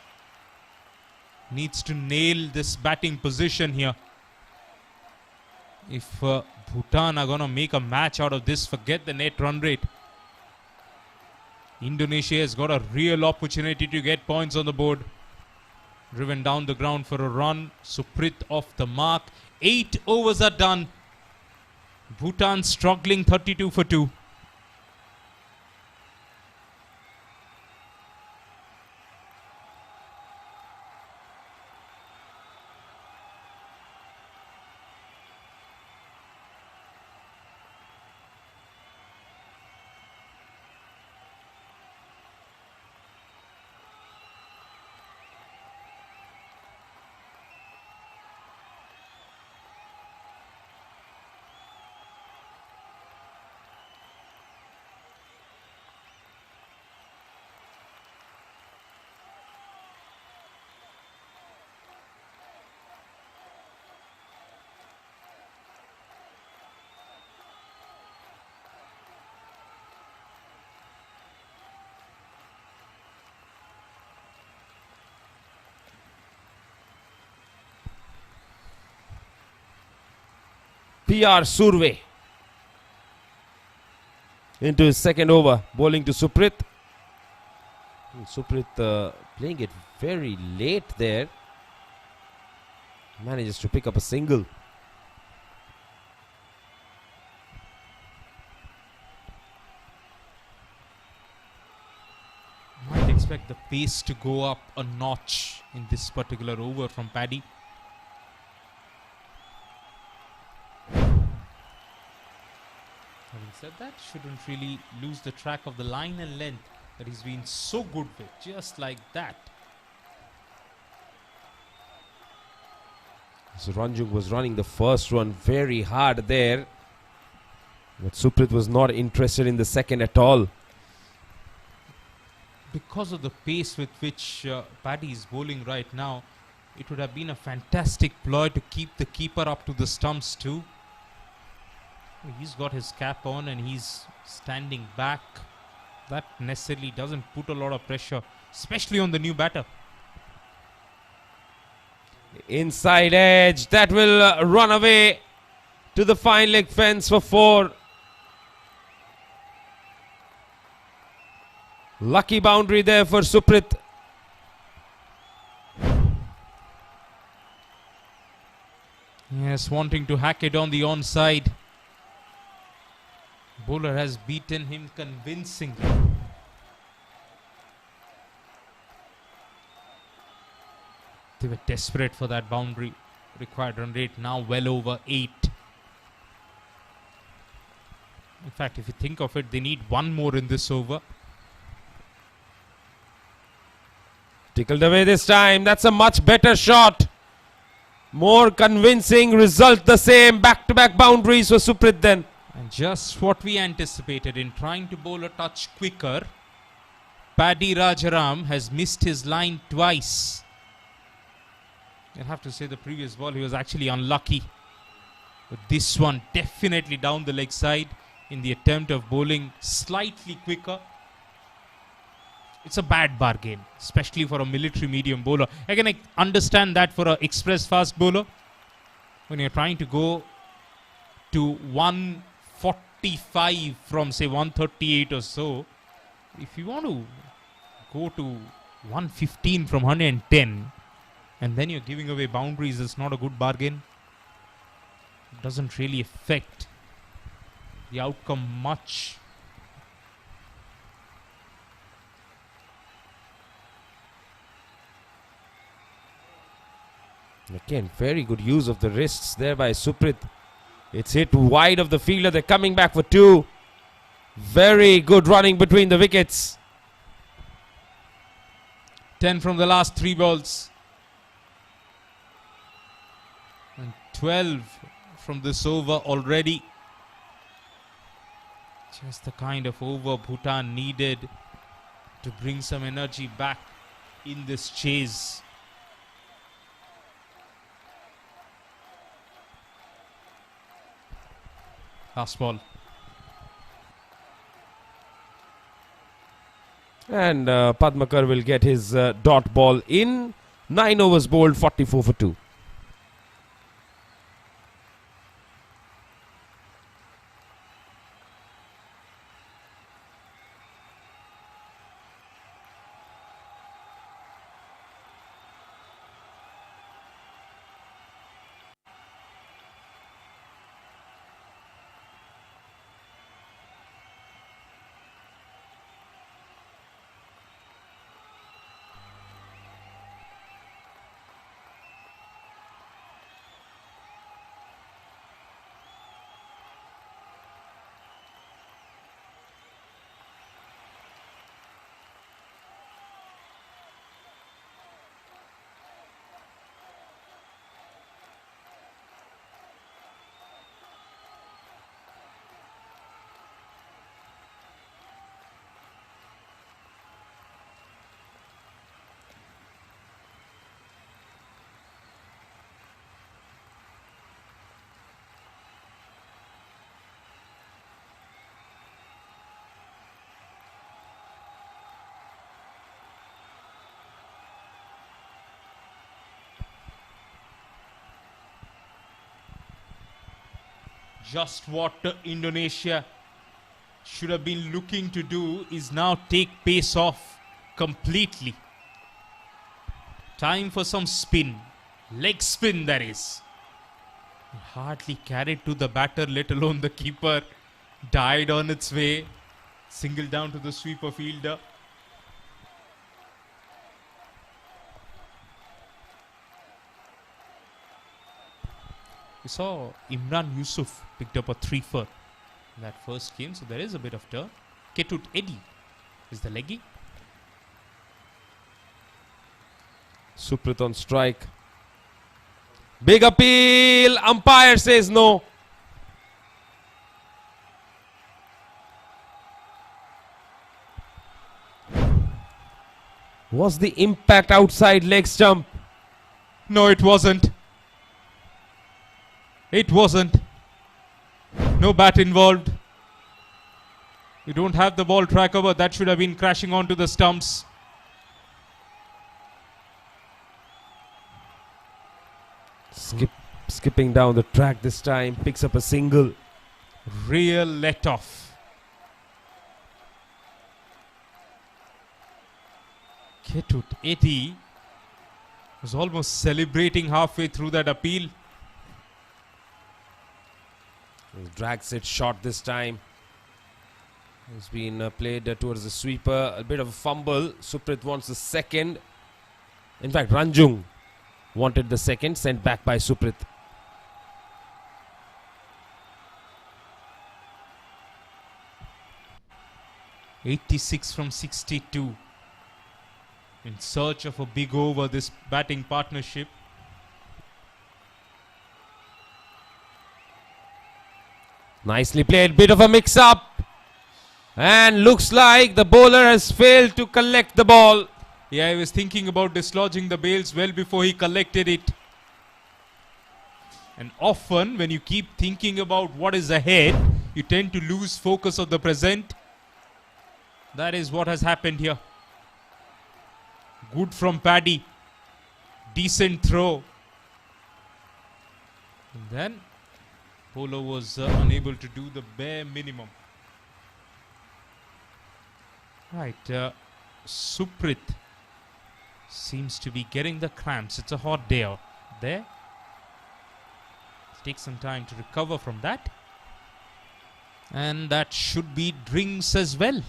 D: Needs to nail this batting position here. If Bhutan are going to make a match out of this, forget the net run rate. Indonesia has got a real opportunity to get points on the board. Driven down the ground for a run. Suprit off the mark. 8 overs are done. Bhutan struggling 32 for 2.
A: PR Surve into his second over, bowling to Suprit. Suprit playing it very late there. Manages to pick up a single.
D: Might expect the pace to go up a notch in this particular over from Paddy. Having said that, shouldn't really lose the track of the line and length that he's been so good with, just like that.
A: So Ranjung was running the first one very hard there, but Suprit was not interested in the second at all.
D: Because of the pace with which Paddy is bowling right now, it would have been a fantastic ploy to keep the keeper up to the stumps too. He's got his cap on and he's standing back. That necessarily doesn't put a lot of pressure, especially on the new batter.
A: Inside edge, that will run away to the fine leg fence for 4. Lucky boundary there for Suprit.
D: Yes, wanting to hack it on the onside. bowler has beaten him convincingly. They were desperate for that boundary. Required run rate now well over 8. In fact, if you think of it, they need one more in this over.
A: Tickled away this time. That's a much better shot. More convincing result, the same. Back-to-back boundaries for Suprit then.
D: And just what we anticipated in trying to bowl a touch quicker, Paddy Rajaram has missed his line twice. You'll have to say the previous ball he was actually unlucky. But this one definitely down the leg side in the attempt of bowling slightly quicker. It's a bad bargain, especially for a military medium bowler. I can understand that for an express fast bowler. When you're trying to go to 145 from say 138 or so, if you want to go to 115 from 110 and then you're giving away boundaries, it's not a good bargain. It doesn't really affect the outcome much.
A: Again, very good use of the wrists there by Suprit. It's hit wide of the fielder. They're coming back for 2. Very good running between the wickets.
D: 10 from the last 3 balls. And 12 from this over already. Just the kind of over Bhutan needed to bring some energy back in this chase. Last ball.
A: And Padmakar will get his dot ball in. 9 overs bowled, 44 for 2.
D: Just what Indonesia should have been looking to do is now take pace off completely. Time for some spin. Leg spin, that is. Hardly carried to the batter, let alone the keeper. Died on its way. Single down to the sweeper fielder. We saw Imran Yusuf picked up a 3-4 in that first game, so there is a bit of turn. Ketut Eddy is the leggy.
A: Suprit on strike. Big appeal. Umpire says no. Was the impact outside leg stump?
D: No, it wasn't. It wasn't. No bat involved. You don't have the ball tracker, but that should have been crashing onto the stumps.
A: Skipping down the track this time. Picks up a single.
D: Real let off. Ketut Eddy was almost celebrating halfway through that appeal.
A: Drags it short this time. It's been played towards the sweeper. A bit of a fumble. Suprit wants the second. In fact, Ranjung wanted the second, sent back by Suprit.
D: "86 from 62. In search of a big over, this batting partnership.
A: Nicely played. Bit of a mix-up. And looks like the bowler has failed to collect the ball.
D: Yeah, he was thinking about dislodging the bails well before he collected it. And often, when you keep thinking about what is ahead, you tend to lose focus of the present. That is what has happened here. Good from Paddy. Decent throw. And then, Polo was unable to do the bare minimum. Right, Suprit seems to be getting the cramps. It's a hot day out there. Take some time to recover from that. And that should be drinks as well.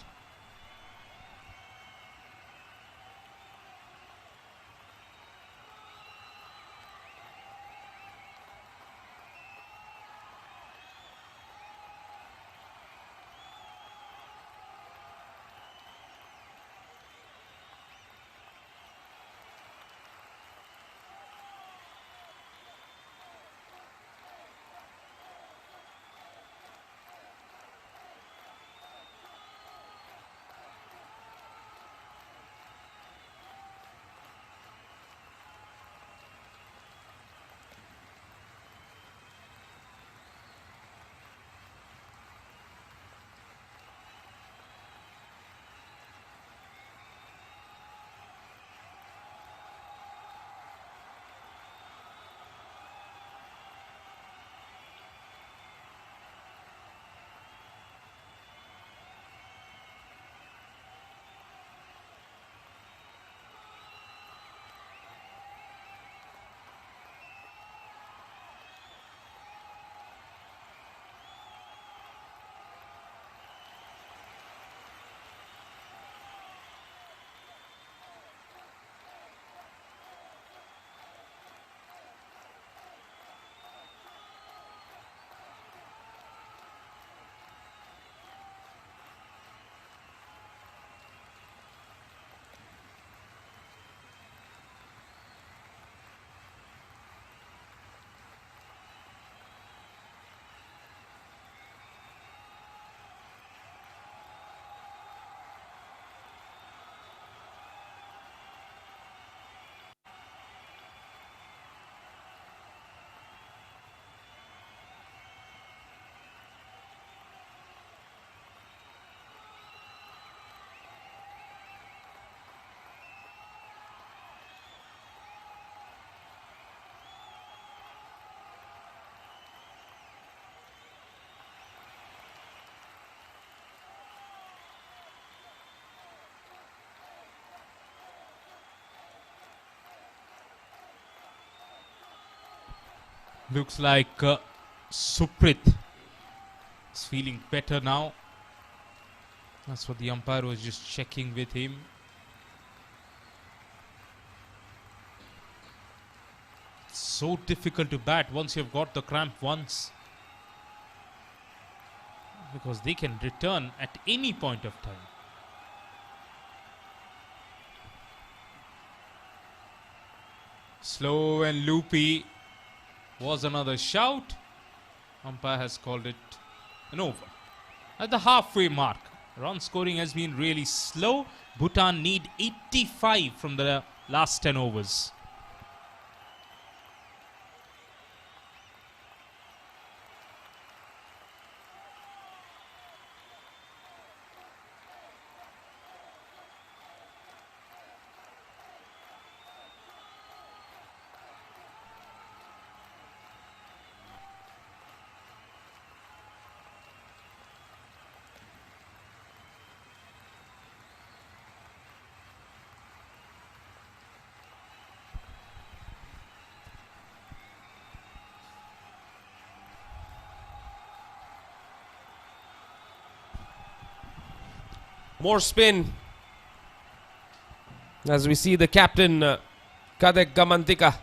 D: Looks like Suprit is feeling better now. That's what the umpire was just checking with him. It's so difficult to bat once you've got the cramp once, because they can return at any point of time. Slow and loopy was another shout. Umpire has called it an over. At the halfway mark, run scoring has been really slow. Bhutan need 85 from the last 10 overs.
A: More spin. As we see the captain, Kadek Gamantika,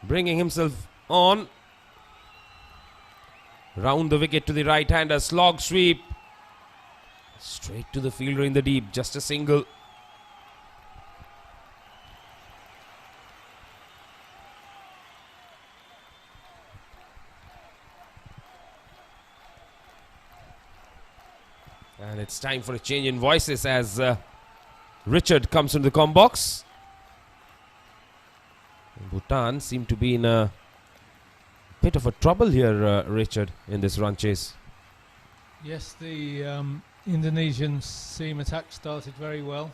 A: bringing himself on. Round the wicket to the right-hander. Slog sweep. Straight to the fielder in the deep. Just a single. And it's time for a change in voices as Richard comes into the comm box. Bhutan seem to be in a bit of a trouble here, Richard, in this run chase.
E: Yes, the Indonesian seam attack started very well,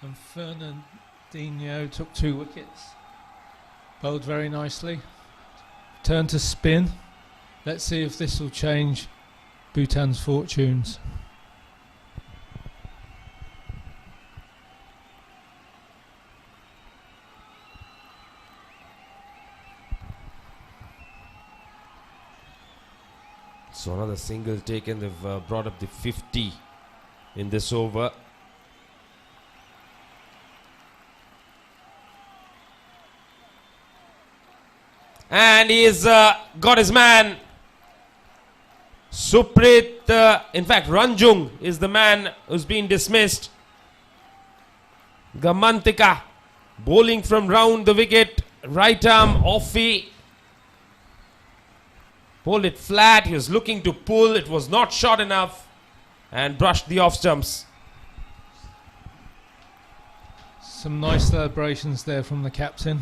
E: and Fernandinho took 2 wickets. Bowled very nicely. Turned to spin. Let's see if this will change Bhutan's fortunes.
A: So another single taken. They've brought up the 50 in this over. And he's got his man. Suprit, in fact Ranjung is the man who's been dismissed. Gamantika bowling from round the wicket. Right arm offie. Pulled it flat. He was looking to pull. It was not short enough and brushed the off stumps.
E: Some nice celebrations there from the captain.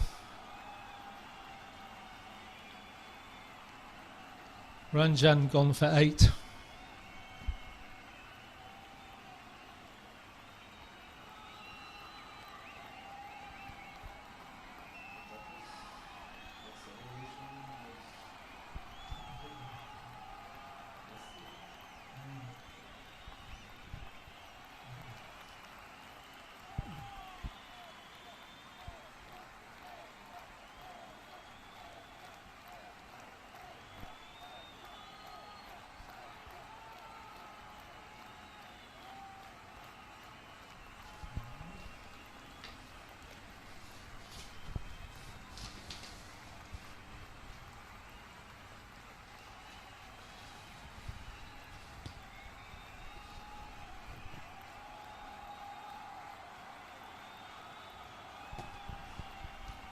E: Ranjan gone for 8.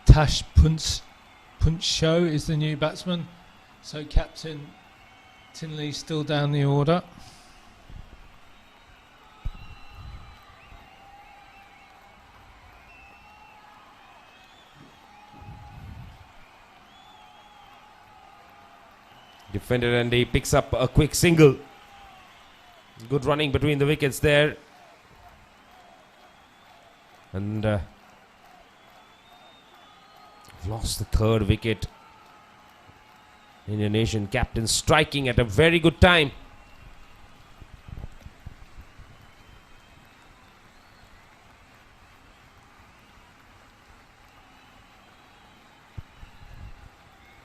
E: Tash Puncho is the new batsman, so Captain Tinley still down the order.
A: Defended and he picks up a quick single. Good running between the wickets there. And lost the 3rd wicket. Indonesian captain striking at a very good time.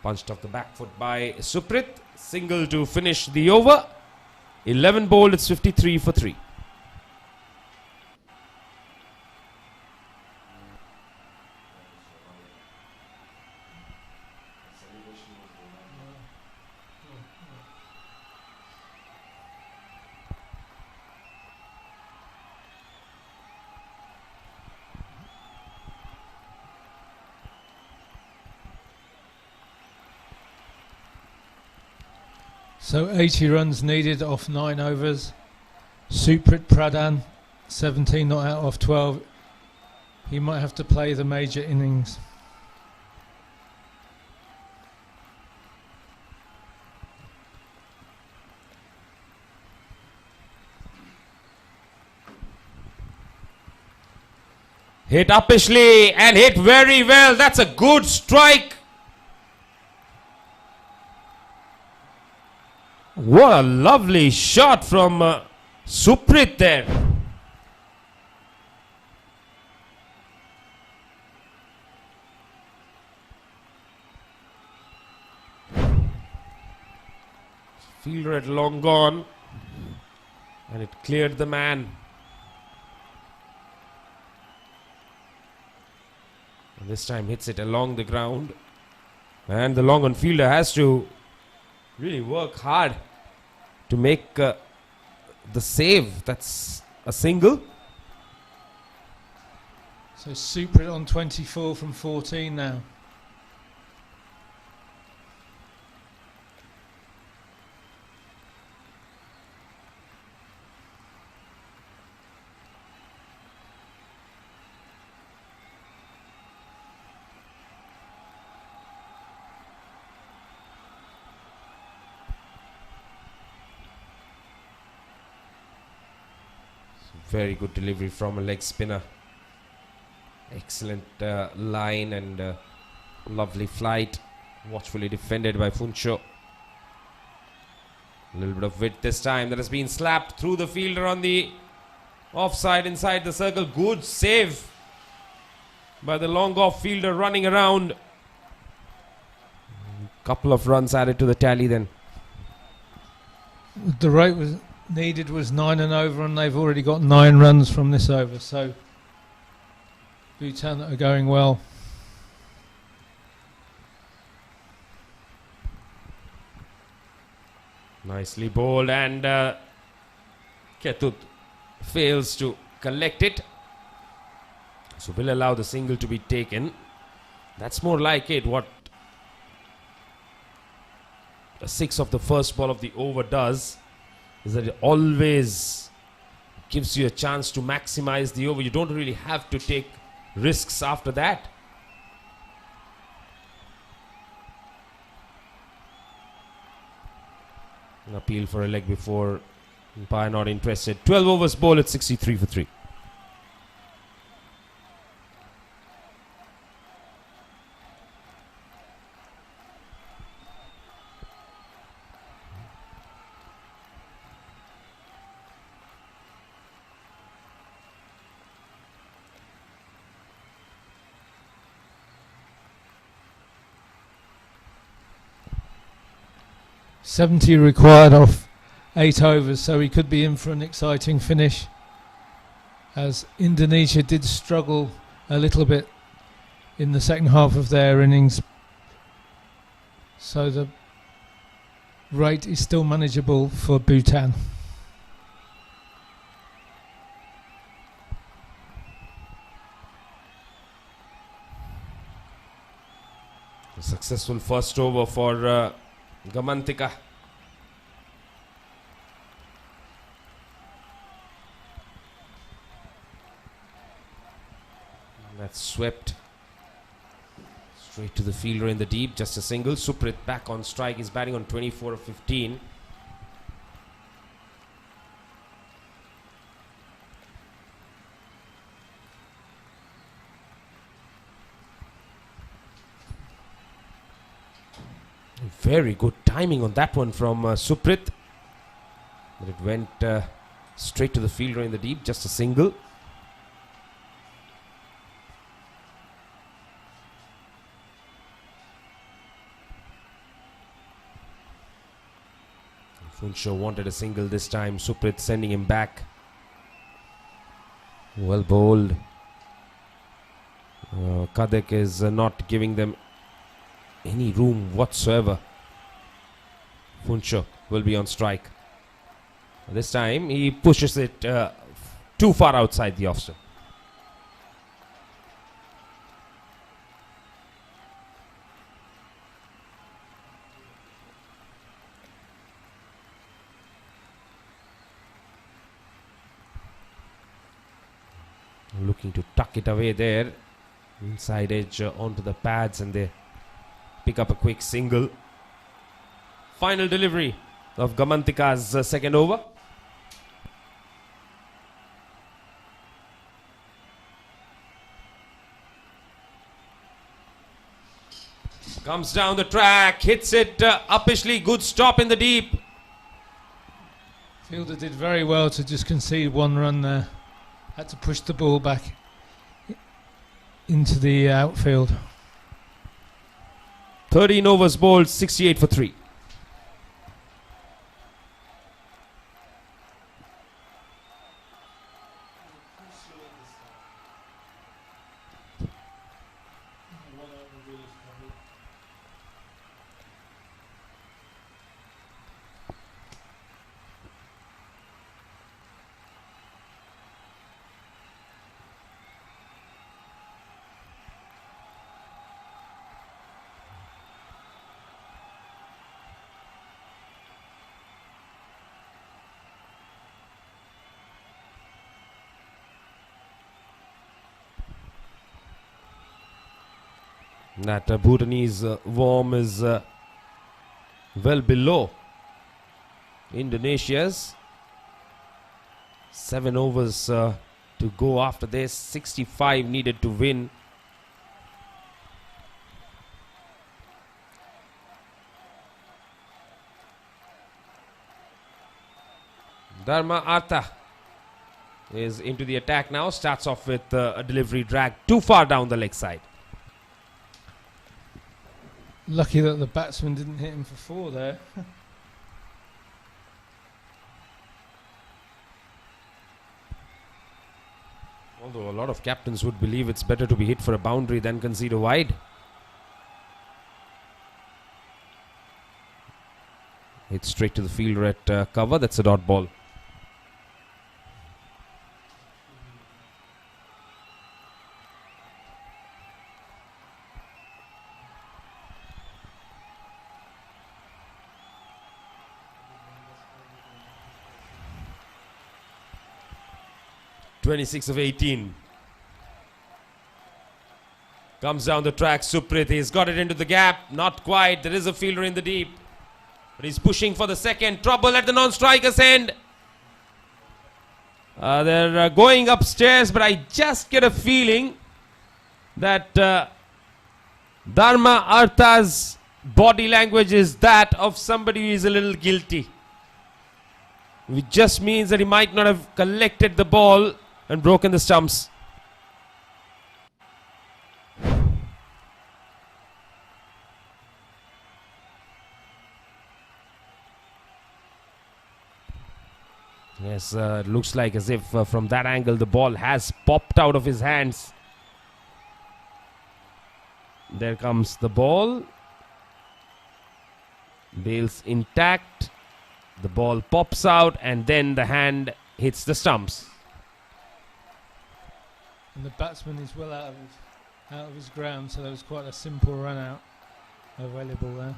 A: Punched off the back foot by Suprit. Single to finish the over. 11 bowled, it's 53 for 3.
E: So 80 runs needed off 9 overs. Suprit Pradhan, 17 not out off 12. He might have to play the major innings.
A: Hit uppishly and hit very well. That's a good strike. What a lovely shot from Suprit there. Fielder had long gone and it cleared the man. This time hits it along the ground. And the long on fielder has to really work hard to make the save. That's a single.
E: So Suprit on 24 from 14 now.
A: Very good delivery from a leg spinner. Excellent line and lovely flight. Watchfully defended by Funcho. A little bit of width this time. That has been slapped through the fielder on the offside inside the circle. Good save by the long off fielder running around. Couple of runs added to the tally then.
E: The rate was needed was 9 and over, and they've already got 9 runs from this over. So Bhutan are going well.
A: Nicely bowled, and Ketut fails to collect it. So will allow the single to be taken. That's more like it. What a 6 of the first ball of the over does is that it always gives you a chance to maximize the over. You don't really have to take risks after that. An appeal for a leg before. Umpire not interested. 12 overs ball at 63 for 3.
E: .70 required off 8 overs, so he could be in for an exciting finish, as Indonesia did struggle a little bit in the second half of their innings, so the rate is still manageable for Bhutan.
A: A successful first over for Gamantika. That's swept straight to the fielder in the deep, just a single. Suprit back on strike. He's batting on 24 of 15. Very good timing on that one from Suprit. But it went straight to the fielder in the deep, just a single. Funcho wanted a single this time. Suprit sending him back. Well bowled. Kadek is not giving them any room whatsoever. Funcho will be on strike. This time he pushes it too far outside the off stump. Looking to tuck it away there. Inside edge onto the pads, and they pick up a quick single. Final delivery of Gamantika's second over. Comes down the track, hits it uppishly. Good stop in the deep.
E: Fielder did very well to just concede 1 run there. Had to push the ball back into the outfield.
A: 13 overs bowled, 68 for 3. That Bhutanese warm is well below Indonesia's. 7 overs to go after this. 65 needed to win. Dharma Artha is into the attack now. Starts off with a delivery drag too far down the leg side.
E: Lucky that the batsman didn't hit him for 4 there.
A: Although a lot of captains would believe it's better to be hit for a boundary than concede a wide. Hit straight to the fielder at cover. That's a dot ball. (26 of 18). Comes down the track. Suprit. He's got it into the gap. Not quite. There is a fielder in the deep. But he's pushing for the second. Trouble at the non-striker's end. They're going upstairs, but I just get a feeling that Dharma Artha's body language is that of somebody who is a little guilty. Which just means that he might not have collected the ball and broken the stumps. Yes, it looks like as if from that angle the ball has popped out of his hands. There comes the ball. Bails intact. The ball pops out and then the hand hits the stumps.
E: And the batsman is well out of his ground, so there was quite a simple run out available there.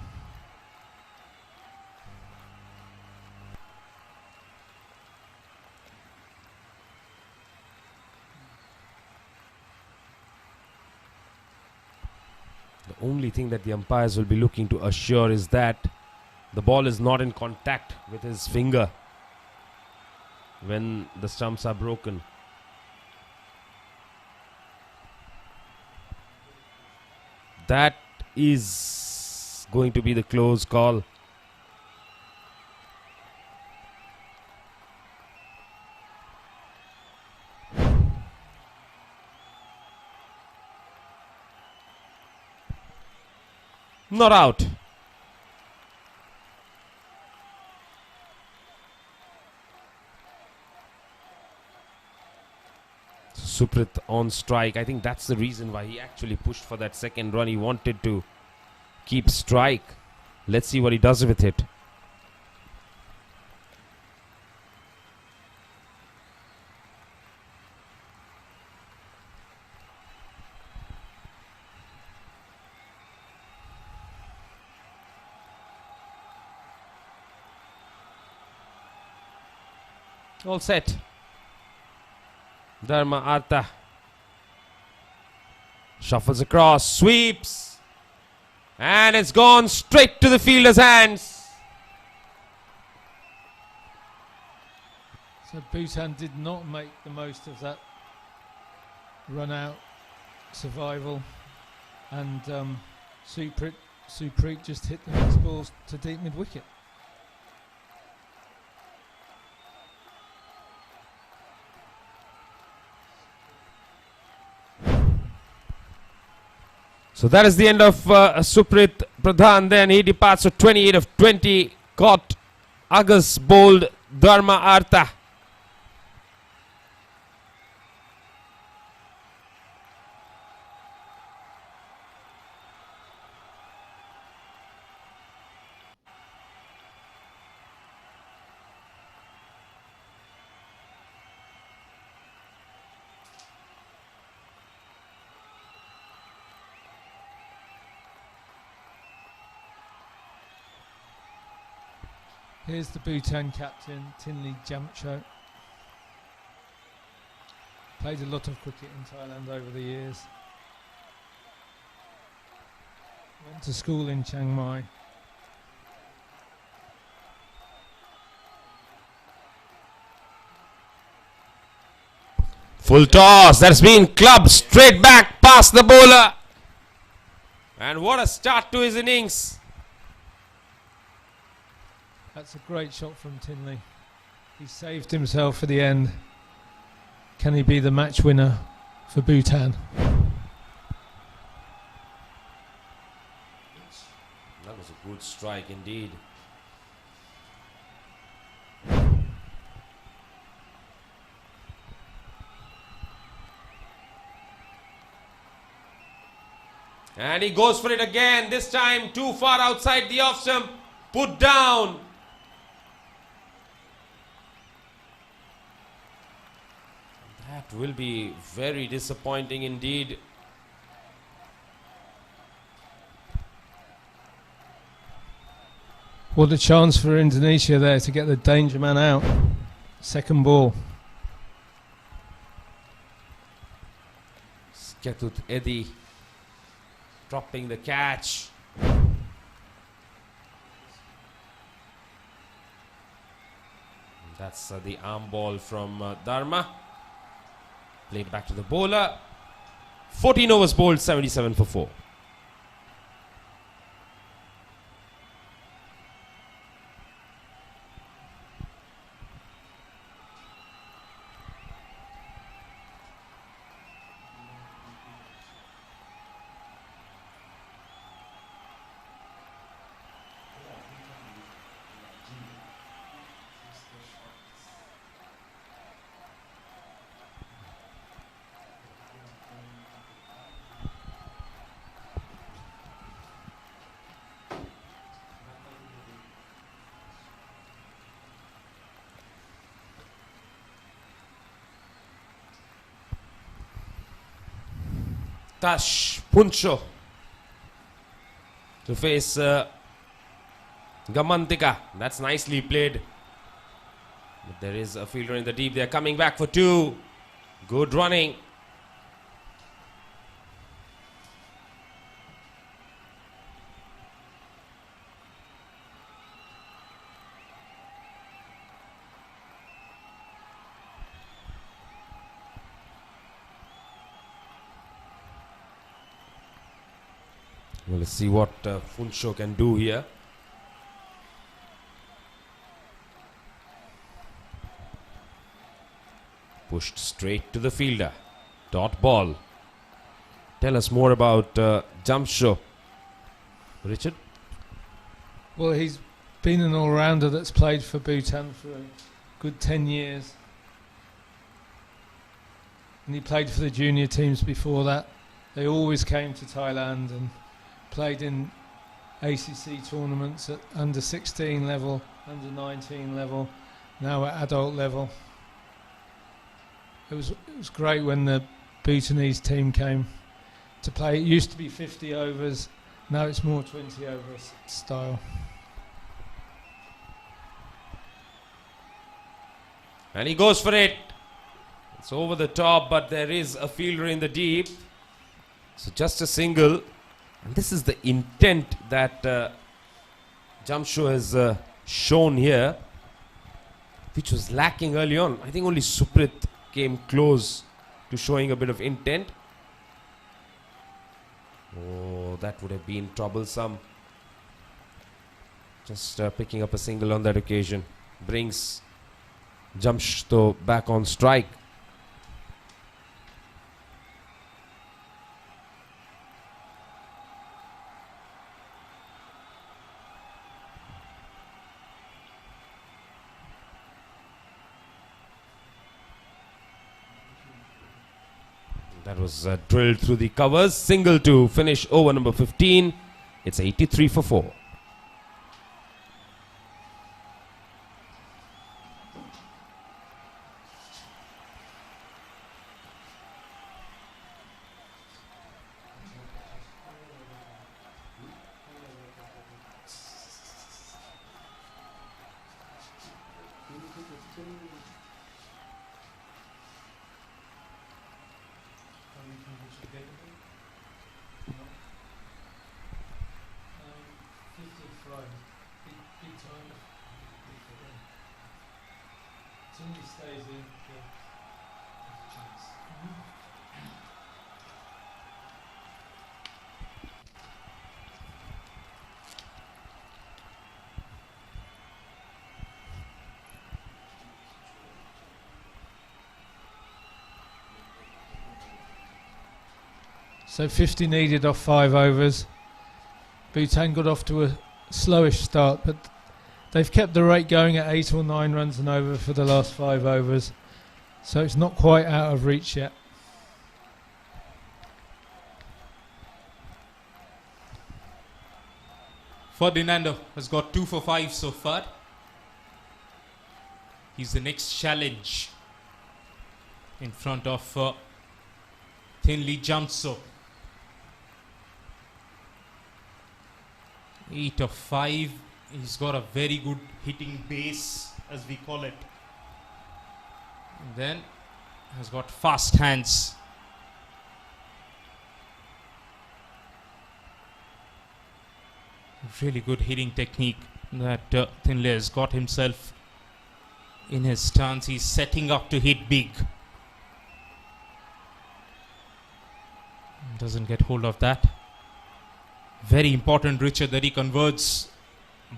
A: The only thing that the umpires will be looking to assure is that the ball is not in contact with his finger when the stumps are broken. That is going to be the close call. Not out. Suprit on strike. I think that's the reason why he actually pushed for that second run. He wanted to keep strike. Let's see what he does with it. All set. Dharma Artha shuffles across, sweeps, and it's gone straight to the fielder's hands.
E: So Bhutan did not make the most of that run out survival, and Suprit just hit the next balls to deep mid wicket.
A: So that is the end of Suprit Pradhan. Then he departs to 28 of 20. Caught Agus bowled Dharma Artha.
E: Here's the Bhutan captain, Tinley Jamcho. Played a lot of cricket in Thailand over the years. Went to school in Chiang Mai.
A: Full toss. That's been clubbed straight back past the bowler. And what a start to his innings.
E: That's a great shot from Tinley. He saved himself for the end. Can he be the match winner for Bhutan?
A: That was a good strike indeed. And he goes for it again, this time too far outside the off stump. Put down. That will be very disappointing indeed.
E: What a chance for Indonesia there to get the danger man out. Second ball.
A: Ketut Eddy dropping the catch. That's the arm ball from Dharma. Played back to the bowler. 14 overs bowled, 77 for 4. Tash Puncho to face Gamantika. That's nicely played. But there is a fielder in the deep. They're coming back for 2. Good running. Well, let's see what Funsho can do here. Pushed straight to the fielder. Dot ball. Tell us more about Jamsho, Richard.
E: Well, he's been an all-rounder that's played for Bhutan for a good 10 years. And he played for the junior teams before that. They always came to Thailand and played in ACC tournaments at under 16 level, under 19 level, now at adult level. It was great when the Bhutanese team came to play. It used to be 50 overs, now it's more 20 overs style.
A: And he goes for it. It's over the top, but there is a fielder in the deep. So just a single. And this is the intent that Jamsho has shown here, which was lacking early on. I think only Suprit came close to showing a bit of intent. Oh, that would have been troublesome. Just picking up a single on that occasion brings Jamsho back on strike. That was drilled through the covers. Single to finish over number 15. It's 83 for 4.
E: drive. Big time. Big for him. Until he stays in, there's a chance. So 50 needed off 5 overs. Bhutan got off to a slowish start, but they've kept the rate going at 8 or 9 runs an over for the last 5 overs. So it's not quite out of reach yet.
D: Ferdinando has got 2 for 5 so far. He's the next challenge in front of Thinley Jamso. 8 of 5. He's got a very good hitting base, as we call it. And then has got fast hands. Really good hitting technique that Thinley has got himself in his stance. He's setting up to hit big. Doesn't get hold of that. Very important, Richard, that he converts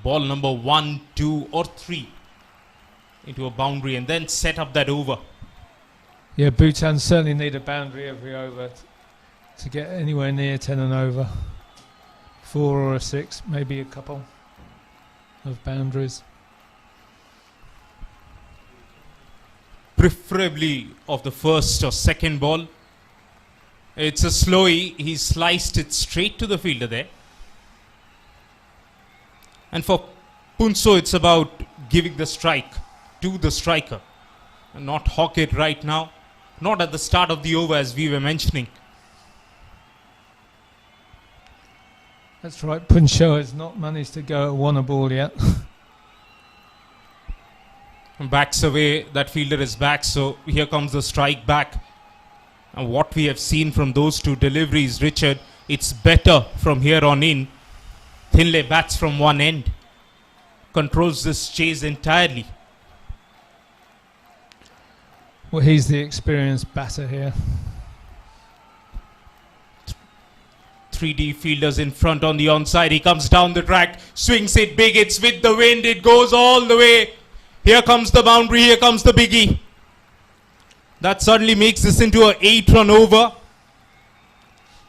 D: ball number 1, 2 or 3 into a boundary and then set up that over.
E: Yeah, Bhutan certainly need a boundary every over to get anywhere near 10 and over. 4 or a 6, maybe a couple of boundaries.
D: Preferably of the first or second ball. It's a slowie. He sliced it straight to the fielder there. And for Punso, it's about giving the strike to the striker and not hawk it right now. Not at the start of the over, as we were mentioning.
E: That's right, Punso has not managed to go at 1 a ball yet.
D: Backs away, that fielder is back, so here comes the strike back. And what we have seen from those 2 deliveries, Richard, it's better from here on in. Thinley bats from one end, controls this chase entirely.
E: Well, he's the experienced batter here.
D: 3D fielders in front on the onside. He comes down the track, swings it big, it's with the wind, it goes all the way. Here comes the boundary, here comes the biggie. That suddenly makes this into an 8-run over.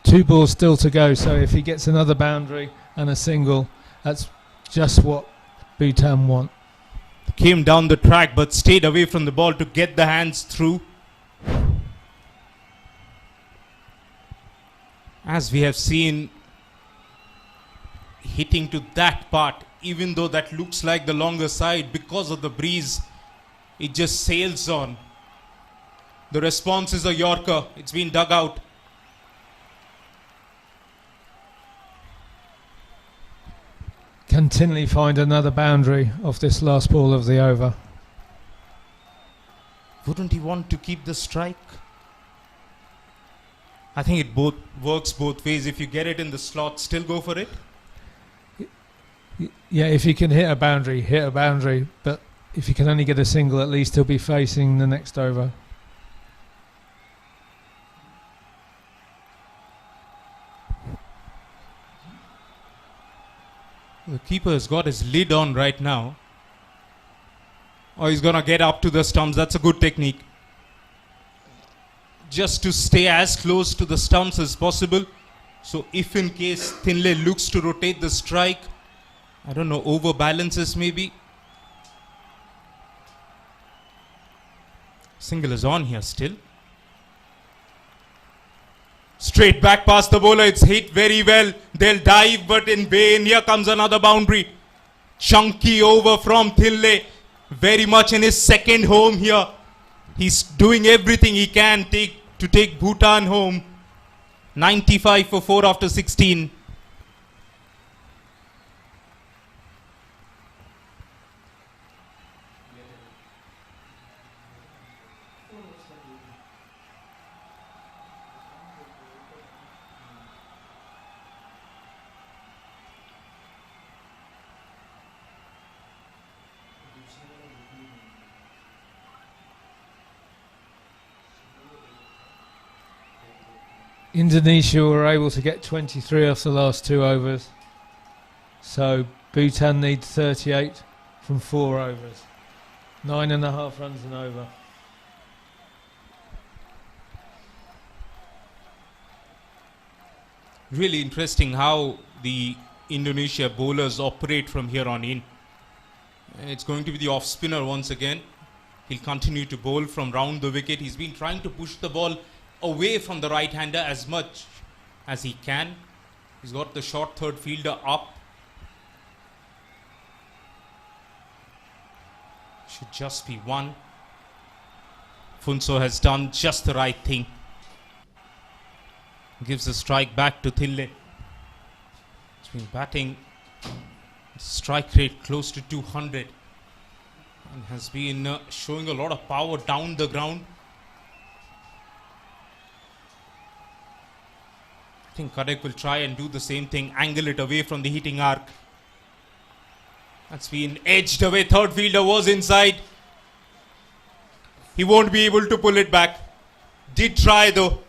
E: 2 balls still to go, so if he gets another boundary and a single, that's just what Bhutan want.
D: Came down the track but stayed away from the ball to get the hands through. As we have seen, hitting to that part, even though that looks like the longer side, because of the breeze, it just sails on. The response is a Yorker. It's been dug out.
E: Can Tinley find another boundary off this last ball of the over?
D: Wouldn't he want to keep the strike? I think it works both ways. If you get it in the slot, still go for it.
E: Yeah, if he can hit a boundary. But if he can only get a single, at least he'll be facing the next over.
D: The keeper has got his lid on right now. Or he's going to get up to the stumps. That's a good technique. Just to stay as close to the stumps as possible. So if in case Thinley looks to rotate the strike, I don't know, overbalances maybe. Single is on here still. Straight back past the bowler. It's hit very well. They'll dive, but in vain. Here comes another boundary. Chunky over from Thinley. Very much in his second home here. He's doing everything he can to take Bhutan home. 95 for 4 after 16.
E: Indonesia were able to get 23 off the last 2 overs. So Bhutan need 38 from 4 overs. 9.5 runs an over.
D: Really interesting how the Indonesia bowlers operate from here on in. It's going to be the off spinner once again. He'll continue to bowl from round the wicket. He's been trying to push the ball away from the right hander as much as he can. He's got the short third fielder up. Should just be one. Funso has done just the right thing. Gives the strike back to Thille. He's been batting strike rate close to 200 and has been showing a lot of power down the ground. I think Kadek will try and do the same thing, angle it away from the hitting arc. That's been edged away. Third fielder was inside. He won't be able to pull it back. Did try though.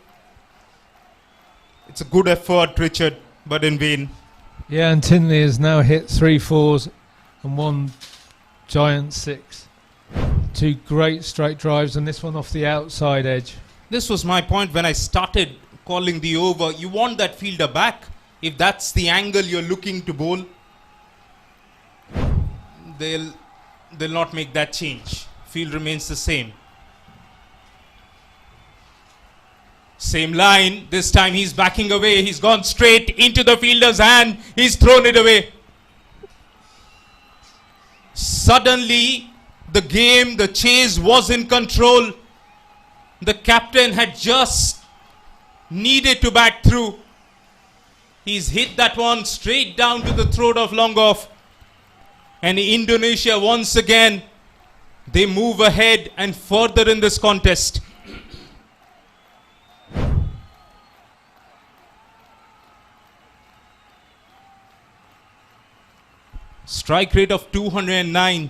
D: It's a good effort, Richard, but in vain.
E: Yeah, and Tinley has now hit 3 4s and 1 giant 6. 2 great straight drives, and this one off the outside edge.
D: This was my point when I started calling the over. You want that fielder back. If that's the angle you're looking to bowl, they'll not make that change. Field remains the same. Same line. This time he's backing away. He's gone straight into the fielder's hand. He's thrown it away. Suddenly, the game, the chase was in control. The captain had just needed to bat through. He's hit that one straight down to the throat of long off. And Indonesia once again, they move ahead and further in this contest. Strike rate of 209,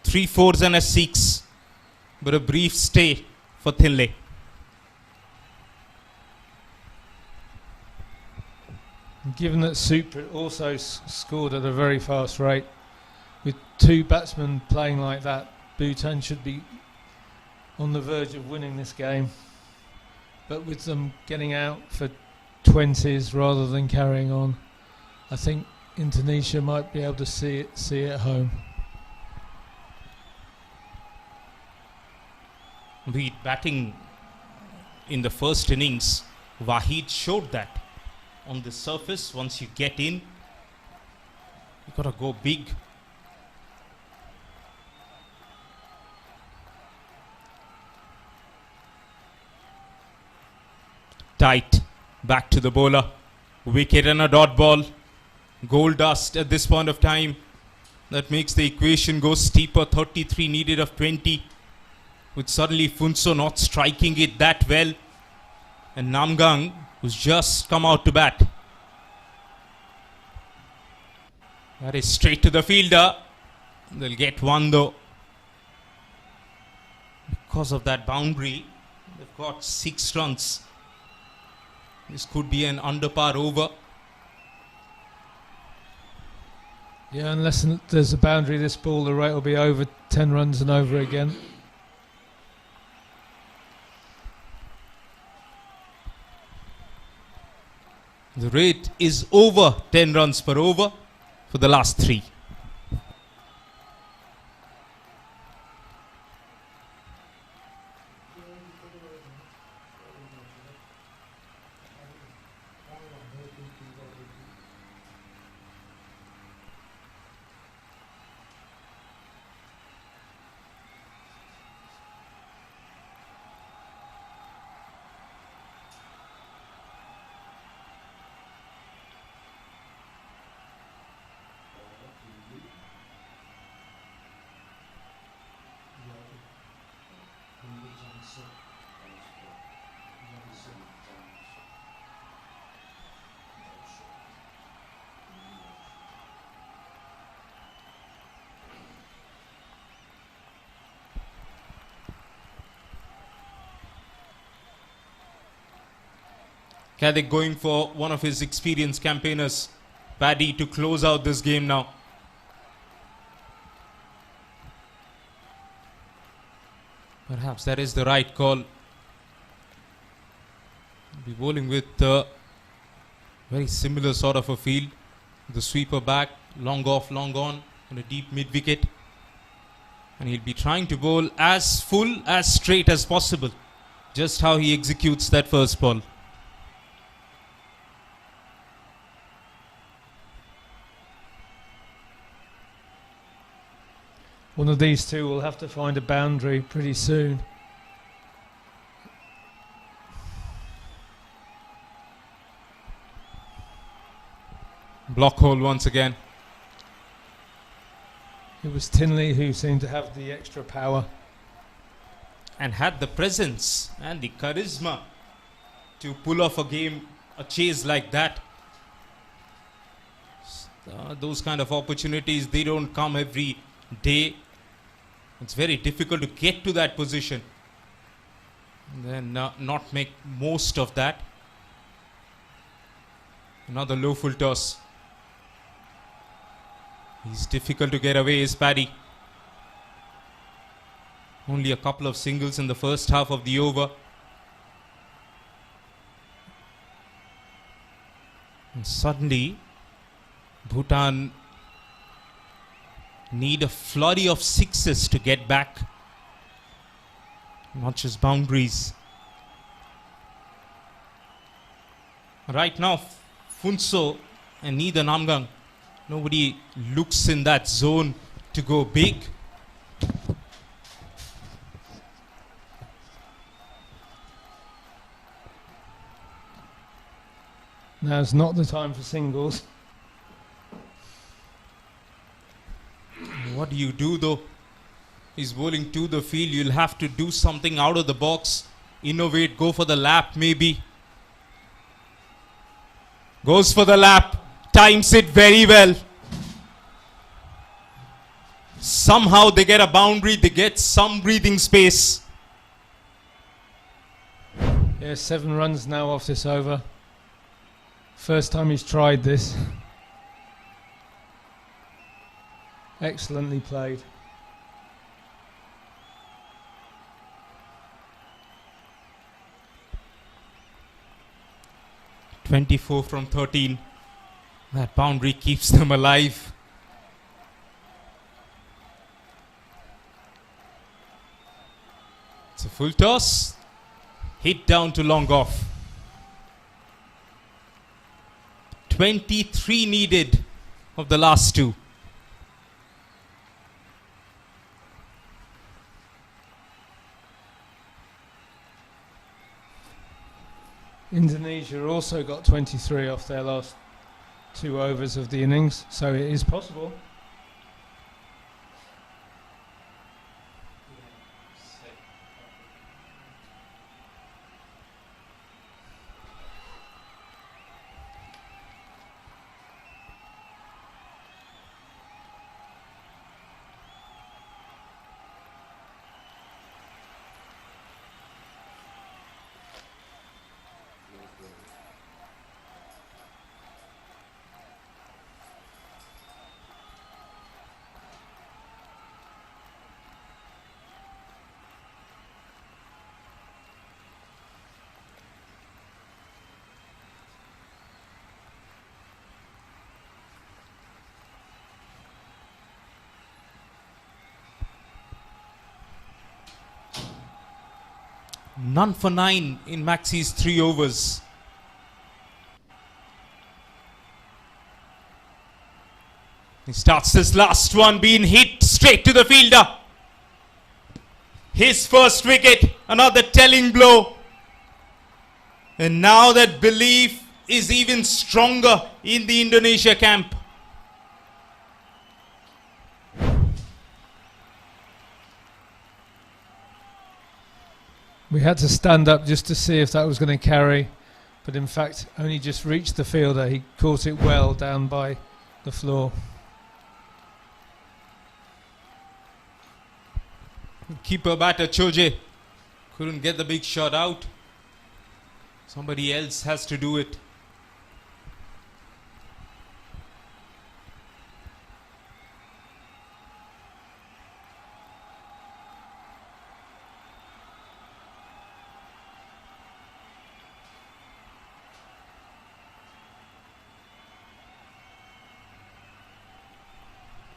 D: 3 4s and a 6, but a brief stay for Thille.
E: Given that Super also scored at a very fast rate, with 2 batsmen playing like that, Bhutan should be on the verge of winning this game. But with them getting out for 20s rather than carrying on, I think Indonesia might be able to see it home.
D: Be batting in the first innings, Wahid showed that. On the surface, once you get in, you gotta go big. Tight, back to the bowler. Wicket and a dot ball. Gold dust at this point of time. That makes the equation go steeper. 33 needed of 20. With suddenly Funso not striking it that well. And Namgang, who's just come out to bat. That is straight to the fielder. They'll get one though. Because of that boundary, they've got 6 runs. This could be an under par over.
E: Yeah, unless there's a boundary this ball, the rate will be over 10 runs and over again.
D: The rate is over 10 runs per over for the last 3. Kadek going for one of his experienced campaigners, Paddy, to close out this game now. Perhaps that is the right call. Be bowling with very similar sort of a field. The sweeper back, long off, long on a deep mid wicket. And he'll be trying to bowl as full, as straight as possible. Just how he executes that first ball.
E: One of these two will have to find a boundary pretty soon.
D: Block hole once again.
E: It was Tinley who seemed to have the extra power.
D: And had the presence and the charisma to pull off a chase like that. Those kind of opportunities, they don't come every day. It's very difficult to get to that position and then not make most of that. Another low full toss. He's difficult to get away, is Paddy. Only a couple of singles in the first half of the over. And suddenly, Bhutan need a flurry of sixes to get back. Not just boundaries. Right now, Funso and neither Namgang. Nobody looks in that zone to go big.
E: Now's not the time for singles.
D: What do you do though? He's bowling to the field. You'll have to do something out of the box. Innovate, go for the lap maybe. Goes for the lap. Times it very well. Somehow they get a boundary. They get some breathing space.
E: Yeah, 7 runs now off this over. First time he's tried this. Excellently played.
D: .24 from 13. That boundary keeps them alive. It's a full toss. Hit down to long off. 23 needed of the last 2.
E: Indonesia also got 23 off their last 2 overs of the innings, so it is possible.
D: None for 9 in Maxi's 3 overs. He starts this last one being hit straight to the fielder. His first wicket, another telling blow. And now that belief is even stronger in the Indonesia camp.
E: We had to stand up just to see if that was going to carry, but in fact only just reached the fielder. He caught it well down by the floor.
D: Keeper batter Choje couldn't get the big shot out. Somebody else has to do it.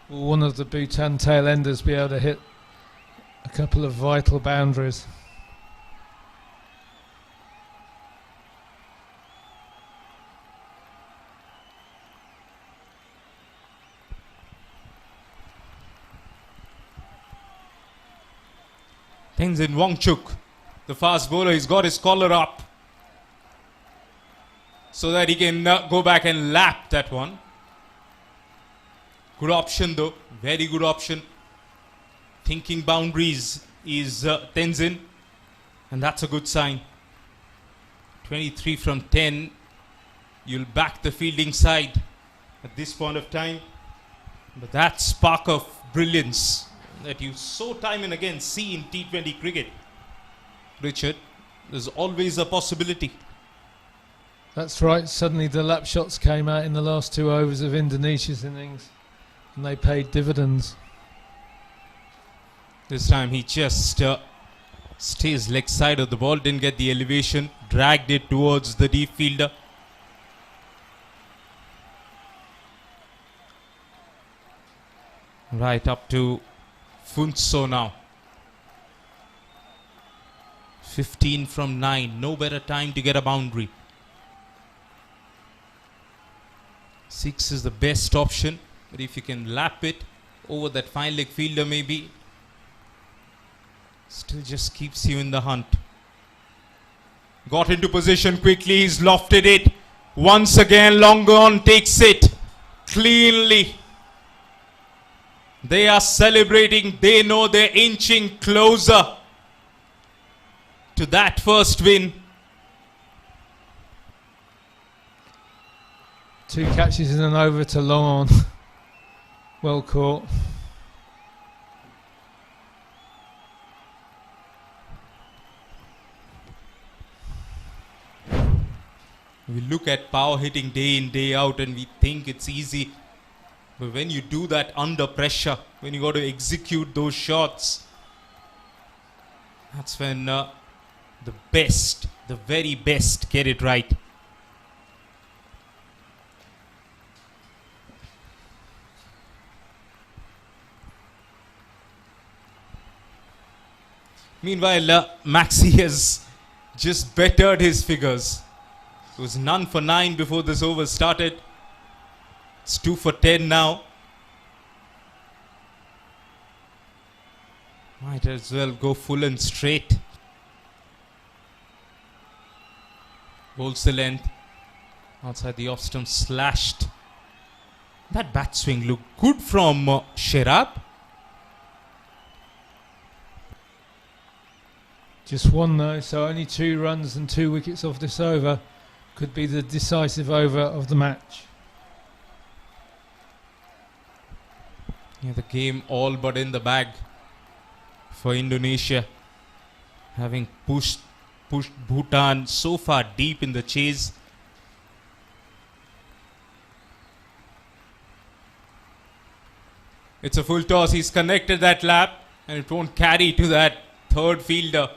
E: Will one of the Bhutan tail enders be able to hit a couple of vital boundaries?
D: Tenzin Wangchuk, the fast bowler, he's got his collar up so that he can go back and lap that one. Good option though, very good option. Thinking boundaries is Tenzin, and that's a good sign. 23 from 10. You'll back the fielding side at this point of time. But that spark of brilliance that you so time and again see in T20 cricket, Richard, there's always a possibility.
E: That's right. Suddenly the lap shots came out in the last 2 overs of Indonesia's innings, and they paid dividends.
D: This time he just stays leg side of the ball, didn't get the elevation, dragged it towards the deep fielder. Right up to Funso now. 15 from 9. No better time to get a boundary. 6 is the best option. But if you can lap it over that fine leg fielder maybe, still just keeps you in the hunt. Got into position quickly. He's lofted it. Once again, long gone takes it cleanly. They are celebrating. They know they're inching closer to that first win.
E: 2 catches in an over to long on. Well caught.
D: We look at power hitting day in, day out, and we think it's easy. But when you do that under pressure, when you got to execute those shots, that's when the best, the very best, get it right. Meanwhile, Maxi has just bettered his figures. It was none for 9 before this over started. It's 2 for 10 now. Might as well go full and straight. Holds the length. Outside the off stump, slashed. That bat swing looked good from Sherab.
E: Just one though, so only 2 runs and 2 wickets off this over. Could be the decisive over of the match.
D: Yeah, the game all but in the bag for Indonesia, having pushed Bhutan so far deep in the chase. It's a full toss. He's connected that lap, and it won't carry to that third fielder.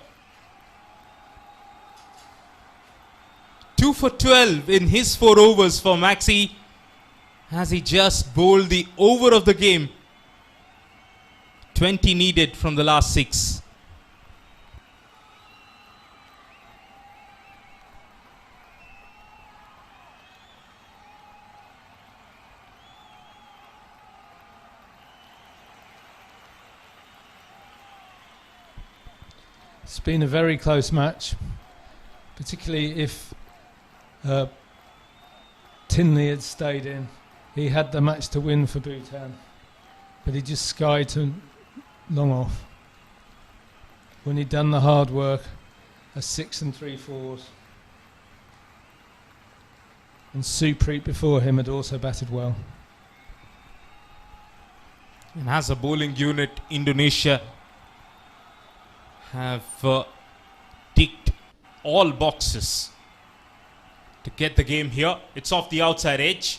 D: 2 for 12 in his 4 overs for Maxi, as he just bowled the over of the game. 20 needed from the last 6.
E: It's been a very close match, particularly if Tinley had stayed in. He had the match to win for Bhutan, but he just skied to long off. When he'd done the hard work, a 6 and 3/4. And Supreet before him had also batted well.
D: And as a bowling unit, Indonesia have ticked all boxes to get the game here. It's off the outside edge.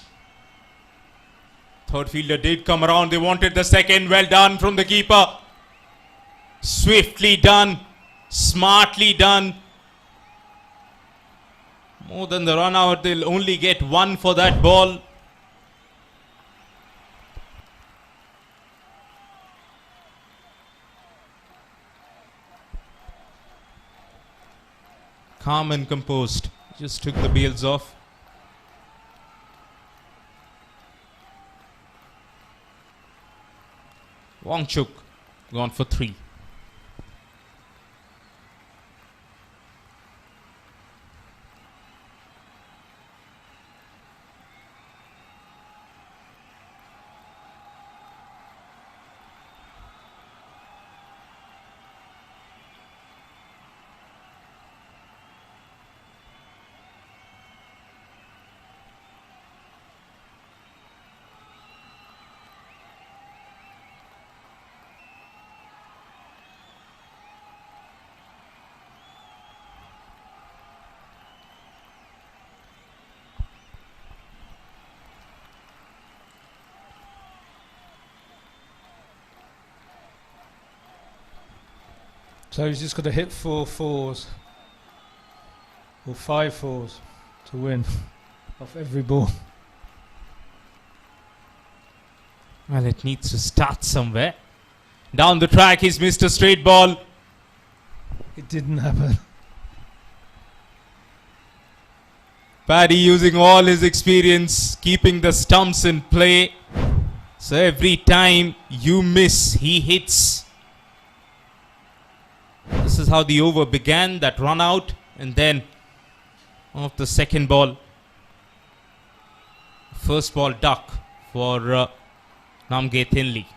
D: Third fielder did come around. They wanted the second. Well done from the keeper. Swiftly done. Smartly done. More than the run out. They'll only get one for that ball. Calm and composed. Just took the bails off. Wangchuk gone for 3.
E: So he's just got to hit 4 fours or 5 fours to win off every ball.
D: Well, it needs to start somewhere. Down the track, he's missed a straight ball.
E: It didn't happen.
D: Paddy using all his experience, keeping the stumps in play. So every time you miss, he hits. This is how the over began, that run out, and then off the second ball. First ball duck for Namge Thinley.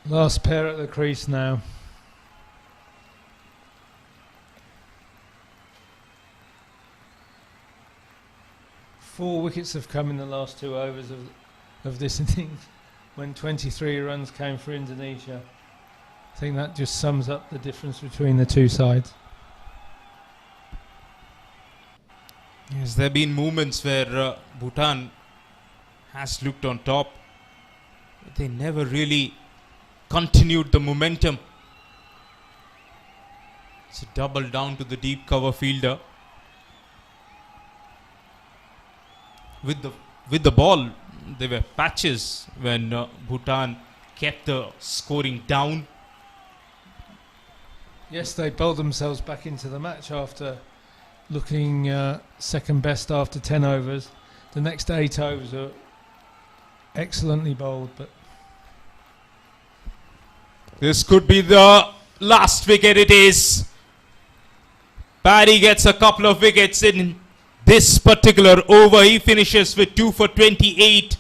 E: Last pair at the crease now. Four wickets have come in the last 2 overs of this innings when 23 runs came for Indonesia. I think that just sums up the difference between the two sides.
D: Yes, there have been moments where Bhutan has looked on top. They never really continued the momentum. It's a double down to the deep cover fielder. With the ball, there were patches when Bhutan kept the scoring down.
E: Yes, they bowled themselves back into the match after looking second best after 10 overs. The next 8 overs are excellently bowled, but
D: this could be the last wicket. It is. Paddy gets a couple of wickets in this particular over. He finishes with 2 for 28.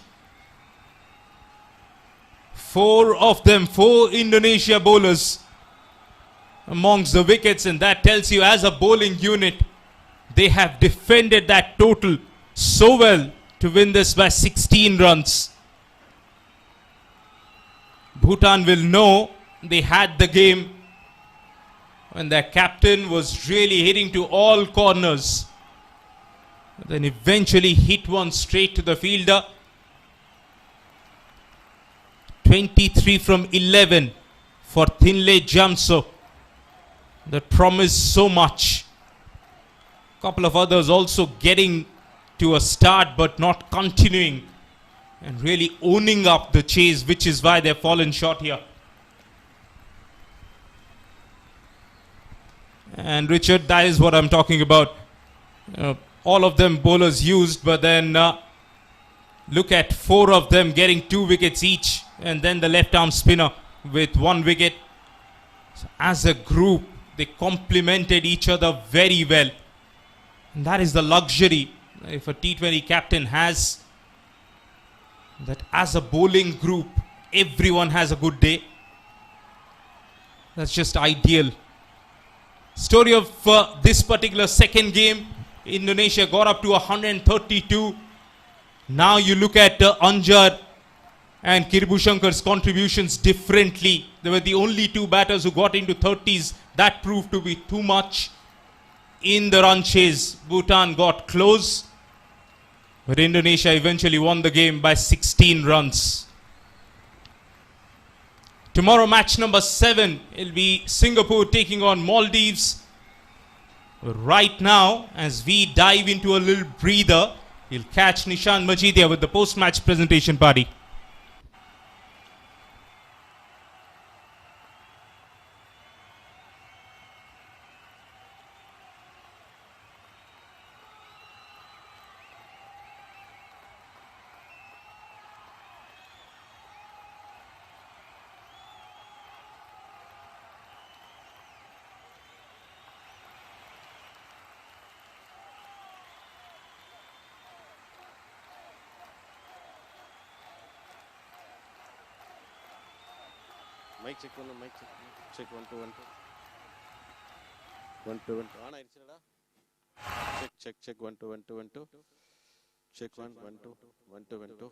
D: 4 of them, 4 Indonesia bowlers amongst the wickets, and that tells you as a bowling unit they have defended that total so well to win this by 16 runs. Bhutan will know they had the game when their captain was really hitting to all corners. Then eventually hit one straight to the fielder. 23 from 11 for Thinley Jamso. That promised so much. Couple of others also getting to a start but not continuing and really owning up the chase, which is why they've fallen short here. And Richard, that is what I'm talking about. All of them bowlers used, but then look at 4 of them getting 2 wickets each, and then the left arm spinner with 1 wicket. So as a group, they complemented each other very well. And that is the luxury if a T20 captain has, that as a bowling group, everyone has a good day. That's just ideal. Story of this particular second game, Indonesia got up to 132. Now you look at Anjar and Kiribushankar's contributions differently. They were the only two batters who got into 30s. That proved to be too much. In the run chase, Bhutan got close, but Indonesia eventually won the game by 16 runs. Tomorrow, match number 7, it'll be Singapore taking on Maldives. Right now, as we dive into a little breather, you'll catch Nishan Majidia with the post-match presentation party.
F: Mic check one, mic check 1 2 1 2 1 2 1 2 on ஆயிடுச்சுடா check 1 2 1 2 1 2 check 1 1 2 1 2 1 2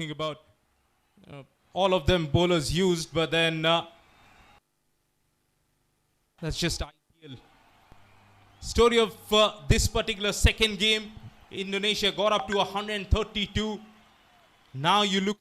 D: talking about all of them bowlers used, but then that's just ideal. Story of this particular second game, Indonesia got up to 132. Now you look.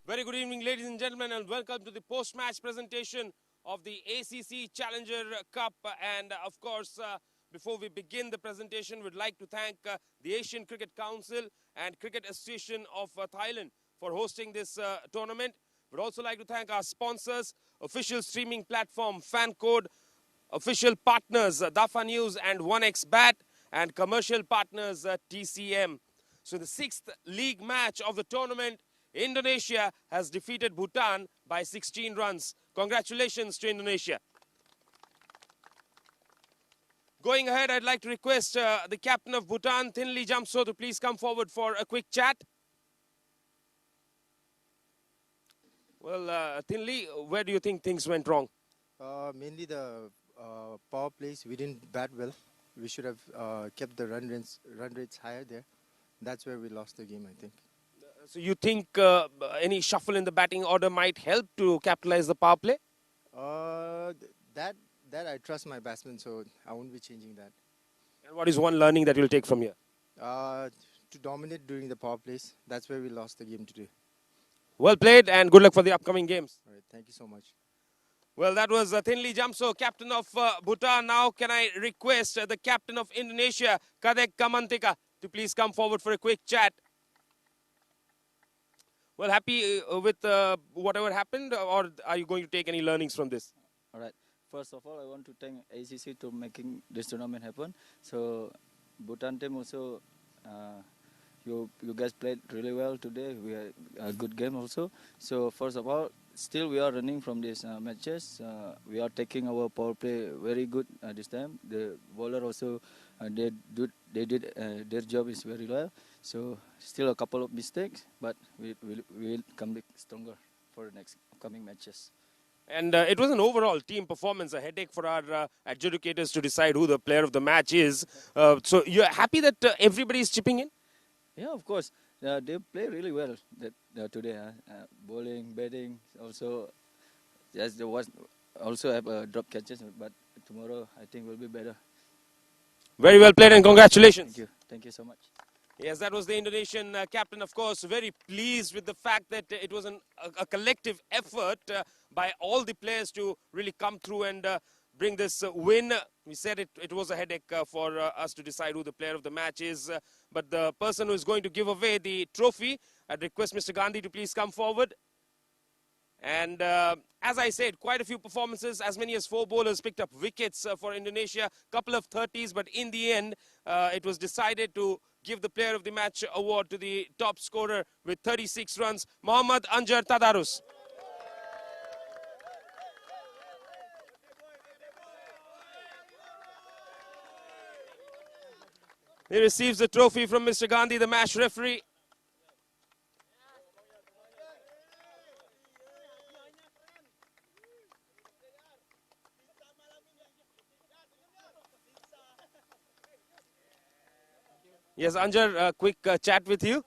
A: Very good evening, ladies and gentlemen, and welcome to the post-match presentation of the ACC Challenger Cup. And of course, before we begin the presentation, we'd like to thank the Asian Cricket Council and Cricket Association of Thailand for hosting this tournament. We'd also like to thank our sponsors, official streaming platform FanCode, official partners Dafa News and 1xBat, and commercial partners TCM. So the sixth league match of the tournament, Indonesia has defeated Bhutan by 16 runs. Congratulations to Indonesia. Going ahead, I'd like to request the captain of Bhutan, Thinley Jamso, to please come forward for a quick chat. Well, Thinley, where do you think things went wrong?
C: Mainly the power plays. We didn't bat well. We should have kept the run rates higher there. That's where we lost the game, I think.
A: So you think any shuffle in the batting order might help to capitalize the power play?
C: That I trust my batsmen, so I won't be changing that.
A: And what is one learning that you'll take from here?
C: To dominate during the power plays. That's where we lost the game today.
A: Well played, and good luck for the upcoming games.
C: All right, thank you so much.
A: Well, that was Thinley Jamso, captain of Bhutan. Now, can I request the captain of Indonesia, Kadek Kamantika, to please come forward for a quick chat? Well, happy with whatever happened, or are you going to take any learnings from this?
G: All right. First of all, I want to thank ACC to making this tournament happen. So, Bhutan team also, you guys played really well today. We had a good game also. So, first of all, still we are running from these matches. We are taking our power play very good this time. The bowler also, they did their job is very well. So still a couple of mistakes, but we will come back stronger for the next upcoming matches.
A: And it was an overall team performance, a headache for our adjudicators to decide who the player of the match is. So you're happy that everybody is chipping in?
G: Yeah, of course. They play really well today. Bowling, batting, also. Yes, there was also have drop catches, but tomorrow I think will be better.
A: Very well played, and congratulations.
G: Thank you so much.
A: Yes, that was the Indonesian captain, of course. Very pleased with the fact that it was a collective effort by all the players to really come through and bring this win. We said it was a headache for us to decide who the player of the match is. But the person who is going to give away the trophy, I'd request Mr. Gandhi to please come forward. And as I said, quite a few performances. As many as 4 bowlers picked up wickets for Indonesia. Couple of 30s, but in the end, it was decided to give the player of the match award to the top scorer with 36 runs, Mohammad Anjar Tadarus. He receives the trophy from Mr. Gandhi, the match referee. Yes, Anjar, a quick chat with you.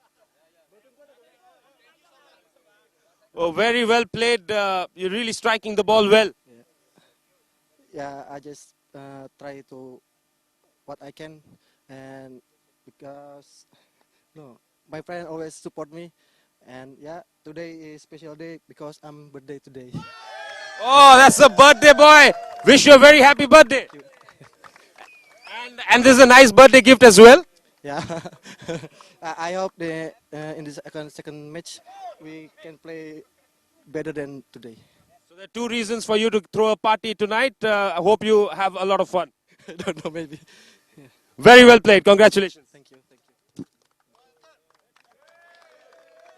A: Oh, very well played. You're really striking the ball well.
H: Yeah, I just try to what I can, and because my friend always support me, and yeah, today is special day because I'm birthday today.
A: Oh, that's a birthday boy. Wish you a very happy birthday. And this is a nice birthday gift as well.
H: Yeah, I hope in this second match we can play better than today.
A: So there are 2 reasons for you to throw a party tonight. I hope you have a lot of fun.
H: I don't know, maybe. Yeah.
A: Very well played. Congratulations.
H: Thank you.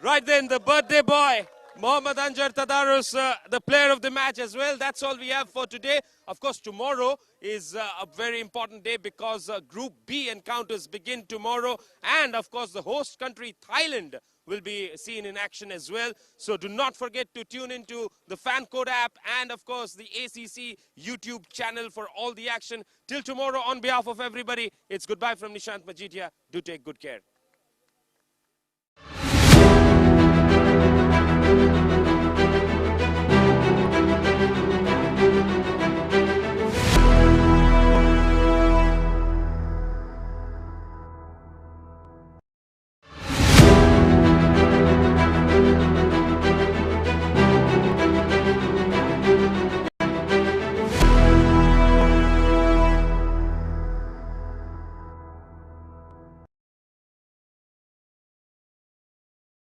A: Right then, the birthday boy, Mohammad Anjar Tadarus, the player of the match as well. That's all we have for today. Of course, tomorrow is a very important day because Group B encounters begin tomorrow. And, of course, the host country, Thailand, will be seen in action as well. So do not forget to tune into the Fan Code app and of course the ACC YouTube channel for all the action. Till tomorrow, on behalf of everybody, it's goodbye from Nishant Majidia. Do take good care.